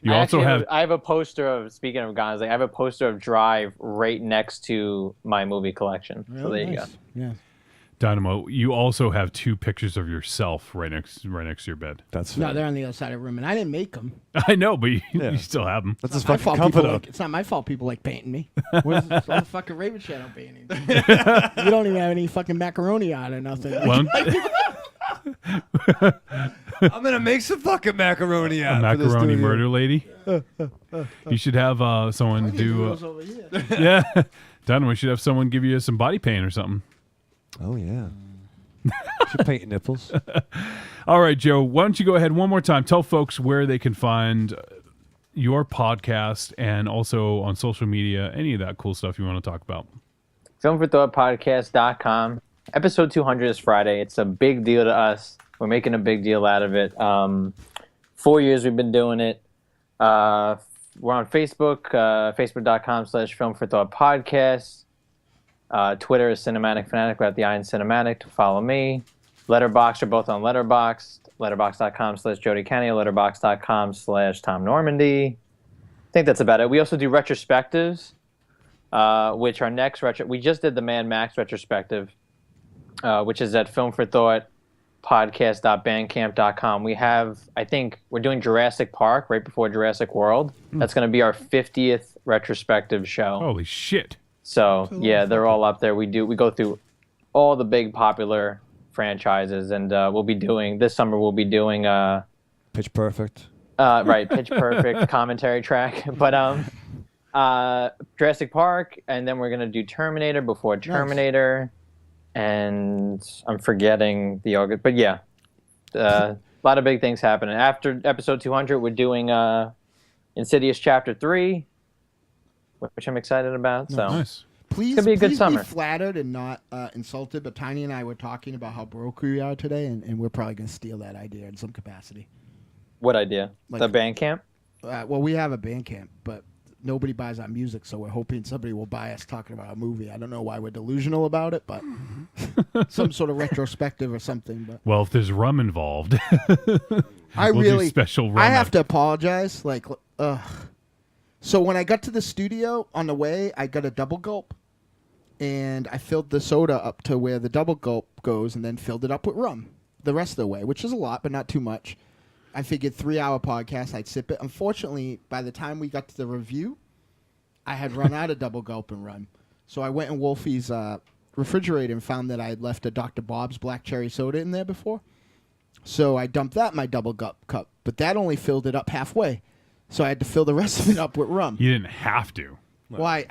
You also have. I have a poster of, speaking of guys, I have a poster of Drive right next to my movie collection. So there you go. Yeah. Dynamo, you also have 2 pictures of yourself right next to your bed. That's No, they're on the other side of the room, and I didn't make them. I know, but you still have them. That's his My fucking fault comfort people up. like, it's not my fault people like painting me. Where's this fucking Ravenshadow painting? You don't even have any fucking macaroni on or nothing. Well, I'm gonna make some fucking macaroni out. a for this macaroni dude murder lady. You should have someone do. Girls over here. Yeah, Dynamo, you should have someone give you some body paint or something. Oh yeah. Should paint your nipples. All right, Joe, why don't you go ahead one more time? Tell folks where they can find your podcast and also on social media, any of that cool stuff you want to talk about. FilmForThoughtPodcast.com. Episode 200 is Friday. It's a big deal to us. We're making a big deal out of it. 4 years we've been doing it. We're on Facebook, facebook.com/Film for Thought Podcast. Twitter is Cinematic Fanatic. We're at the Iron Cinematic to follow me. Letterboxd are both on Letterboxd. Letterboxd.com/Jody Kenny. Letterboxd.com/Tom Normandy. I think that's about it. We also do retrospectives, which our next we just did the Mad Max retrospective, which is at filmforthoughtpodcast.bandcamp.com. We have, I think, we're doing Jurassic Park right before Jurassic World. That's going to be our 50th retrospective show. Holy shit. So, yeah, they're all up there. We go through all the big popular franchises, and this summer we'll be doing Pitch Perfect. Right, Pitch Perfect commentary track. But Jurassic Park, and then we're going to do Terminator before Terminator. And I'm forgetting the August, but yeah, a lot of big things happening. After episode 200, we're doing Insidious Chapter 3, which I'm excited about. So nice. Please, it's gonna be a good summer. Be flattered and not insulted. But Tiny and I were talking about how broke we are today, and we're probably gonna steal that idea in some capacity. What idea? The Bandcamp? Well, we have a Bandcamp, but nobody buys our music, so we're hoping somebody will buy us talking about a movie. I don't know why we're delusional about it, but some sort of retrospective or something. But well, if there's rum involved, we'll do special rum. I have to apologize. So when I got to the studio on the way, I got a double gulp, and I filled the soda up to where the double gulp goes, and then filled it up with rum the rest of the way, which is a lot, but not too much. I figured 3-hour podcast, I'd sip it. Unfortunately, by the time we got to the review, I had run out of double gulp and rum. So I went in Wolfie's refrigerator and found that I had left a Dr. Bob's black cherry soda in there before. So I dumped that in my double gulp cup, but that only filled it up halfway. So I had to fill the rest of it up with rum. You didn't have to. Well,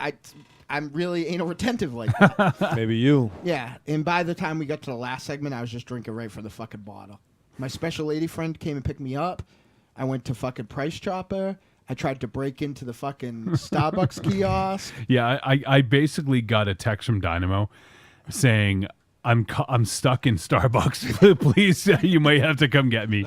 I'm really anal retentive like that. Maybe you. Yeah, and by the time we got to the last segment, I was just drinking right from the fucking bottle. My special lady friend came and picked me up. I went to fucking Price Chopper. I tried to break into the fucking Starbucks kiosk. Yeah, I basically got a text from Dynamo saying, I'm stuck in Starbucks. Please, you might have to come get me.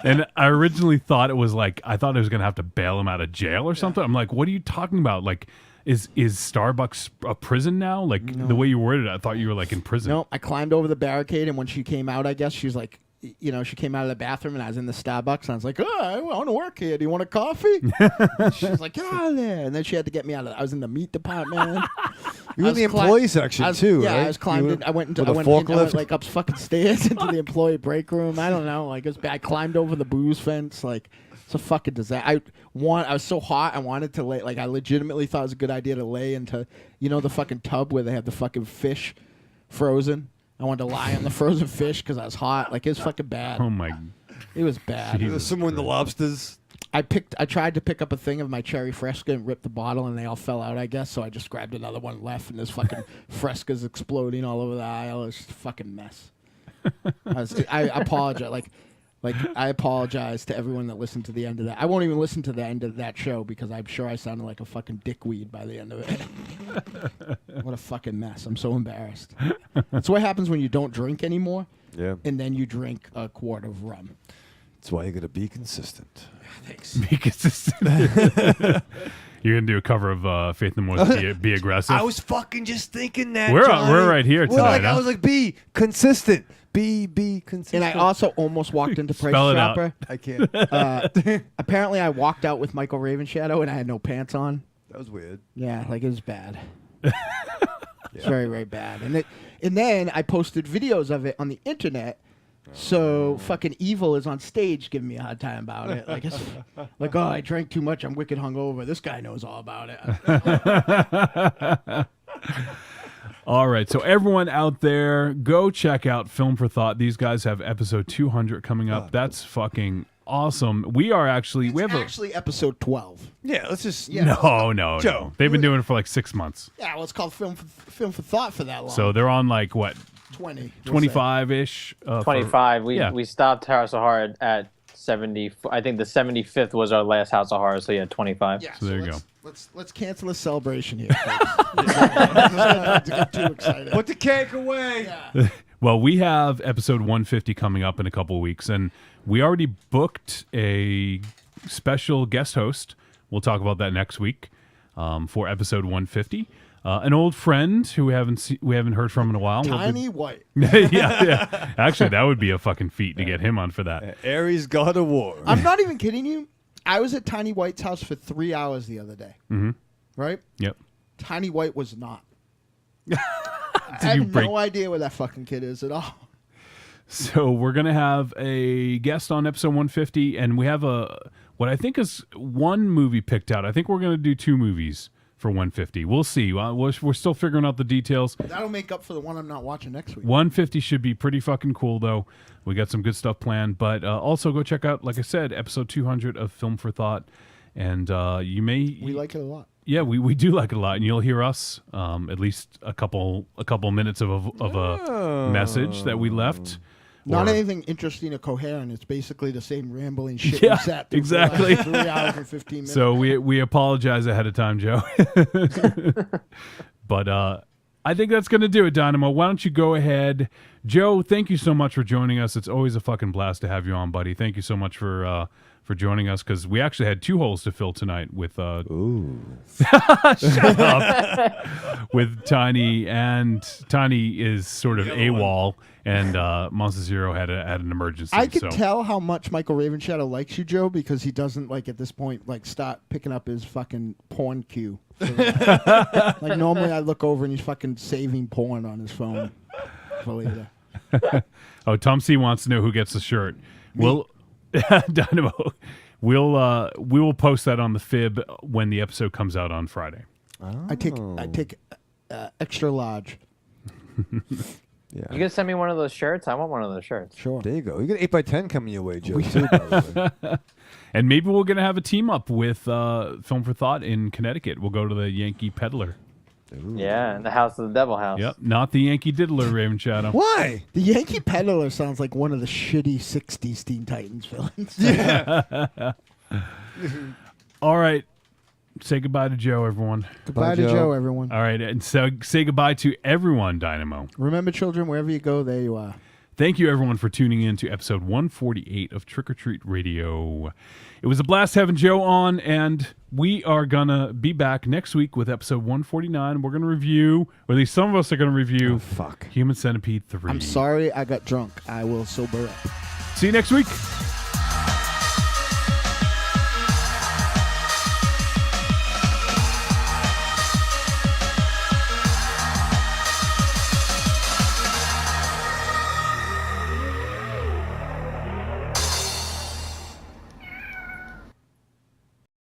And I originally thought it was like, I thought I was going to have to bail him out of jail or something. I'm like, what are you talking about? Like, is Starbucks a prison now? Like, the way you worded it, I thought you were like in prison. No, I climbed over the barricade, and when she came out, I guess she was like, she came out of the bathroom, and I was in the Starbucks, and I was like, I want to work here. Do you want a coffee? She was like, get out of there. And then she had to get me out of I was in the meat department. You were in the employee section, too, yeah, right? I was climbed. I went like up fucking stairs into the employee break room. I don't know. Like, it was bad. I climbed over the booze fence. Like, it's a fucking disaster. I was so hot. I wanted to lay. Like, I legitimately thought it was a good idea to lay into, the fucking tub where they have the fucking fish frozen. I wanted to lie on the frozen fish because I was hot. Like, it was fucking bad. Oh my! It was bad. There's someone in the lobsters. I tried to pick up a thing of my cherry Fresca and ripped the bottle, and they all fell out, I guess. So I just grabbed another one left, and there's fucking Frescas exploding all over the aisle. It's just a fucking mess. I apologize. I apologize to everyone that listened to the end of that. I won't even listen to the end of that show because I'm sure I sounded like a fucking dickweed by the end of it. What a fucking mess. I'm so embarrassed. That's what happens when you don't drink anymore. Yeah. And then you drink a quart of rum. That's why you got to be consistent. Thanks. Be consistent. You're going to do a cover of Faith No More's Be Aggressive? I was fucking just thinking that, We're Johnny. right here tonight. I was like, be consistent. Be consistent. And I also almost walked into Price Spell it Chopper. out. I can't. Apparently, I walked out with Michael Ravenshadow, and I had no pants on. That was weird. Yeah, like, it was bad. It's very, very bad. And then I posted videos of it on the internet. So fucking Evil is on stage giving me a hard time about it. Like, I drank too much. I'm wicked hungover. This guy knows all about it. All right, so everyone out there, go check out Film for Thought. These guys have episode 200 coming up. That's fucking awesome. We are actually actually episode 12. Yeah, let's just No. Joe. They've been doing it for like 6 months. Yeah, well, it's called Film for Thought for that long. So they're on like what? 20. 25-ish. 25. We stopped House of Horror at 70. I think the 75th was our last House of Horror. So yeah, 25. Yeah, so there you go. Let's cancel the celebration here. Let's get too excited. Put the cake away. Well, we have episode 150 coming up in a couple of weeks, and we already booked a special guest host. We'll talk about that next week for episode 150. An old friend who we haven't heard from in a while. Tiny White. yeah. Actually, that would be a fucking feat to get him on for that. Aries God of War. I'm not even kidding you. I was at Tiny White's house for 3 hours the other day. Mm-hmm. Right? Yep. Tiny White was not. I have no idea where that fucking kid is at all. So we're going to have a guest on episode 150, and we have what I think is one movie picked out. I think we're going to do 2 movies for 150. We'll see. We're still figuring out the details. That'll make up for the one I'm not watching next week. 150 should be pretty fucking cool, though. We got some good stuff planned. But also go check out, like I said, episode 200 of Film for Thought. And we like it a lot. Yeah, we do like it a lot, and you'll hear us at least a couple minutes of a message that we left. Not anything interesting or coherent. It's basically the same rambling shit Yeah, we sat through exactly. for the last 3 hours and 15 minutes. So we apologize ahead of time, Joe. But I think that's going to do it, Dynamo. Why don't you go ahead. Joe, thank you so much for joining us. It's always a fucking blast to have you on, buddy. Thank you so much for joining us, because we actually had 2 holes to fill tonight with shut up. With Tiny, and Tiny is sort of AWOL, and Monster Zero had an emergency. I could tell how much Michael Ravenshadow likes you, Joe, because he doesn't, like, at this point, like, start picking up his fucking porn queue. Like, normally I look over and he's fucking saving porn on his phone for later. Oh, Tom C wants to know who gets the shirt. Dynamo. We will post that on the Fib when the episode comes out on Friday. Oh. I take extra large. You gonna send me one of those shirts? I want one of those shirts. Sure. There you go. You got 8x10 coming your way, Joe. Too, by the way. And maybe we're gonna have a team up with Film for Thought in Connecticut. We'll go to the Yankee Peddler. Ooh. Yeah, in the House of the Devil House. Yep, not the Yankee Diddler, Ravenshadow. Why? The Yankee Peddler sounds like one of the shitty 60s Teen Titans villains. Yeah. All right. Say goodbye to Joe, everyone. Goodbye to Joe, everyone. All right, and so say goodbye to everyone, Dynamo. Remember, children, wherever you go, there you are. Thank you, everyone, for tuning in to episode 148 of Trick or Treat Radio. It was a blast having Joe on, and we are going to be back next week with episode 149. We're going to review, or at least some of us are going to review, Human Centipede 3. I'm sorry I got drunk. I will sober up. See you next week.